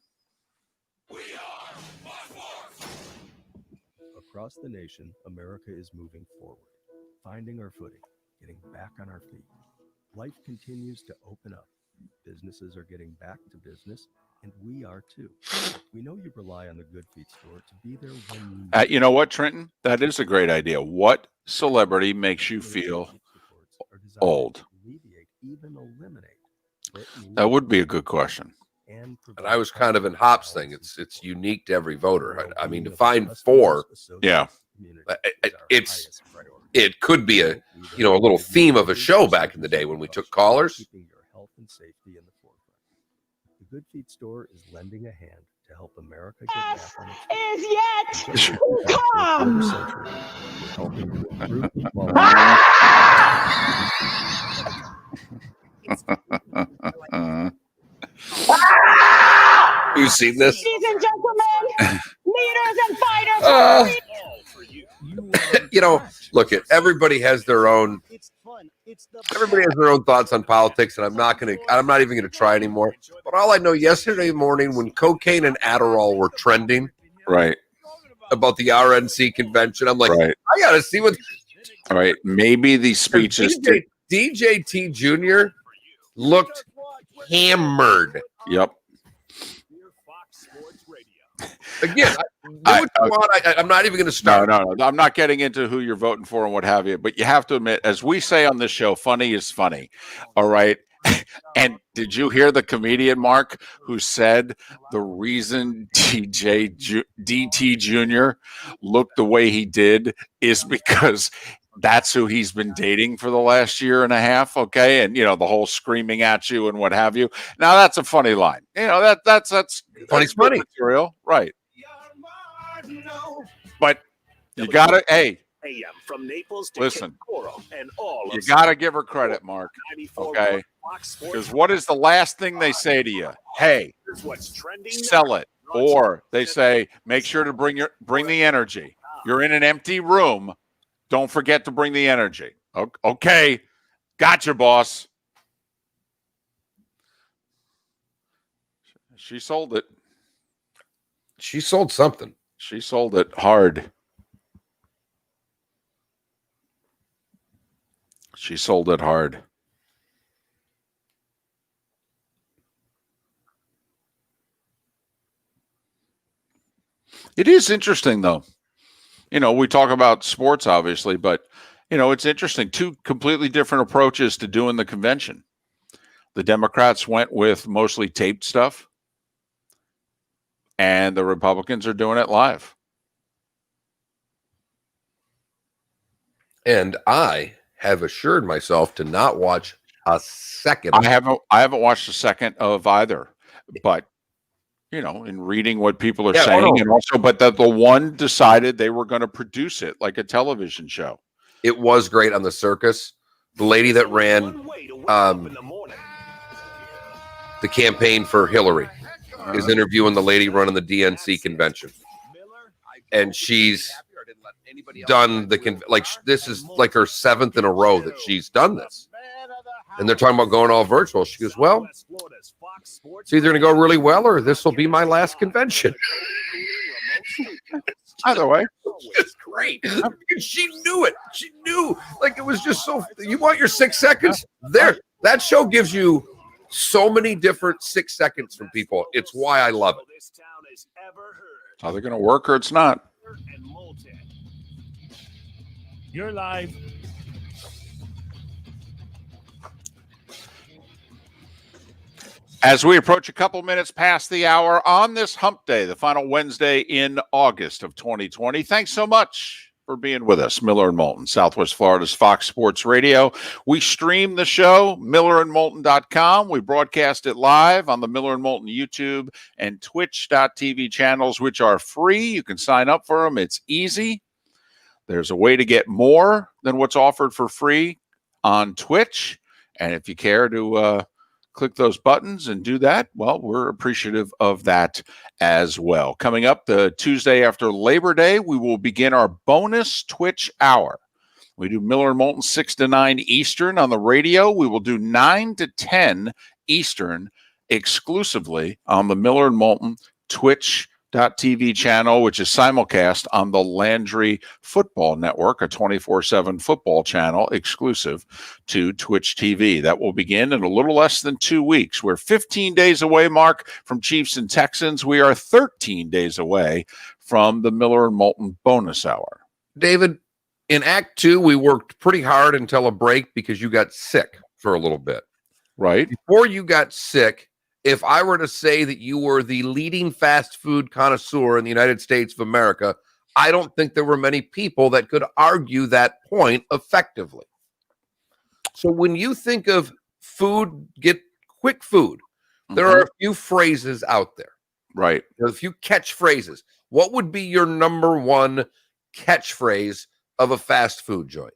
Across the nation, America is moving forward, finding our footing, getting back on our feet. Life continues to open up. Businesses are getting back to business, and we are too. We know you rely on the Good Feet store to be there when you You know what, Trenton? That is a great idea. What celebrity makes you feel old? even eliminate. That would be a good question. And I was kind of in Hop's thing. It's unique to every voter. I mean, to find 4, yeah, it could be a little theme of a show back in the day when we took callers. Keeping your health and safety in the forefront. The Good Feet store is lending a hand to help America get back on its feet. Is yet come. Helping to improve You've seen this? Ladies and gentlemen, leaders and fighters. Look, everybody has their own. Everybody has their own thoughts on politics, and I'm not even gonna try anymore. But all I know, yesterday morning when cocaine and Adderall were trending, right, about the RNC convention, I'm like, right. I gotta see what. All right, maybe these speeches. DJT Jr. looked hammered. Yep. Again, I'm not even going to start. No. I'm not getting into who you're voting for and what have you. But you have to admit, as we say on this show, funny is funny. All right. And did you hear the comedian, Mark, who said the reason DT Jr. looked the way he did is because that's who he's been dating for the last year and a half, okay? And, the whole screaming at you and what have you. Now, that's a funny line. That's funny material, right? But you got to, hey, from Naples to listen, Coral and all you got to give her credit, Mark, okay? Because what is the last thing they say to you? Hey, sell it. Or they say, make sure to bring the energy. You're in an empty room. Don't forget to bring the energy. Okay. Gotcha, boss. She sold it. She sold something. She sold it hard. She sold it hard. It is interesting, though. We talk about sports, obviously, but, it's interesting. Two completely different approaches to doing the convention. The Democrats went with mostly taped stuff, and the Republicans are doing it live. And I have assured myself to not watch a second. I haven't watched a second of either, but in reading what people are saying, and also, but that the one decided they were going to produce it like a television show. It was great on the circus. The lady that ran the campaign for Hillary is interviewing the lady running the DNC convention, and she's done this is like her 7th in a row that she's done this. And they're talking about going all virtual. She goes, well, it's either going to go really well or this will be my last convention. Either way. It's great. She knew it. She knew. Like, it was just so. You want your 6 seconds? There. That show gives you so many different 6 seconds from people. It's why I love it. It's either going to work or it's not. You're live. As we approach a couple minutes past the hour on this hump day, the final Wednesday in August of 2020, thanks so much for being with us. Miller and Moulton, Southwest Florida's Fox Sports Radio. We stream the show, millerandmoulton.com. We broadcast it live on the Miller and Moulton YouTube and twitch.tv channels, which are free. You can sign up for them. It's easy. There's a way to get more than what's offered for free on Twitch. And if you care to click those buttons and do that, well, we're appreciative of that as well. Coming up the Tuesday after Labor Day, we will begin our bonus Twitch hour. We do Miller and Moulton 6 to 9 Eastern on the radio. We will do 9 to 10 Eastern exclusively on the Miller and Moulton Twitch.tv channel, which is simulcast on the Landry Football Network, a 24/7 football channel exclusive to Twitch TV. That will begin in a little less than 2 weeks. We're 15 days away, Mark, from Chiefs and Texans. We are 13 days away from the Miller and Moulton bonus hour. David, in Act 2, we worked pretty hard until a break because you got sick for a little bit. Right. Before you got sick, if I were to say that you were the leading fast food connoisseur in the United States of America, I don't think there were many people that could argue that point effectively. So when you think of food, get quick food, there are a few phrases out there. Right. There are a few catchphrases. What would be your number one catchphrase of a fast food joint?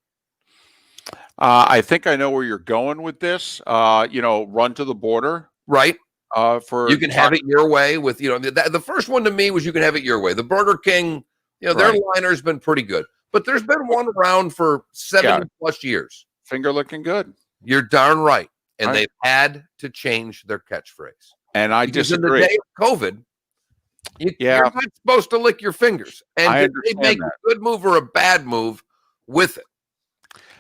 I think I know where you're going with this. Run to the border. Right. For you can have it your way with, the first one to me was you can have it your way. The Burger King, their liner's been pretty good, but there's been one around for 70 plus years. Finger looking good. You're darn right. And they've had to change their catchphrase. And I disagree. In the day of COVID, you're not supposed to lick your fingers. And they make a good move or a bad move with it.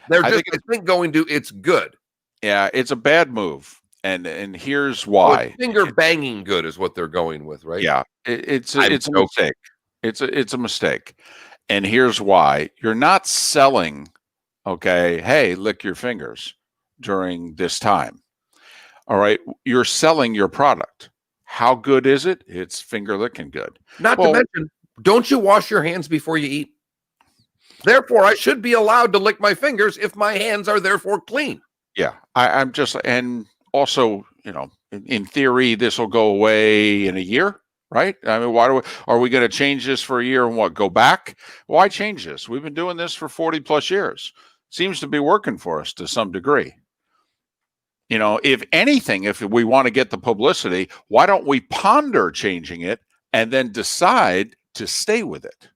They're I think going to, it's good. Yeah, it's a bad move. And here's why. Finger banging good is what they're going with, right? Yeah, it's a mistake. It's a mistake. And here's why. You're not selling, hey, lick your fingers during this time. All right. You're selling your product. How good is it? It's finger licking good. Not to mention, don't you wash your hands before you eat? Therefore, I should be allowed to lick my fingers if my hands are therefore clean. Yeah, I'm just, and also, in theory, this will go away in a year, right? I mean, are we going to change this for a year and what, go back? Why change this? We've been doing this for 40 plus years. Seems to be working for us to some degree. If anything, if we want to get the publicity, why don't we ponder changing it and then decide to stay with it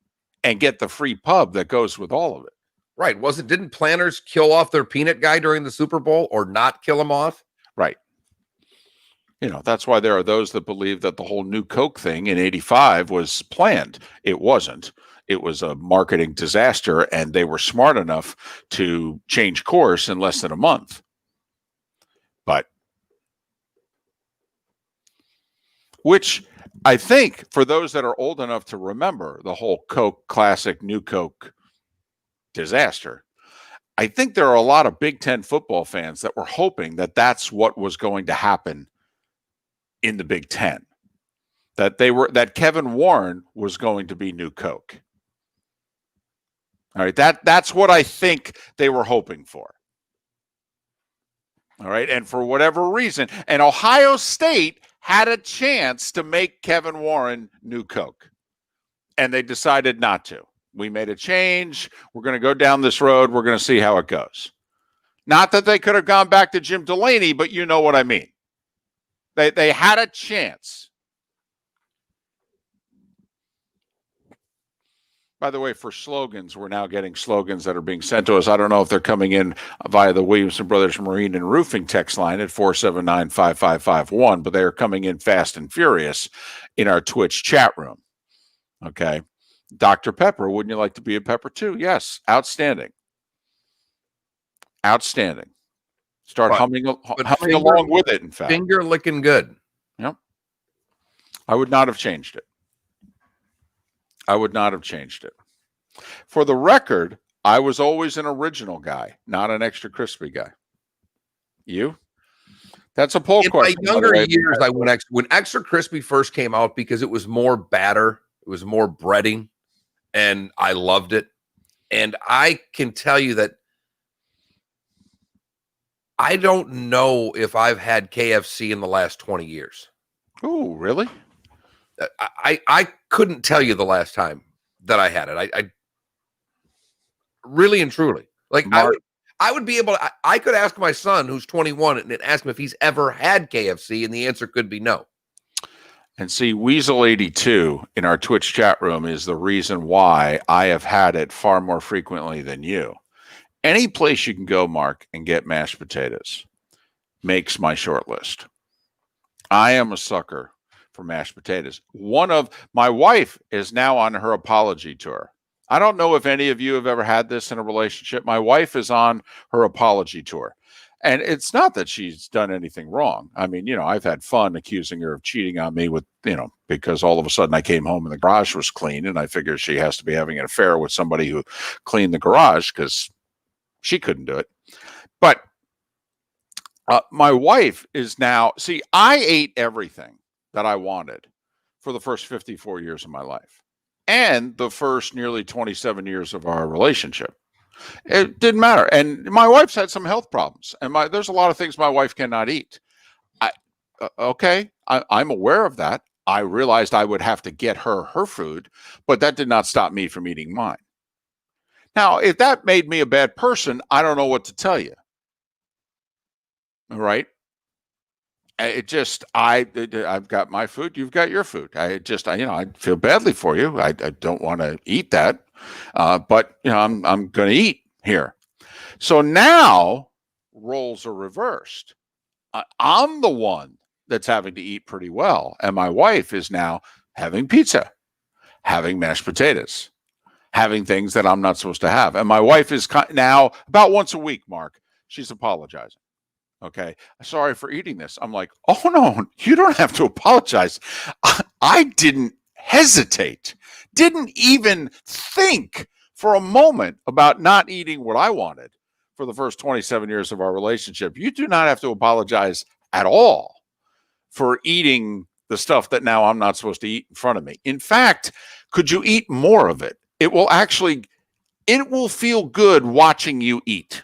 and get the free pub that goes with all of it? Right. Didn't Planters kill off their peanut guy during the Super Bowl or not kill him off? Right. That's why there are those that believe that the whole new Coke thing in '85 was planned. It wasn't. It was a marketing disaster, and they were smart enough to change course in less than a month. But which I think for those that are old enough to remember the whole Coke classic, new Coke disaster, I think there are a lot of Big Ten football fans that were hoping that that's what was going to happen in the Big Ten, that Kevin Warren was going to be new Coke. All right, that's what I think they were hoping for. All right, and for whatever reason, and Ohio State had a chance to make Kevin Warren new Coke, and they decided not to. We made a change. We're going to go down this road. We're going to see how it goes. Not that they could have gone back to Jim Delaney, but you know what I mean. They had a chance. By the way, for slogans, we're now getting slogans that are being sent to us. I don't know if they're coming in via the Williamson Brothers Marine and Roofing text line at 479-5551, but they are coming in fast and furious in our Twitch chat room. Okay. Dr. Pepper, wouldn't you like to be a pepper too? Yes. Outstanding. Outstanding. Start humming along with it, in fact. Finger licking good. Yep. I would not have changed it. I would not have changed it. For the record, I was always an original guy, not an extra crispy guy. You? That's a poll question. In my younger years, I went when extra crispy first came out because it was more batter, it was more breading, and I loved it. And I can tell you that I don't know if I've had KFC in the last 20 years. Oh, really? I couldn't tell you the last time that I had it. I really and truly, like, I would be able to, I could ask my son who's 21 and ask him if he's ever had KFC, and the answer could be no. And see, Weasel82 in our Twitch chat room is the reason why I have had it far more frequently than you. Any place you can go, Mark, and get mashed potatoes makes my short list. I am a sucker for mashed potatoes. My wife is now on her apology tour. I don't know if any of you have ever had this in a relationship. My wife is on her apology tour. And it's not that she's done anything wrong. I mean, I've had fun accusing her of cheating on me with, because all of a sudden I came home and the garage was clean, and I figure she has to be having an affair with somebody who cleaned the garage because she couldn't do it. But my wife is now, see, I ate everything that I wanted for the first 54 years of my life and the first nearly 27 years of our relationship. It didn't matter. And my wife's had some health problems, and there's a lot of things my wife cannot eat. I'm aware of that. I realized I would have to get her food, but that did not stop me from eating mine. Now, if that made me a bad person, I don't know what to tell you. All right. It just, I've got my food. You've got your food. I feel badly for you. I don't want to eat that. But I'm going to eat here. So now roles are reversed. I'm the one that's having to eat pretty well. And my wife is now having pizza, having mashed potatoes, having things that I'm not supposed to have. And my wife is now about once a week, Mark, she's apologizing. Okay, sorry for eating this. I'm like, oh, no, you don't have to apologize. I didn't hesitate, didn't even think for a moment about not eating what I wanted for the first 27 years of our relationship. You do not have to apologize at all for eating the stuff that now I'm not supposed to eat in front of me. In fact, could you eat more of it? It will feel good watching you eat,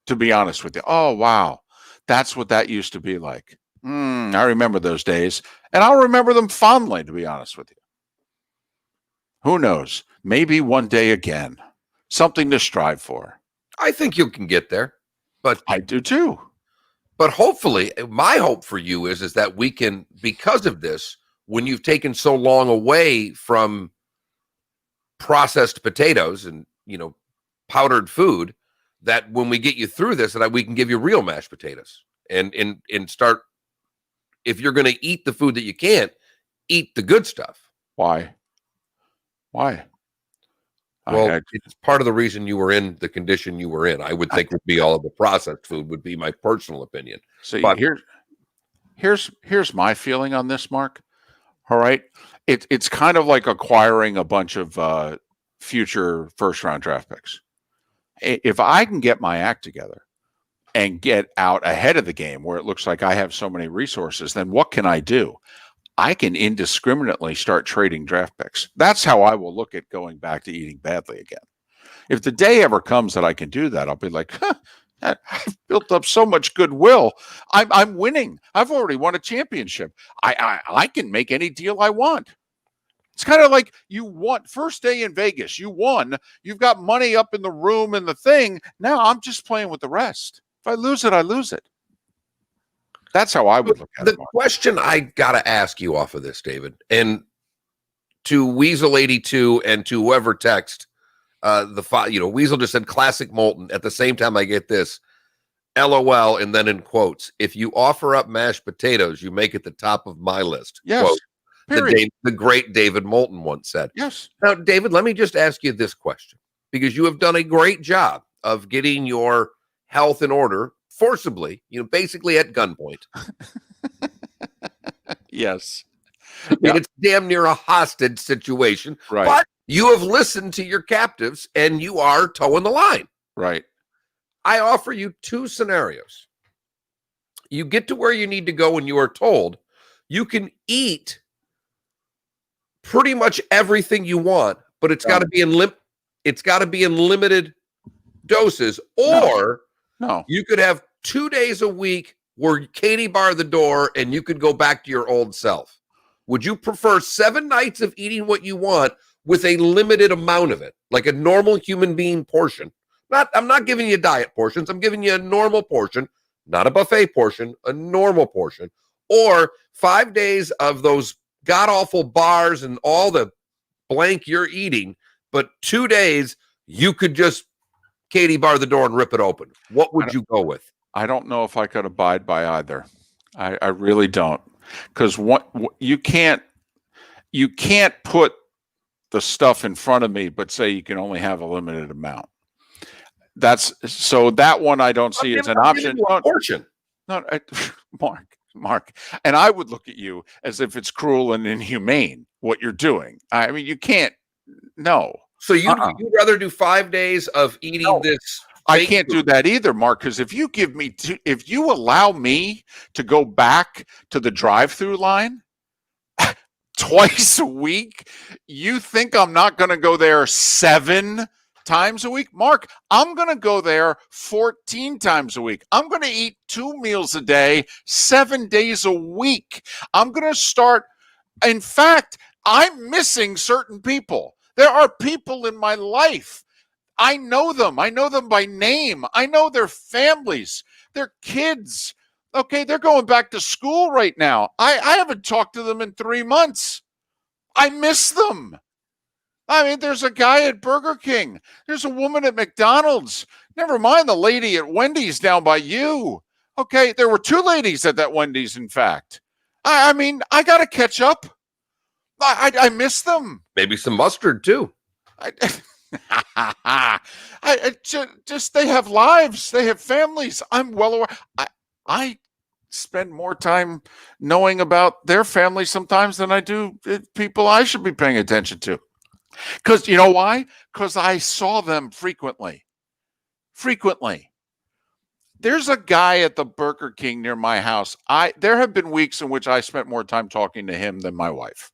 to be honest with you. Oh, wow. That's what that used to be like. I remember those days, and I'll remember them fondly, to be honest with you. Who knows? Maybe one day again. Something to strive for. I think you can get there, but I do too. But hopefully, my hope for you is that we can, because of this, when you've taken so long away from processed potatoes and, powdered food, that when we get you through this, that we can give you real mashed potatoes and start if you're going to eat the food that you can't, eat the good stuff. Why? Well, it's part of the reason you were in the condition you were in. I would think would be all of the processed food would be my personal opinion. So but here's my feeling on this, Mark. All right. It's kind of like acquiring a bunch of future first-round draft picks. If I can get my act together and get out ahead of the game where it looks like I have so many resources, then what can I do? I can indiscriminately start trading draft picks. That's how I will look at going back to eating badly again. If the day ever comes that I can do that, I'll be like, I've built up so much goodwill. I'm winning. I've already won a championship. I can make any deal I want. It's kind of like you won first day in Vegas. You won. You've got money up in the room and the thing. Now I'm just playing with the rest. If I lose it, I lose it. That's how I would look at it. The question I got to ask you off of this, David, and to Weasel82 and to whoever text Weasel just said classic Moulton. At the same time, I get this, LOL, and then in quotes, if you offer up mashed potatoes, you make it the top of my list. Yes. Quote, Period. the great David Moulton once said. Yes. Now, David, let me just ask you this question, because you have done a great job of getting your health in order forcibly, basically at gunpoint. Yes. I mean, it's damn near a hostage situation. Right. But you have listened to your captives and you are towing the line. Right. I offer you two scenarios. You get to where you need to go and you are told you can eat pretty much everything you want, but it's got to be in limited doses, or no. You could have 2 days a week where Katie barred the door and you could go back to your old self. Would you prefer 7 nights of eating what you want with a limited amount of it, like a normal human being portion? I'm not giving you diet portions. I'm giving you a normal portion, not a buffet portion, a normal portion, or 5 days of those god-awful bars and all the blank you're eating, but 2 days you could just Katie bar the door and rip it open. What would you go with? I don't know if I could abide by either. I really don't, because what you can't put the stuff in front of me, but say you can only have a limited amount. That one I don't see as an option. Portion. No, Mark, and I would look at you as if it's cruel and inhumane what you're doing. I mean, you can't. No. So you'd rather do 5 days of eating this? I can't do that either, Mark, because if you allow me to go back to the drive-through line twice a week, you think I'm not going to go there 7 times a week? Mark, I'm going to go there 14 times a week. I'm going to eat 2 meals a day, 7 days a week. I'm going to start. In fact, I'm missing certain people. There are people in my life. I know them. I know them by name. I know their families, their kids. Okay, they're going back to school right now. I haven't talked to them in 3 months. I miss them. I mean, there's a guy at Burger King. There's a woman at McDonald's. Never mind the lady at Wendy's down by you. Okay, there were 2 ladies at that Wendy's, in fact. I mean, I got to catch up. I miss them. Maybe some mustard, too. Just they have lives. They have families. I'm well aware. I spend more time knowing about their families sometimes than I do people I should be paying attention to. Because you know why? Because I saw them frequently. There's a guy at the Burger King near my house. There have been weeks in which I spent more time talking to him than my wife.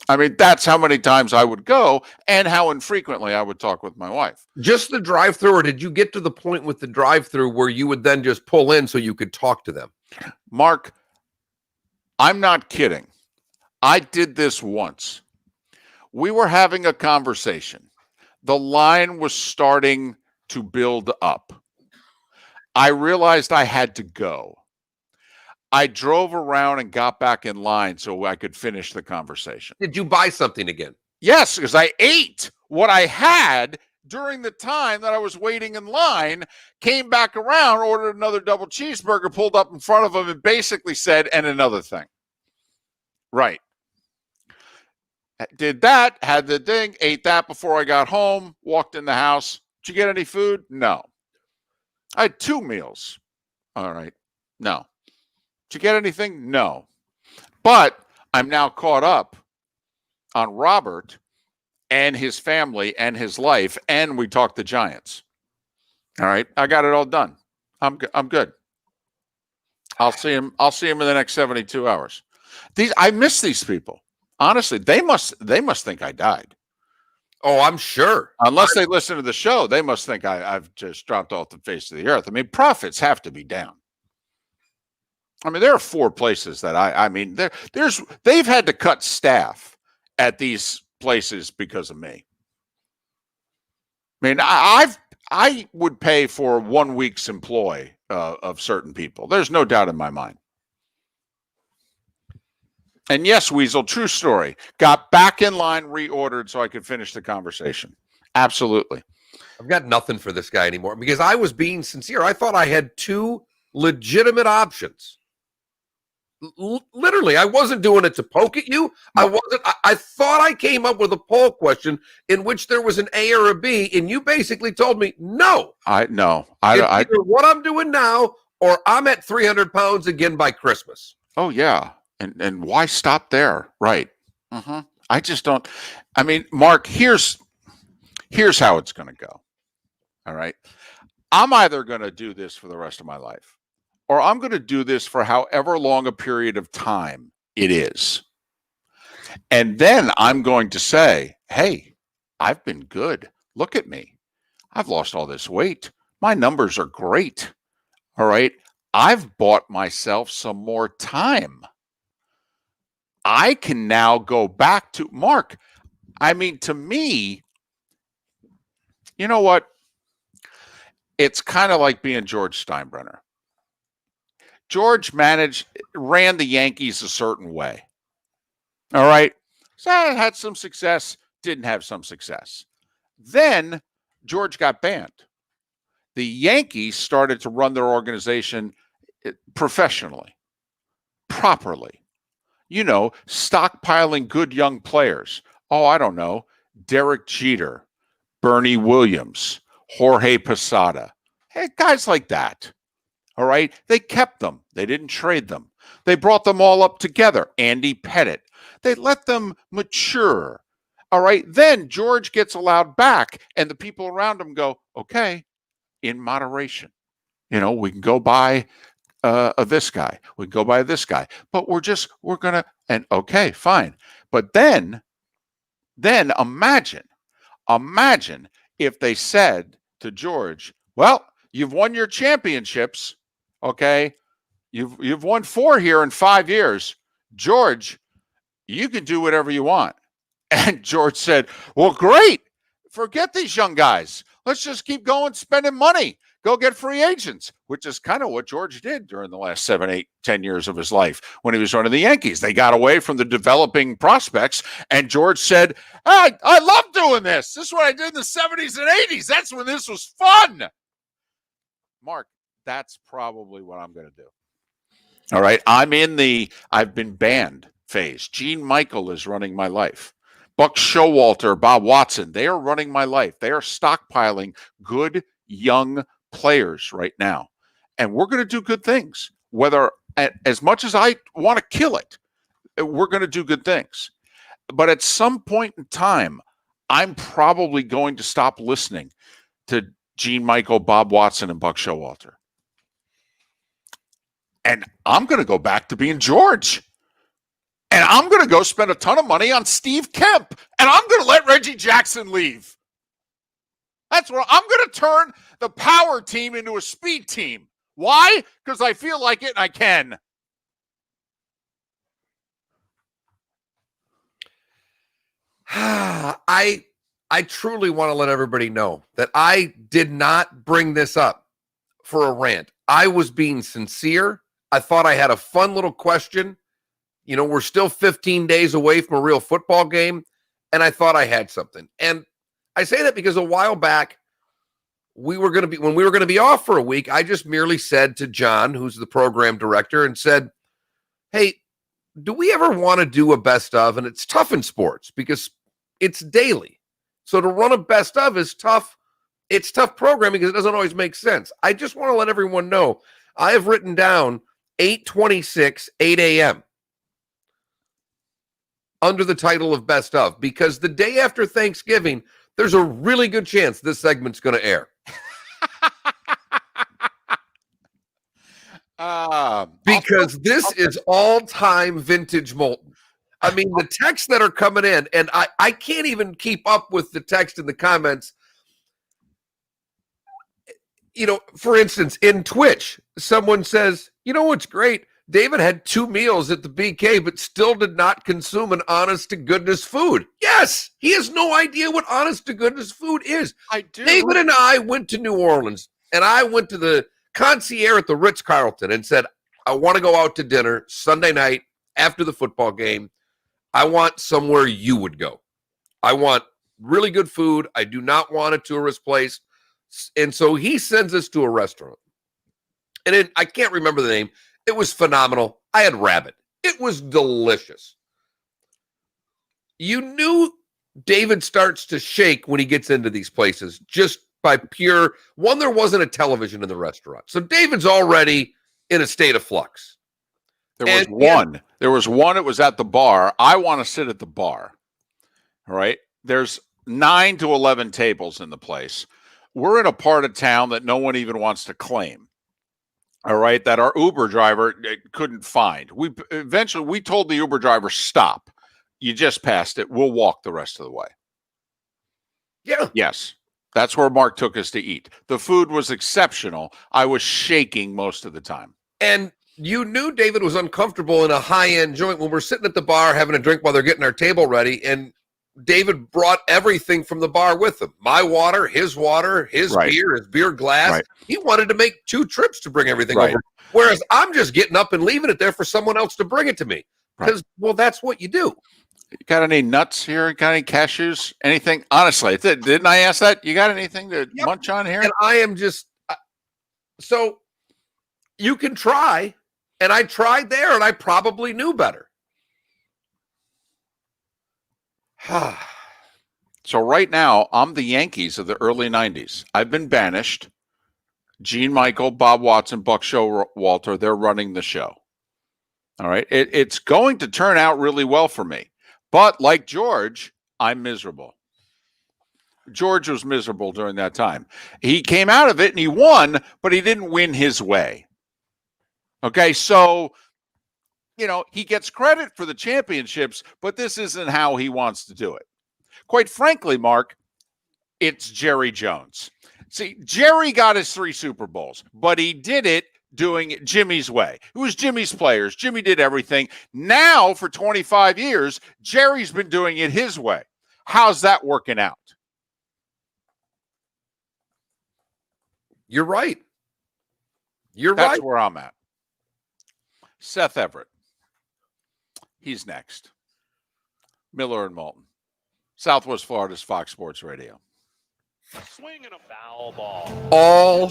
I mean, that's how many times I would go and how infrequently I would talk with my wife. Just the drive-through, or did you get to the point with the drive-through where you would then just pull in so you could talk to them? Mark, I'm not kidding. I did this once. We were having a conversation. The line was starting to build up. I realized I had to go. I drove around and got back in line so I could finish the conversation. Did you buy something again? Yes, because I ate what I had during the time that I was waiting in line, came back around, ordered another double cheeseburger, pulled up in front of him, and basically said, and another thing. Right. Did that, had the thing, ate that before I got home, walked in the house. Did you get any food? No. I had 2 meals. All right. No. Did you get anything? No. But I'm now caught up on Robert and his family and his life, and we talked the Giants. All right. I got it all done. I'm good. I'll see him in the next 72 hours. I miss these people. Honestly, they must think I died. Oh, I'm sure. Unless they listen to the show, they must think I've just dropped off the face of the earth. I mean, profits have to be down. I mean, there are 4 places that they've had to cut staff at these places because of me. I mean, I would pay for 1 week's employ of certain people. There's no doubt in my mind. And yes, Weasel, true story. Got back in line, reordered so I could finish the conversation. Absolutely. I've got nothing for this guy anymore because I was being sincere. I thought I had 2 legitimate options. Literally, I wasn't doing it to poke at you. I thought I came up with a poll question in which there was an A or a B, and you basically told me no. Either what I'm doing now, or I'm at 300 pounds again by Christmas. Oh yeah, and why stop there? Right. I just don't. I mean, Mark, here's how it's going to go. All right, I'm either going to do this for the rest of my life, or I'm going to do this for however long a period of time it is. And then I'm going to say, hey, I've been good. Look at me. I've lost all this weight. My numbers are great. All right. I've bought myself some more time. I can now go back to Mark. I mean, to me, you know what? It's kind of like being George Steinbrenner. George ran the Yankees a certain way. All right. So I had some success, didn't have some success. Then George got banned. The Yankees started to run their organization professionally, properly. You know, stockpiling good young players. Oh, I don't know. Derek Jeter, Bernie Williams, Jorge Posada. Hey, guys like that. All right. They kept them. They didn't trade them. They brought them all up together. Andy Pettitte. They let them mature. All right. Then George gets allowed back, and the people around him go, okay, in moderation. You know, we can go buy this guy. We can go buy this guy. But we're going to, and okay, fine. But then imagine if they said to George, well, you've won your championships. Okay. You've won 4 here in 5 years. George, you can do whatever you want. And George said, well, great. Forget these young guys. Let's just keep going, spending money. Go get free agents, which is kind of what George did during the last 7, 8, 10 years of his life when he was running the Yankees. They got away from the developing prospects, and George said, I love doing this. This is what I did in the 70s and 80s. That's when this was fun. Mark, that's probably what I'm going to do. All right. I'm in I've been banned phase. Gene Michael is running my life. Buck Showalter, Bob Watson, they are running my life. They are stockpiling good young players right now. And we're going to do good things. Whether as much as I want to kill it, we're going to do good things. But at some point in time, I'm probably going to stop listening to Gene Michael, Bob Watson, and Buck Showalter. And I'm going to go back to being George. And I'm going to go spend a ton of money on Steve Kemp. And I'm going to let Reggie Jackson leave. That's what I'm going to turn the power team into a speed team. Why? Because I feel like it and I can. I truly want to let everybody know that I did not bring this up for a rant. I was being sincere. I thought I had a fun little question. You know, we're still 15 days away from a real football game, and I thought I had something. And I say that because a while back, when we were going to be off for a week, I just merely said to John, who's the program director, and said, hey, do we ever want to do a best of? And it's tough in sports because it's daily. So to run a best of is tough. It's tough programming because it doesn't always make sense. I just want to let everyone know I have written down 8:26, 8 a.m. under the title of best of, because the day after Thanksgiving, there's a really good chance this segment's going to air. Because this is all-time vintage Moulton. I mean, the texts that are coming in, and I can't even keep up with the text in the comments. You know, for instance, in Twitch, someone says, you know what's great? David had 2 meals at the BK, but still did not consume an honest-to-goodness food. Yes, he has no idea what honest-to-goodness food is. I do. David and I went to New Orleans, and I went to the concierge at the Ritz-Carlton and said, I want to go out to dinner Sunday night after the football game. I want somewhere you would go. I want really good food. I do not want a tourist place. And so he sends us to a restaurant. And I can't remember the name. It was phenomenal. I had rabbit. It was delicious. You knew David starts to shake when he gets into these places just by pure, one, there wasn't a television in the restaurant. So David's already in a state of flux. There was one. There was one. It was at the bar. I want to sit at the bar. All right. There's 9 to 11 tables in the place. We're in a part of town that no one even wants to claim. All right. That our Uber driver couldn't find. We told the Uber driver, stop. You just passed it. We'll walk the rest of the way. Yeah. Yes. That's where Mark took us to eat. The food was exceptional. I was shaking most of the time. And you knew David was uncomfortable in a high-end joint when we're sitting at the bar having a drink while they're getting our table ready, and David brought everything from the bar with him. My water, his beer, his beer glass. Right. He wanted to make 2 trips to bring everything over. Whereas I'm just getting up and leaving it there for someone else to bring it to me. Because, well, that's what you do. You got any nuts here? Got any cashews? Anything? Honestly, didn't I ask that? You got anything to munch on here? And I am just so you can try, and I tried there, and I probably knew better. So right now, I'm the Yankees of the early 90s. I've been banished. Gene Michael, Bob Watson, Buck Showalter, they're running the show. All right. It's going to turn out really well for me. But like George, I'm miserable. George was miserable during that time. He came out of it and he won, but he didn't win his way. Okay, so, you know, he gets credit for the championships, but this isn't how he wants to do it. Quite frankly, Mark, it's Jerry Jones. See, Jerry got his 3 Super Bowls, but he did it doing it Jimmy's way. It was Jimmy's players. Jimmy did everything. Now, for 25 years, Jerry's been doing it his way. How's that working out? You're right. That's where I'm at. Seth Everett. He's next. Miller and Moulton. Southwest Florida's Fox Sports Radio. Swinging a foul ball. All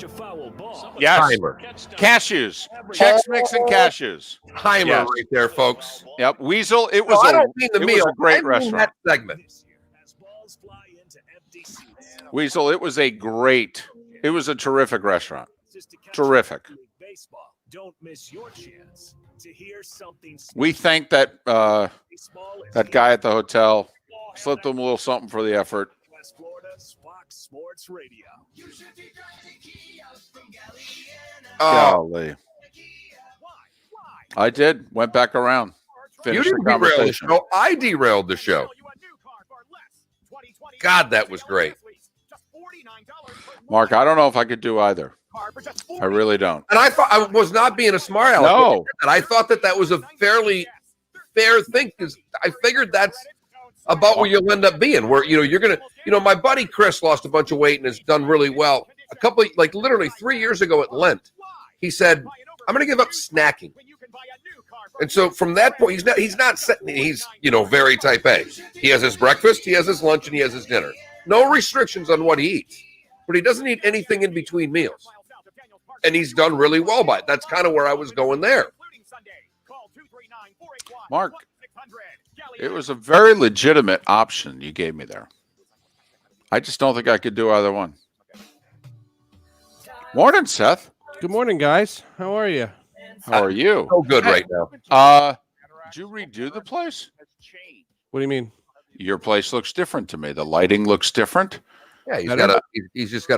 yes. timer. Cashews. Chex Mix and cashews. Timer right there, folks. Yep. Weasel. It was I don't mean the meal. Was a great I mean restaurant. that segment. Weasel, it was a terrific restaurant. Terrific. Don't miss your chance to hear something. We thank that guy at the hotel. Slipped him a little something for the effort. West Florida's Fox Sports Radio. Golly. I did. Went back around. You didn't derail the show. I derailed the show. God, that was great. Mark, I don't know if I could do either. I really don't. And I thought I was not being a smart aleck. No. And I thought that was a fairly fair thing because I figured that's about where you'll end up being. Where you're gonna, my buddy Chris lost a bunch of weight and has done really well. Literally 3 years ago at Lent, he said, "I'm gonna give up snacking." And so from that point, he's not very type A. He has his breakfast, he has his lunch, and he has his dinner. No restrictions on what he eats, but he doesn't eat anything in between meals. And he's done really well by it. That's kind of where I was going there. Mark, it was a very legitimate option you gave me there. I just don't think I could do either one. Morning, Seth. Good morning, guys. How are you? How are you? So good right now. Did you redo the place? What do you mean? Your place looks different to me. The lighting looks different. Yeah,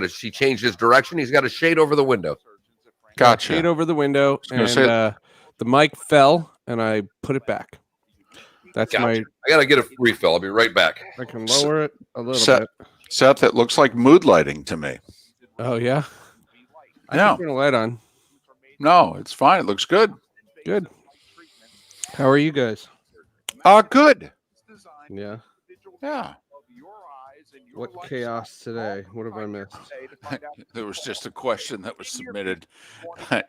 she changed his direction. He's got a shade over the window. Gotcha. Shade over the window, and the mic fell, and I put it back. That's Gotcha. my. I gotta get a refill. I'll be right back. I can lower it a little bit. Seth, it looks like mood lighting to me. Oh yeah. I No. can turn a light on. No, it's fine. It looks good. Good. How are you guys? Good. Yeah. Yeah. What chaos today? What have I missed? There was just a question that was submitted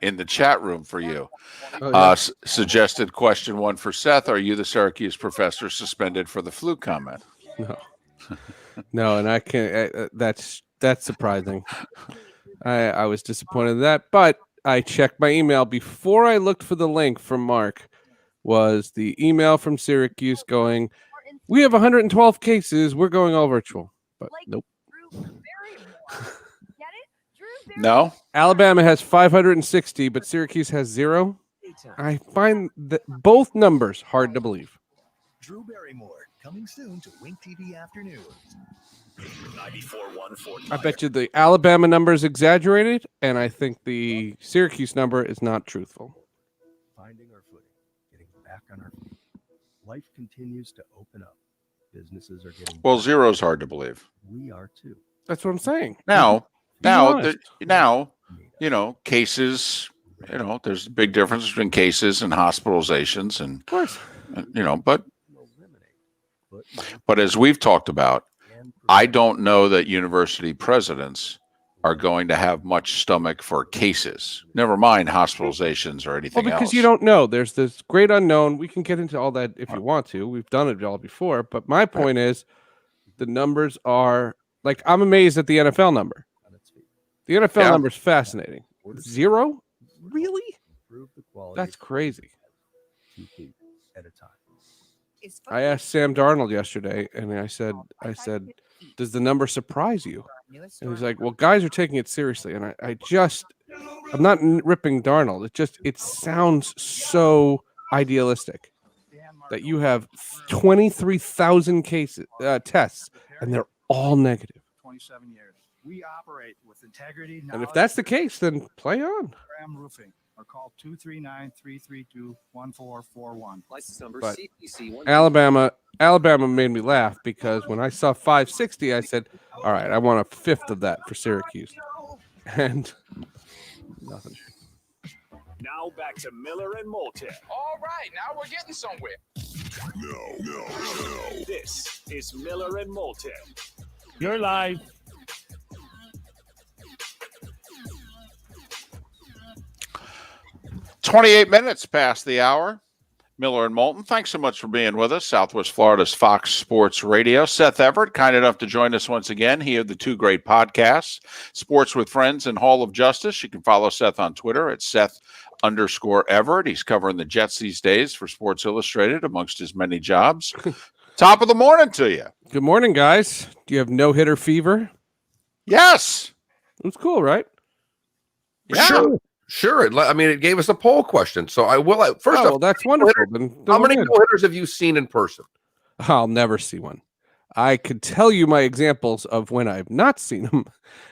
in the chat room for you. Oh, yeah. Suggested question 1 for Seth. Are you the Syracuse professor suspended for the flu comment? No. No, and I can't. That's surprising. I was disappointed in that, but I checked my email before I looked for the link from Mark. Was the email from Syracuse going, we have 112 cases. We're going all virtual. But nope. No. Alabama has 560, but Syracuse has 0. I find that both numbers hard to believe. Drew Barrymore coming soon to Wink TV Afternoons. 94.1 I bet you the Alabama number is exaggerated, and I think the Syracuse number is not truthful. Finding our footing, getting back on our feet. Life continues to open up. Businesses are getting Well, 0 is hard to believe. We are too. That's what I'm saying. Now, honest. cases, there's a big difference between cases and hospitalizations, and of course, but as we've talked about, I don't know that university presidents are going to have much stomach for cases. Never mind hospitalizations or anything Well, because else. you don't know. There's this great unknown. We can get into all that if you want to. We've done it all before. But my point is, the numbers are like, I'm amazed at the NFL number. The NFL number is fascinating. 0? Really? That's crazy. 2 feet at a time. I asked Sam Darnold yesterday, and I said, does the number surprise you? And he's like, well, guys are taking it seriously. And I'm not ripping Darnold. It sounds so idealistic that you have 23,000 cases, tests, and they're all negative. 27 years. We operate with integrity. And if that's the case, then play on. Roofing, or call 239-332-1441. License number But CPC. Alabama made me laugh because when I saw 560, I said, all right, I want a fifth of that for Syracuse. And nothing. Now back to Miller and Moulton. All right, now we're getting somewhere. No. This is Miller and Moulton. You're live. "28 minutes past the hour. Miller and Moulton, thanks so much for being with us. Southwest Florida's Fox Sports Radio. Seth Everett, kind enough to join us once again. He had the 2 great podcasts, Sports with Friends and Hall of Justice. You can follow Seth on Twitter at Seth_Everett. He's covering the Jets these days for Sports Illustrated, amongst his many jobs. Top of the morning to you. Good morning, guys. Do you have no-hitter fever? Yes. It was cool, right? Yeah. Sure. It gave us a poll question. So I will. First off, that's wonderful. How many no-hitters have you seen in person? I'll never see one. I could tell you my examples of when I've not seen them,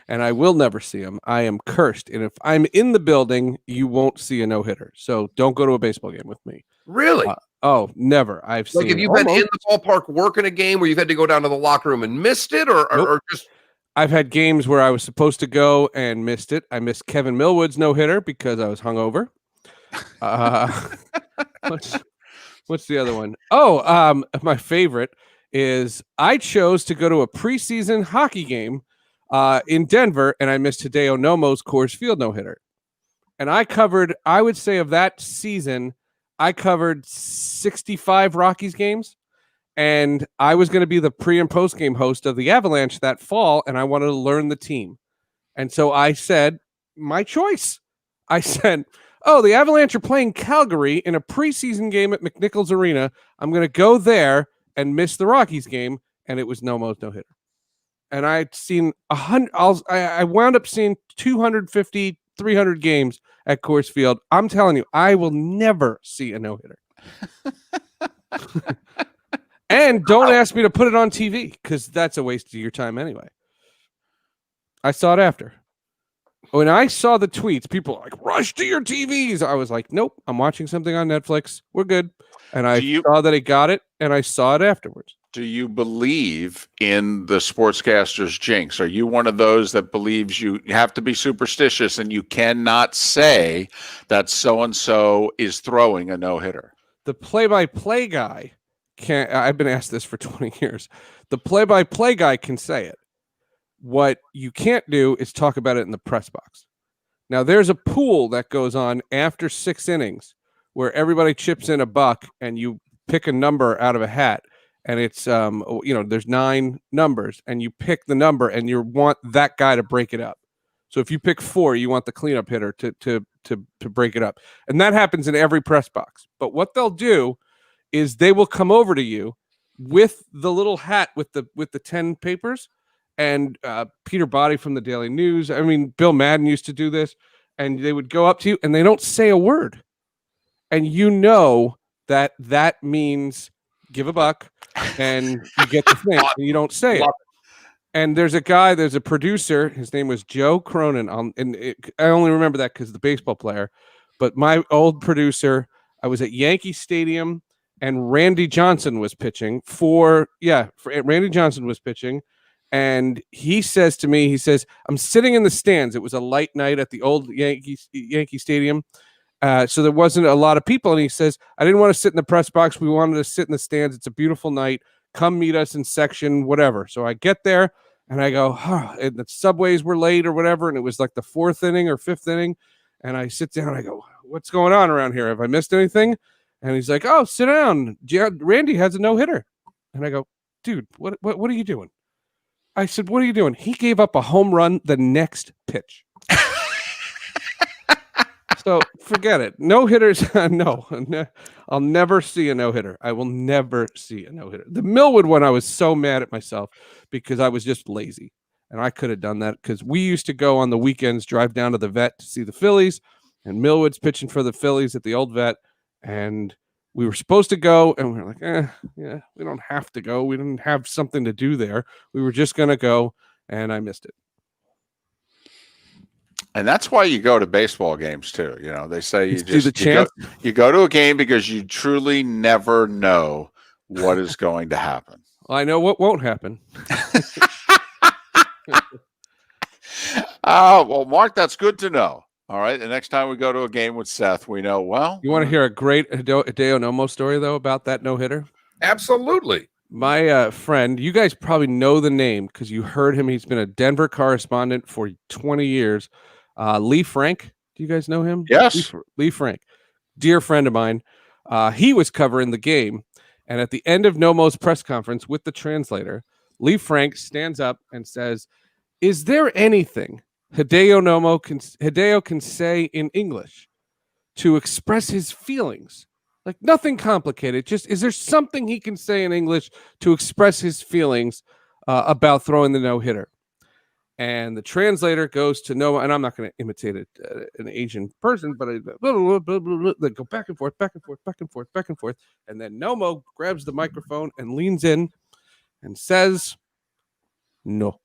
and I will never see them. I am cursed. And if I'm in the building, you won't see a no-hitter. So don't go to a baseball game with me. Really? Never. I've seen. Have you been in the ballpark working a game where you've had to go down to the locker room and missed it, or just? I've had games where I was supposed to go and missed it. I missed Kevin Millwood's no-hitter because I was hungover. What's the other one? My favorite is I chose to go to a preseason hockey game in Denver, and I missed Hideo Nomo's Coors Field no-hitter. And I would say of that season, I covered 65 Rockies games, And I was going to be the pre and post game host of the Avalanche that fall, and I wanted to learn the team. And so I said, my choice. I said, oh, the Avalanche are playing Calgary in a preseason game at McNichols Arena. I'm going to go there and miss the Rockies game. And it was Nomo's no-hitter. And I'd seen 100. I wound up seeing 250, 300 games at Coors Field. I'm telling you, I will never see a no-hitter. And don't ask me to put it on TV because that's a waste of your time anyway. I saw it after. When I saw the tweets, people were like, rush to your TVs. I was like, nope, I'm watching something on Netflix. We're good. And I saw that he got it, and I saw it afterwards. Do you believe in the sportscaster's jinx? Are you one of those that believes you have to be superstitious and you cannot say that so-and-so is throwing a no-hitter? The play-by-play guy can't. I've been asked this for 20 years. The play-by-play guy can say it. What you can't do is talk about it in the press box. Now, there's a pool that goes on after 6 innings where everybody chips in a buck and you pick a number out of a hat. And it's, there's 9 numbers and you pick the number and you want that guy to break it up. So if you pick 4, you want the cleanup hitter to break it up. And that happens in every press box. But what they'll do is they will come over to you with the little hat with the 10 papers. And Peter Boddy from the Daily News, I mean, Bill Madden used to do this, and they would go up to you and they don't say a word. And you know that means give a buck and you get the thing and you don't say it. And there's a producer, his name was Joe Cronin. I only remember that because the baseball player, but my old producer, I was at Yankee Stadium and Randy Johnson was pitching Randy Johnson was pitching. And he says to me, I'm sitting in the stands. It was a light night at the old Yankee Stadium. So there wasn't a lot of people. And he says, I didn't want to sit in the press box. We wanted to sit in the stands. It's a beautiful night. Come meet us in section, whatever. So I get there and I go, and the subways were late or whatever. And it was like the 4th inning or 5th inning. And I sit down and I go, what's going on around here? Have I missed anything? And he's like, oh, sit down. Randy has a no-hitter. And I go, dude, what are you doing? I said, what are you doing? He gave up a home run the next pitch. So forget it. No hitters. No, I'll never see a no hitter. I will never see a no hitter. The Millwood one, I was so mad at myself because I was just lazy. And I could have done that because we used to go on the weekends, drive down to the vet to see the Phillies. And Millwood's pitching for the Phillies at the old vet. And we were supposed to go, and we were like, we don't have to go. We didn't have something to do there. We were just going to go, and I missed it. And that's why you go to baseball games, too. You know, they say you go to a game because you truly never know what is going to happen. Well, I know what won't happen. Well, Mark, that's good to know. All right. The next time we go to a game with Seth, we know, well. You want to hear a great Hideo Nomo story, though, about that no-hitter? Absolutely. My friend, you guys probably know the name because you heard him. He's been a Denver correspondent for 20 years. Lee Frank. Do you guys know him? Yes. Lee Frank. Dear friend of mine. He was covering the game. And at the end of Nomo's press conference with the translator, Lee Frank stands up and says, is there anything Hideo can say in English to express his feelings? Like nothing complicated. Just is there something he can say in English to express his feelings about throwing the no-hitter? And the translator goes to Nomo, and I'm not going to imitate an Asian person, but they go back and forth, back and forth, back and forth, back and forth. And then Nomo grabs the microphone and leans in and says, no.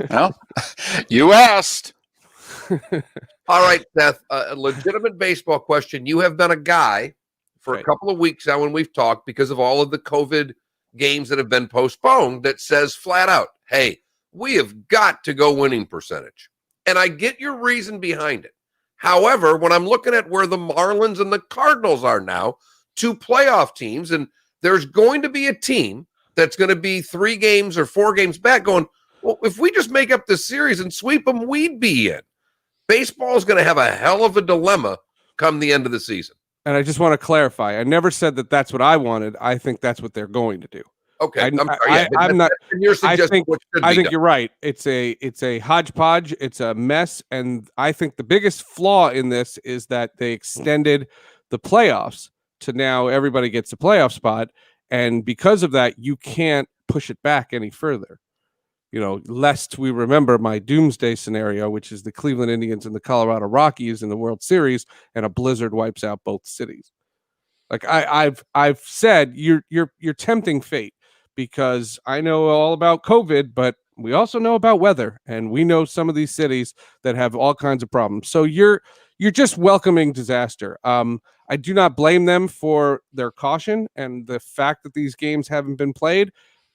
Well, you asked. All right, Seth, a legitimate baseball question. You have been a guy for a couple of weeks now when we've talked because of all of the COVID games that have been postponed that says flat out, hey, we have got to go winning percentage. And I get your reason behind it. However, when I'm looking at where the Marlins and the Cardinals are now, 2 playoff teams, and there's going to be a team that's going to be 3 games or 4 games back going, well, if we just make up this series and sweep them, we'd be in. Baseball is going to have a hell of a dilemma come the end of the season. And I just want to clarify. I never said that that's what I wanted. I think that's what they're going to do. Okay, I'm not. You're suggesting what should be I think done. you're right. It's a hodgepodge. It's a mess, and I think the biggest flaw in this is that they extended the playoffs to now everybody gets a playoff spot, and because of that, you can't push it back any further. Lest we remember my doomsday scenario, which is the Cleveland Indians and the Colorado Rockies in the World Series, and a blizzard wipes out both cities. Like I've said, you're tempting fate, because I know all about COVID, but we also know about weather, and we know some of these cities that have all kinds of problems. So you're just welcoming disaster. I do not blame them for their caution and the fact that these games haven't been played.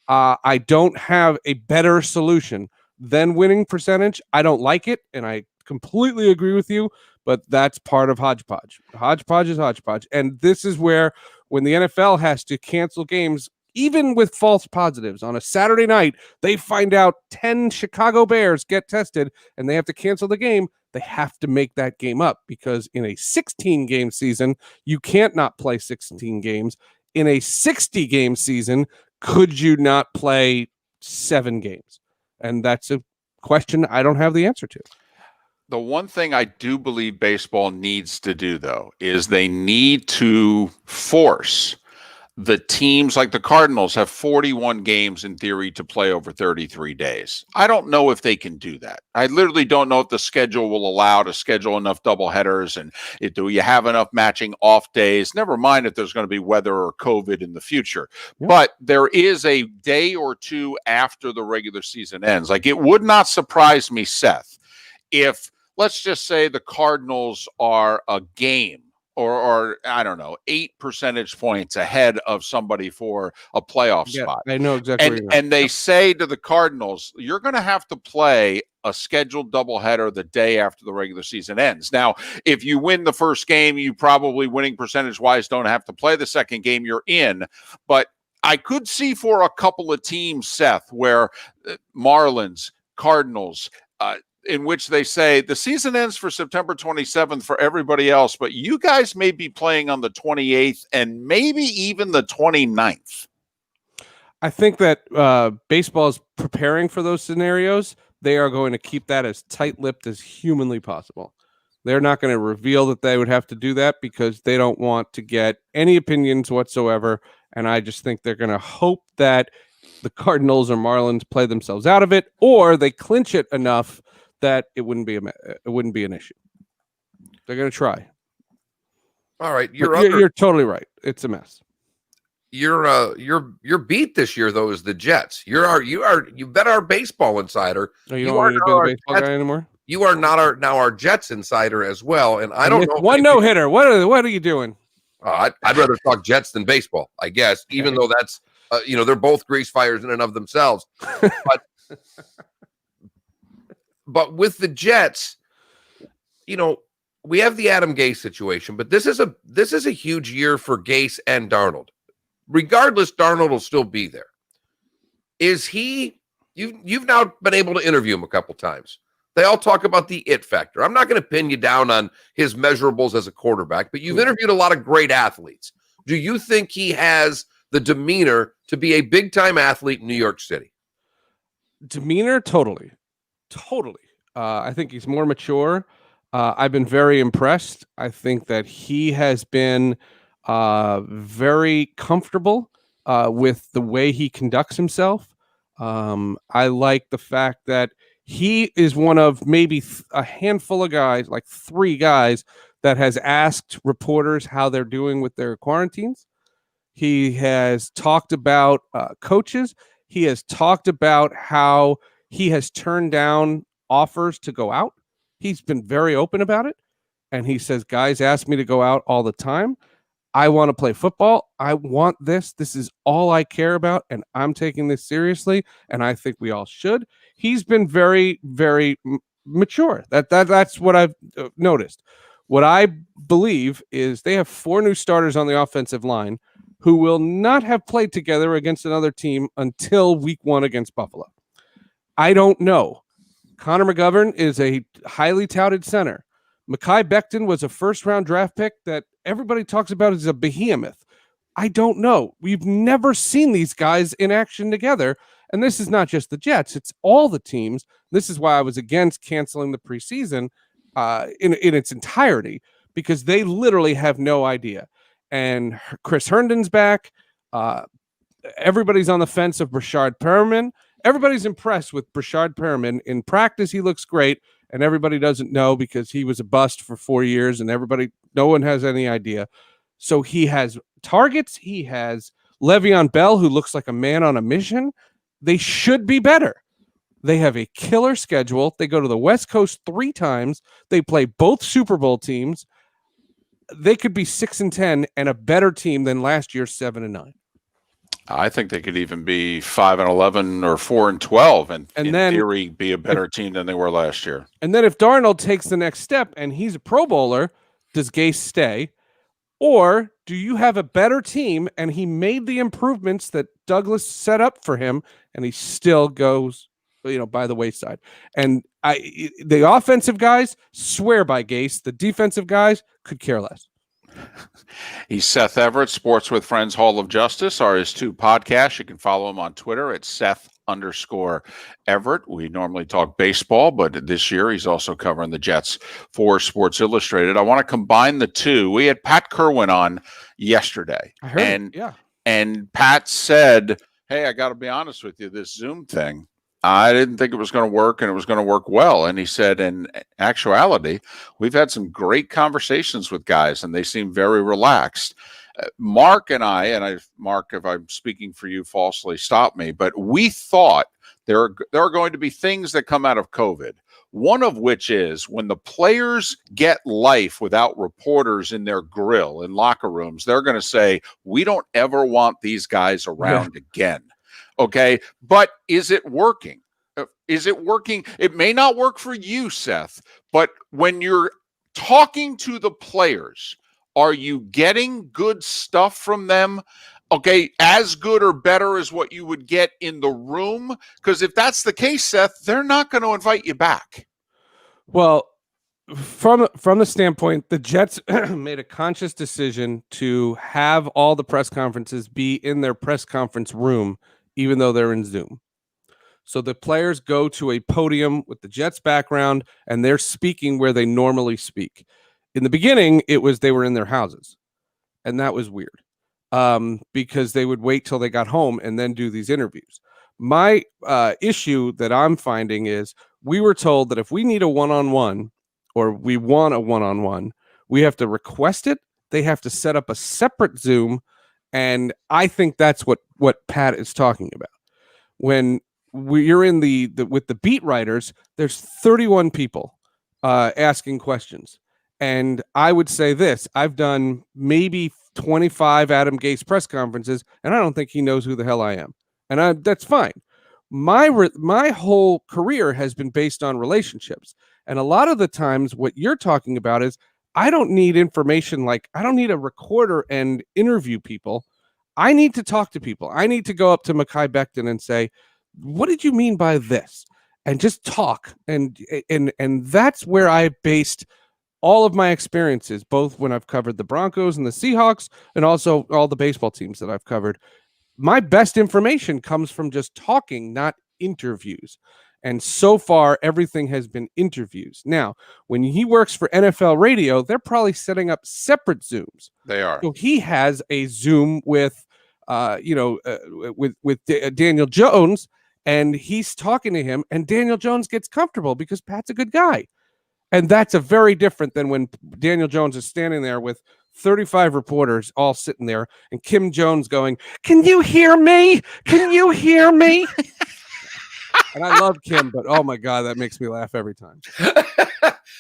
I don't have a better solution than winning percentage. I don't like it, and I completely agree with you, but that's part of hodgepodge. Hodgepodge is hodgepodge. And this is where, when the NFL has to cancel games, even with false positives on a Saturday night, they find out 10 Chicago Bears get tested and they have to cancel the game. They have to make that game up, because in a 16-game season, you can't not play 16 games. In a 60-game season, could you not play 7 games? And that's a question I don't have the answer to. The one thing I do believe baseball needs to do, though, is they need to force the teams. Like the Cardinals have 41 games in theory to play over 33 days. I don't know if they can do that. I literally don't know if the schedule will allow to schedule enough doubleheaders, and do you have enough matching off days? Never mind if there's going to be weather or COVID in the future. Yep. But there is a day or two after the regular season ends. Like, it would not surprise me, Seth, if, let's just say, the Cardinals are a game or I don't know, 8 percentage points ahead of somebody for a playoff spot. I know exactly. And they say to the Cardinals, you're going to have to play a scheduled doubleheader the day after the regular season ends. Now, if you win the first game, you probably, winning percentage wise, don't have to play the second game. You're in. But I could see for a couple of teams, Seth, where Marlins, Cardinals, in which they say the season ends for September 27th for everybody else, but you guys may be playing on the 28th and maybe even the 29th. I think that baseball is preparing for those scenarios. They are going to keep that as tight-lipped as humanly possible. They're not going to reveal that they would have to do that, because they don't want to get any opinions whatsoever. And I just think they're going to hope that the Cardinals or Marlins play themselves out of it, or they clinch it enough that it wouldn't be an issue. They're going to try. All right, you're totally right. It's a mess. Your beat this year, though, is the Jets. You bet our baseball insider. Oh, you don't want me to be the baseball guy anymore? You are not our Jets insider as well, and I don't know. One no hitter. What are you doing? I'd rather talk Jets than baseball, I guess. Okay. Even though that's they're both grease fires in and of themselves. But with the Jets, we have the Adam Gase situation, but this is a huge year for Gase and Darnold. Regardless, Darnold will still be there. Is he? You've now been able to interview him a couple times. They all talk about the it factor. I'm not going to pin you down on his measurables as a quarterback, but you've interviewed a lot of great athletes. Do you think he has the demeanor to be a big-time athlete in New York City? Demeanor, totally. I think he's more mature. I've been very impressed. I think that he has been very comfortable with the way he conducts himself. I like the fact that he is one of maybe a handful of guys, like 3 guys, that has asked reporters how they're doing with their quarantines. He has talked about coaches. He has talked about how he has turned down offers to go out. He's been very open about it. And he says, guys ask me to go out all the time. I want to play football. I want this. This is all I care about. And I'm taking this seriously. And I think we all should. He's been very, very mature. That's what I've noticed. What I believe is they have 4 new starters on the offensive line who will not have played together against another team until week 1 against Buffalo. I don't know. Connor McGovern is a highly touted center. Mekhi Becton was a first-round draft pick that everybody talks about as a behemoth. I don't know. We've never seen these guys in action together. And this is not just the Jets. It's all the teams. This is why I was against canceling the preseason in its entirety, because they literally have no idea. And Chris Herndon's back. Everybody's on the fence of Brashard Perriman. Everybody's impressed with Brashard Perriman. In practice, he looks great, and everybody doesn't know because he was a bust for 4 years, and no one has any idea. So he has targets. He has Le'Veon Bell, who looks like a man on a mission. They should be better. They have a killer schedule. They go to the West Coast 3 times. They play both Super Bowl teams. They could be 6-10 and a better team than last year's 7-9. I think they could even be 5-11 or 4-12, and in theory be a better team than they were last year. And then if Darnold takes the next step and he's a Pro Bowler, does Gase stay? Or do you have a better team and he made the improvements that Douglas set up for him and he still goes, by the wayside? And the offensive guys swear by Gase. The defensive guys could care less. He's Seth Everett. Sports with Friends Hall of Justice are his 2 podcasts. You can follow him on Twitter at Seth_Everett. We normally talk baseball, but this year he's also covering the Jets for Sports Illustrated. I want to combine the 2. We had Pat Kerwin on yesterday. I heard and Pat said, hey, I got to be honest with you, this Zoom thing, I didn't think it was going to work, and it was going to work well. And he said, in actuality, we've had some great conversations with guys, and they seem very relaxed. Mark and I, Mark, if I'm speaking for you falsely, stop me, but we thought there are going to be things that come out of COVID. One of which is when the players get life without reporters in their grill in locker rooms, they're going to say, we don't ever want these guys around again. Okay, but is it working? Is it working? It may not work for you, Seth, but when you're talking to the players, are you getting good stuff from them? Okay, as good or better as what you would get in the room? Because if that's the case, Seth, they're not going to invite you back. Well, from the standpoint, the Jets made a conscious decision to have all the press conferences be in their press conference room, even though they're in Zoom. So the players go to a podium with the Jets background, and they're speaking where they normally speak. In the beginning, it was they were in their houses, and that was weird because they would wait till they got home and then do these interviews. My issue that I'm finding is we were told that if we need a one-on-one or we want a one-on-one, we have to request it. They have to set up a separate Zoom, and I think that's what Pat is talking about. When you're in the with the beat writers, there's 31 people asking questions. And I would say this, I've done maybe 25 Adam Gase press conferences, and I don't think he knows who the hell I am. And that's fine. My whole career has been based on relationships. And a lot of the times what you're talking about is I don't need information like I don't need a recorder and interview people. I need to talk to people. I need to go up to Mekhi Becton and say, what did you mean by this? And just talk. And that's where I based all of my experiences, both when I've covered the Broncos and the Seahawks and also all the baseball teams that I've covered. My best information comes from just talking, not interviews. And so far, everything has been interviews. Now, when he works for NFL radio, they're probably setting up separate Zooms. They are. So he has a Zoom with Daniel Jones, and he's talking to him, and Daniel Jones gets comfortable because Pat's a good guy. And that's a very different than when Daniel Jones is standing there with 35 reporters all sitting there and Kim Jones going, can you hear me? Can you hear me? And I love Kim, but oh my God, that makes me laugh every time.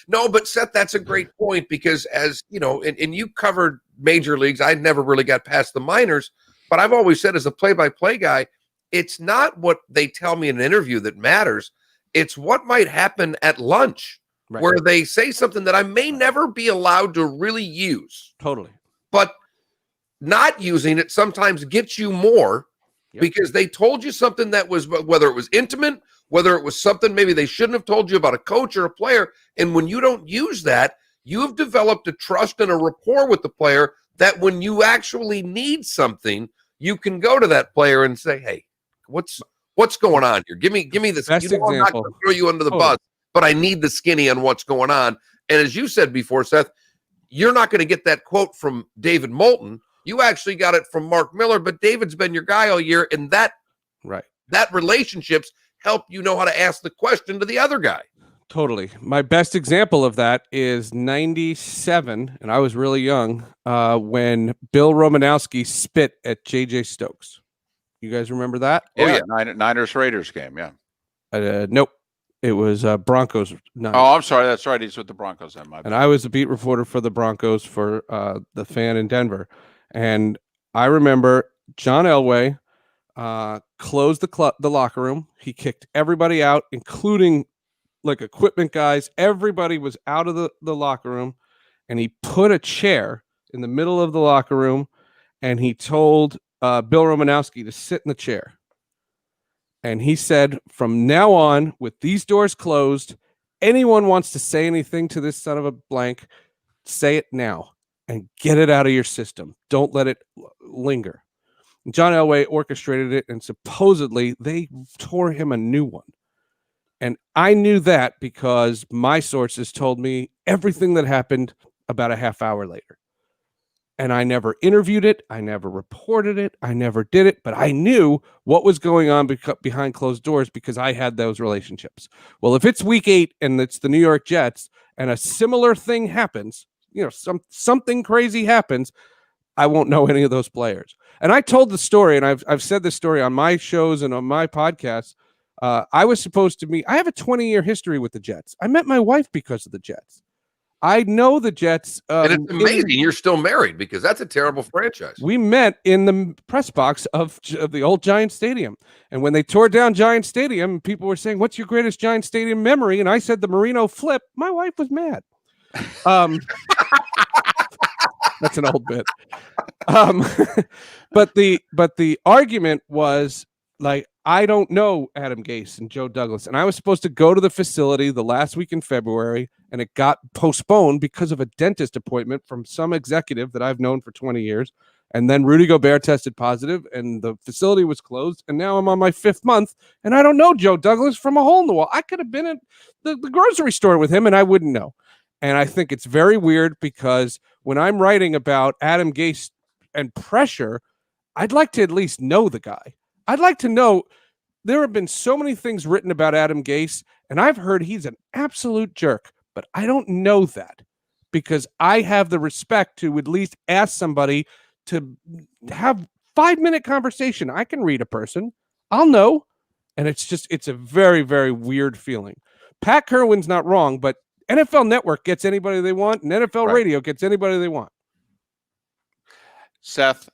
No, but Seth, that's a great point because as you know, and you covered major leagues. I never really got past the minors, but I've always said as a play-by-play guy, it's not what they tell me in an interview that matters. It's what might happen at lunch. Right. Where they say something that I may never be allowed to really use. Totally. But not using it sometimes gets you more because they told you something that was, whether it was intimate, whether it was something maybe they shouldn't have told you about a coach or a player. And when you don't use that, you have developed a trust and a rapport with the player that when you actually need something, you can go to that player and say, hey, what's going on here? Give me this. Best I'm not example. going to throw you under the bus, but I need the skinny on what's going on. And as you said before, Seth, you're not going to get that quote from David Moulton. You actually got it from Mark Miller, but David's been your guy all year, and that relationships help you know how to ask the question to the other guy. Totally. My best example of that is 97, and I was really young, when Bill Romanowski spit at J.J. Stokes. You guys remember that? Yeah. Niners-Raiders game, yeah. Nope. It was Broncos. Niners. Oh, I'm sorry. That's right. He's with the Broncos. And I was the beat reporter for the Broncos for the Fan in Denver. And I remember John Elway closed the locker room. He kicked everybody out, including like equipment guys. Everybody was out of the locker room, and he put a chair in the middle of the locker room, and he told Bill Romanowski to sit in the chair. And he said, from now on, with these doors closed, anyone wants to say anything to this son of a blank, say it now and get it out of your system. Don't let it linger. John Elway orchestrated it, and supposedly they tore him a new one. And I knew that because my sources told me everything that happened about a half hour later. And I never interviewed it. I never reported it. I never did it. But I knew what was going on behind closed doors because I had those relationships. Well, if it's week 8 and it's the New York Jets and a similar thing happens, something crazy happens, I won't know any of those players. And I told the story, and I've said this story on my shows and on my podcasts. I was supposed to meet. I have a 20-year history with the Jets. I met my wife because of the Jets. I know the Jets. And it's amazing you're still married because that's a terrible franchise. We met in the press box of the old Giant Stadium. And when they tore down Giant Stadium, people were saying, what's your greatest Giant Stadium memory? And I said the Marino flip. My wife was mad. That's an old bit. But the argument was like, I don't know Adam Gase and Joe Douglas. And I was supposed to go to the facility the last week in February, and it got postponed because of a dentist appointment from some executive that I've known for 20 years. And then Rudy Gobert tested positive, and the facility was closed. And now I'm on my 5th month, and I don't know Joe Douglas from a hole in the wall. I could have been at the grocery store with him, and I wouldn't know. And I think it's very weird because when I'm writing about Adam Gase and pressure, I'd like to at least know the guy. I'd like to know. There have been so many things written about Adam Gase, and I've heard he's an absolute jerk, but I don't know that because I have the respect to at least ask somebody to have 5-minute conversation. I can read a person. I'll know. And it's a very, very weird feeling. Pat Kerwin's not wrong, but NFL Network gets anybody they want, and NFL Radio gets anybody they want. Seth,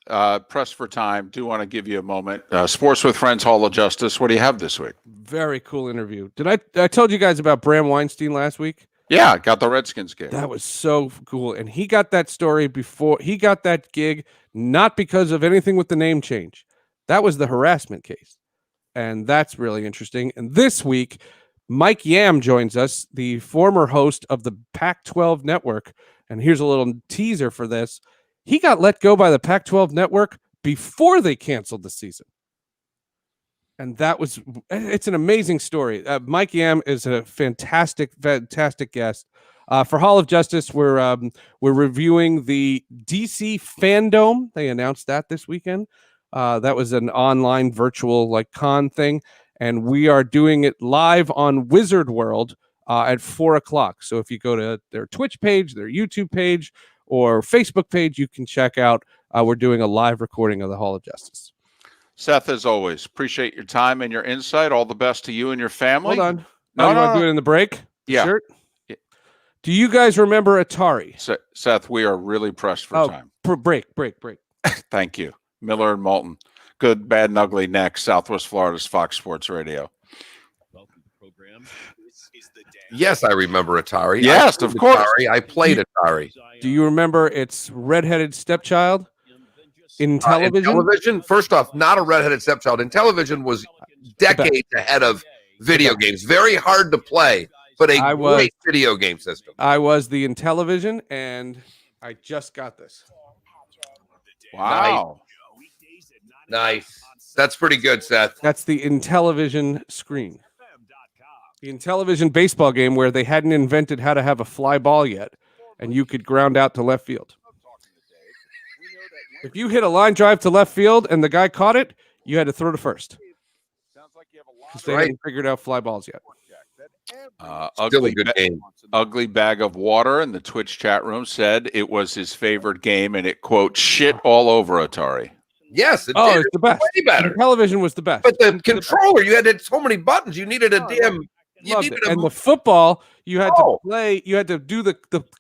press for time. Do want to give you a moment. Sports with Friends Hall of Justice. What do you have this week? Very cool interview. I told you guys about Bram Weinstein last week? Yeah, got the Redskins gig. That was so cool. And he got that story before he got that gig, not because of anything with the name change. That was the harassment case. And that's really interesting. And this week, Mike Yam joins us, the former host of the Pac-12 Network. And here's a little teaser for this. He got let go by the Pac-12 Network before they canceled the season. And it's an amazing story. Mike Yam is a fantastic guest. For Hall of Justice, we're reviewing the DC Fandom. They announced that this weekend. That was an online virtual con thing. And we are doing it live on Wizard World at 4:00. So if you go to their Twitch page, their YouTube page, or Facebook page, you can check out. We're doing a live recording of the Hall of Justice. Seth, as always, appreciate your time and your insight. All the best to you and your family. Hold on. You want to do it in the break? Yeah. Shirt? Do you guys remember Atari? Seth, we are really pressed for time. Break. Thank you. Miller and Moulton. Good, bad, and ugly next. Southwest Florida's Fox Sports Radio. Yes, I remember Atari. Yes, of course. Atari. I played Atari. Do you remember its redheaded stepchild in television? In television, first off, not a redheaded stepchild. In television was decades ahead of video games. Very hard to play, but a great video game system. I was the Intellivision, and I just got this. Wow. Nice. That's pretty good, Seth. That's the Intellivision screen. The Intellivision baseball game where they hadn't invented how to have a fly ball yet, and you could ground out to left field. If you hit a line drive to left field and the guy caught it, you had to throw to first. Because they hadn't figured out fly balls yet. Ugly bag of water in the Twitch chat room said it was his favorite game, and it quote shit all over Atari. Yes, it's the best. Way better. The television was the best. But the controller, you had so many buttons. You needed a damn. And the football, you had to play. You had to do the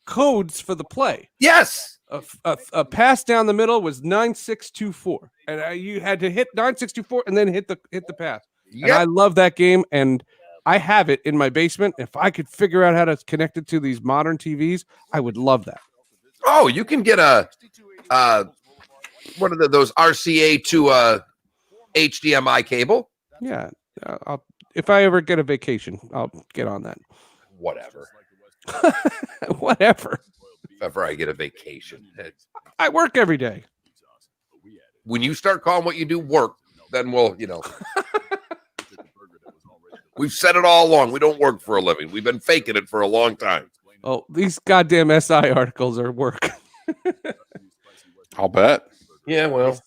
codes for the play. Yes. A pass down the middle was 9624, and you had to hit 9624 and then hit the pass. Yep. And I love that game, and I have it in my basement. If I could figure out how to connect it to these modern TVs, I would love that. Oh, you can get a one of those RCA to HDMI cable. Yeah, if I ever get a vacation, I'll get on that. Whatever. Whatever. If ever I get a vacation, I work every day. When you start calling what you do work, then we'll, we've said it all along. We don't work for a living. We've been faking it for a long time. Oh, these goddamn SI articles are work. I'll bet. Yeah, well.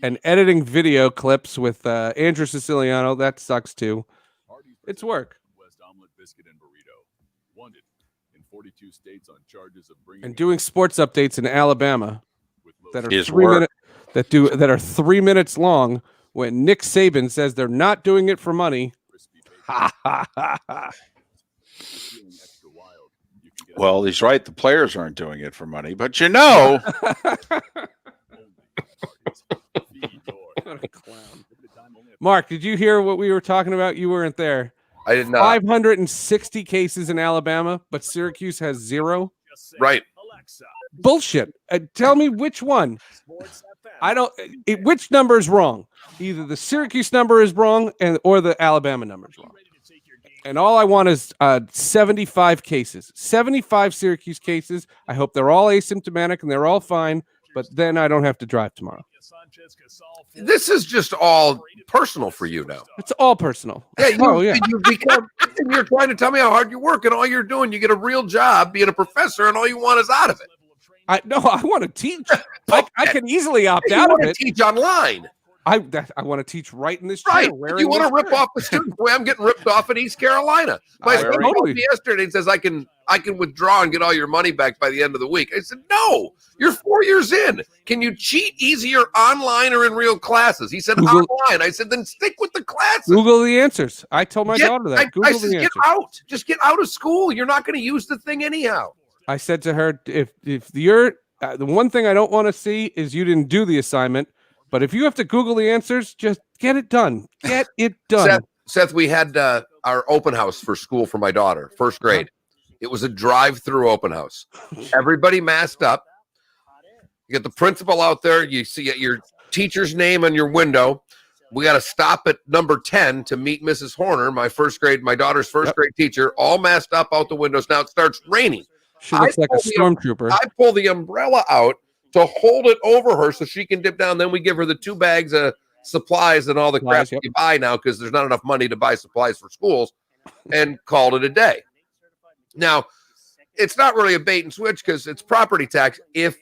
And editing video clips with Andrew Siciliano, that sucks too. It's work. And doing sports updates in Alabama that are 3 minutes that are 3 minutes long when Nick Saban says they're not doing it for money. Well, he's right. The players aren't doing it for money, but What a clown. Mark, did you hear what we were talking about? You weren't there. I did not. 560 cases in Alabama, but Syracuse has 0. Right. Bullshit. Tell me which one. Which number is wrong? Either the Syracuse number is wrong or the Alabama number is wrong. And all I want is 75 cases. 75 Syracuse cases. I hope they're all asymptomatic and they're all fine, but then I don't have to drive tomorrow. This is just all personal for you now. It's all personal. Yeah, you become. You're trying to tell me how hard you work, and all you're doing, you get a real job being a professor, and all you want is out of it. I want to teach. I can easily opt out of it. Teach online. I want to teach right in this chair. Right. You want to rip off the students the way I'm getting ripped off in East Carolina. My son called me yesterday and says I can withdraw and get all your money back by the end of the week. I said, no, you're 4 years in. Can you cheat easier online or in real classes? He said online. I said, then stick with the classes. Google the answers. I told my daughter that. Google I said, get out. Just get out of school. You're not going to use the thing anyhow. I said to her, if you're the one thing I don't want to see is you didn't do the assignment. But if you have to Google the answers, just get it done. Get it done. Seth, we had our open house for school for my daughter, first grade. It was a drive-through open house. Everybody masked up. You get the principal out there. You see your teacher's name on your window. We got to stop at number 10 to meet Mrs. Horner, my daughter's first grade teacher, all masked up out the windows. Now it starts raining. She looks like a stormtrooper. I pull the umbrella out to hold it over her so she can dip down. Then we give her the 2 bags of supplies and all the crap you buy now because there's not enough money to buy supplies for schools, and called it a day. Now, it's not really a bait and switch because it's property tax. We're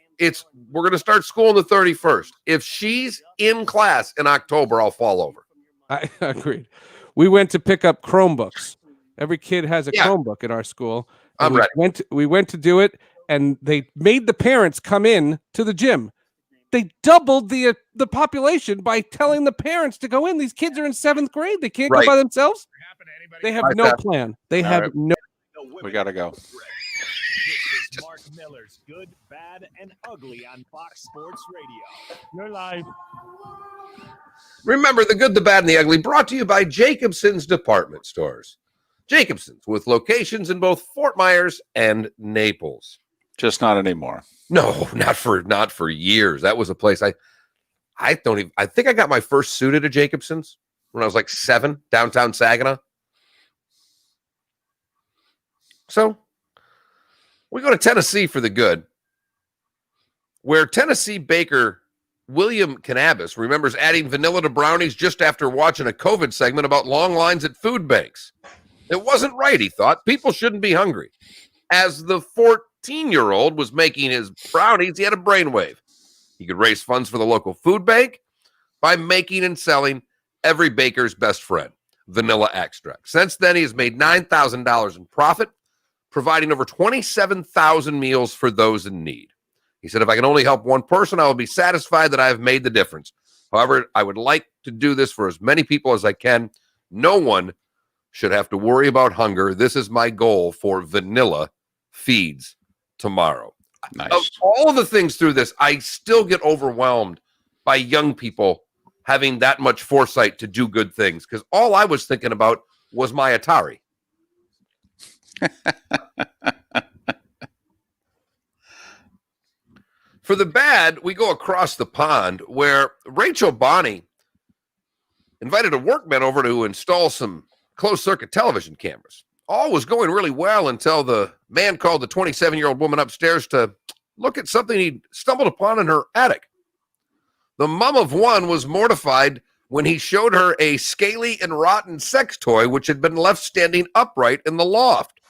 going to start school on the 31st. If she's in class in October, I'll fall over. I agreed. We went to pick up Chromebooks. Every kid has a Chromebook at our school. I'm ready. We went to do it. And they made the parents come in to the gym. They doubled the population by telling the parents to go in. These kids are in 7th grade. They can't go by themselves. They have no plan. They have no. We got to go. Mark Miller's Good, Bad, and Ugly on Fox Sports Radio. You're live. Remember the good, the bad, and the ugly, brought to you by Jacobson's Department Stores. Jacobson's, with locations in both Fort Myers and Naples. Just not anymore. No, not for years. That was a place I think I got my first suit at a Jacobson's when I was like 7, downtown Saginaw. So we go to Tennessee for the good, where Tennessee baker William Cannabis remembers adding vanilla to brownies just after watching a COVID segment about long lines at food banks. It wasn't right, he thought. People shouldn't be hungry. As the 14-year-old was making his brownies, he had a brainwave. He could raise funds for the local food bank by making and selling every baker's best friend, vanilla extract. Since then, he has made $9,000 in profit, providing over 27,000 meals for those in need. He said, if I can only help one person, I will be satisfied that I have made the difference. However, I would like to do this for as many people as I can. No one should have to worry about hunger. This is my goal for Vanilla Feeds Tomorrow. Nice. Of all of the things through this, I still get overwhelmed by young people having that much foresight to do good things, because all I was thinking about was my Atari. For the bad, we go across the pond where Rachel Bonney invited a workman over to install some closed-circuit television cameras. All was going really well until the man called the 27-year-old woman upstairs to look at something he'd stumbled upon in her attic. The mom of one was mortified when he showed her a scaly and rotten sex toy which had been left standing upright in the loft.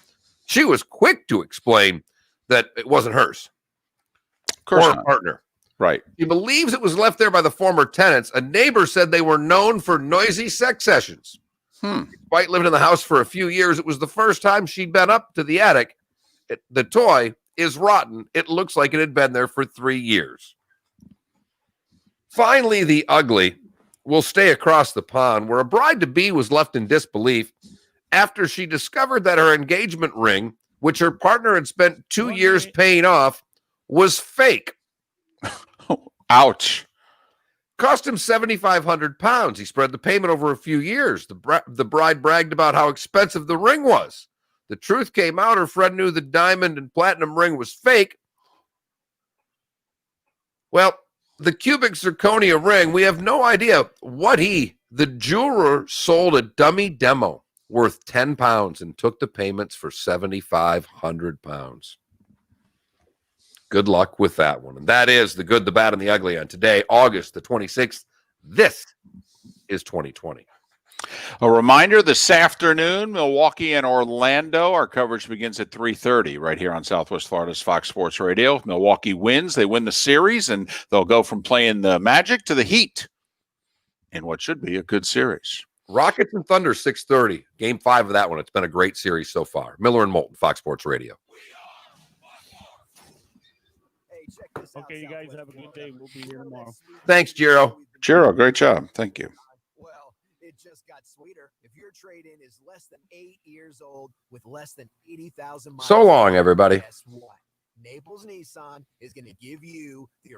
She was quick to explain that it wasn't hers. Of course or not. a partner. Right. He believes it was left there by the former tenants. A neighbor said they were known for noisy sex sessions. Despite living in the house for a few years, it was the first time she'd been up to the attic. The toy is rotten. It looks like it had been there for 3 years. Finally, the ugly will stay across the pond, where a bride-to-be was left in disbelief after she discovered that her engagement ring, which her partner had spent 2 years paying off, was fake. Ouch. Cost him 7,500 pounds. He spread the payment over a few years. The bride bragged about how expensive the ring was. The truth came out. Her friend knew the diamond and platinum ring was fake. Well, the cubic zirconia ring, we have no idea what the jeweler sold a dummy demo worth 10 pounds and took the payments for 7,500 pounds. Good luck with that one. And that is the good, the bad, and the ugly on today, August the 26th. This is 2020. A reminder, this afternoon, Milwaukee and Orlando. Our coverage begins at 3:30 right here on Southwest Florida's Fox Sports Radio. Milwaukee wins. They win the series, and they'll go from playing the Magic to the Heat in what should be a good series. Rockets and Thunder, 6:30. Game 5 of that one. It's been a great series so far. Miller and Moulton, Fox Sports Radio. Okay, you guys have a good day. We'll be here tomorrow. Thanks, Jiro. Jiro, great job. Thank you. Well, it just got sweeter. If your trade-in is less than 8 years old with less than 80,000 miles. So long, everybody. Guess what? Naples Nissan is going to give you the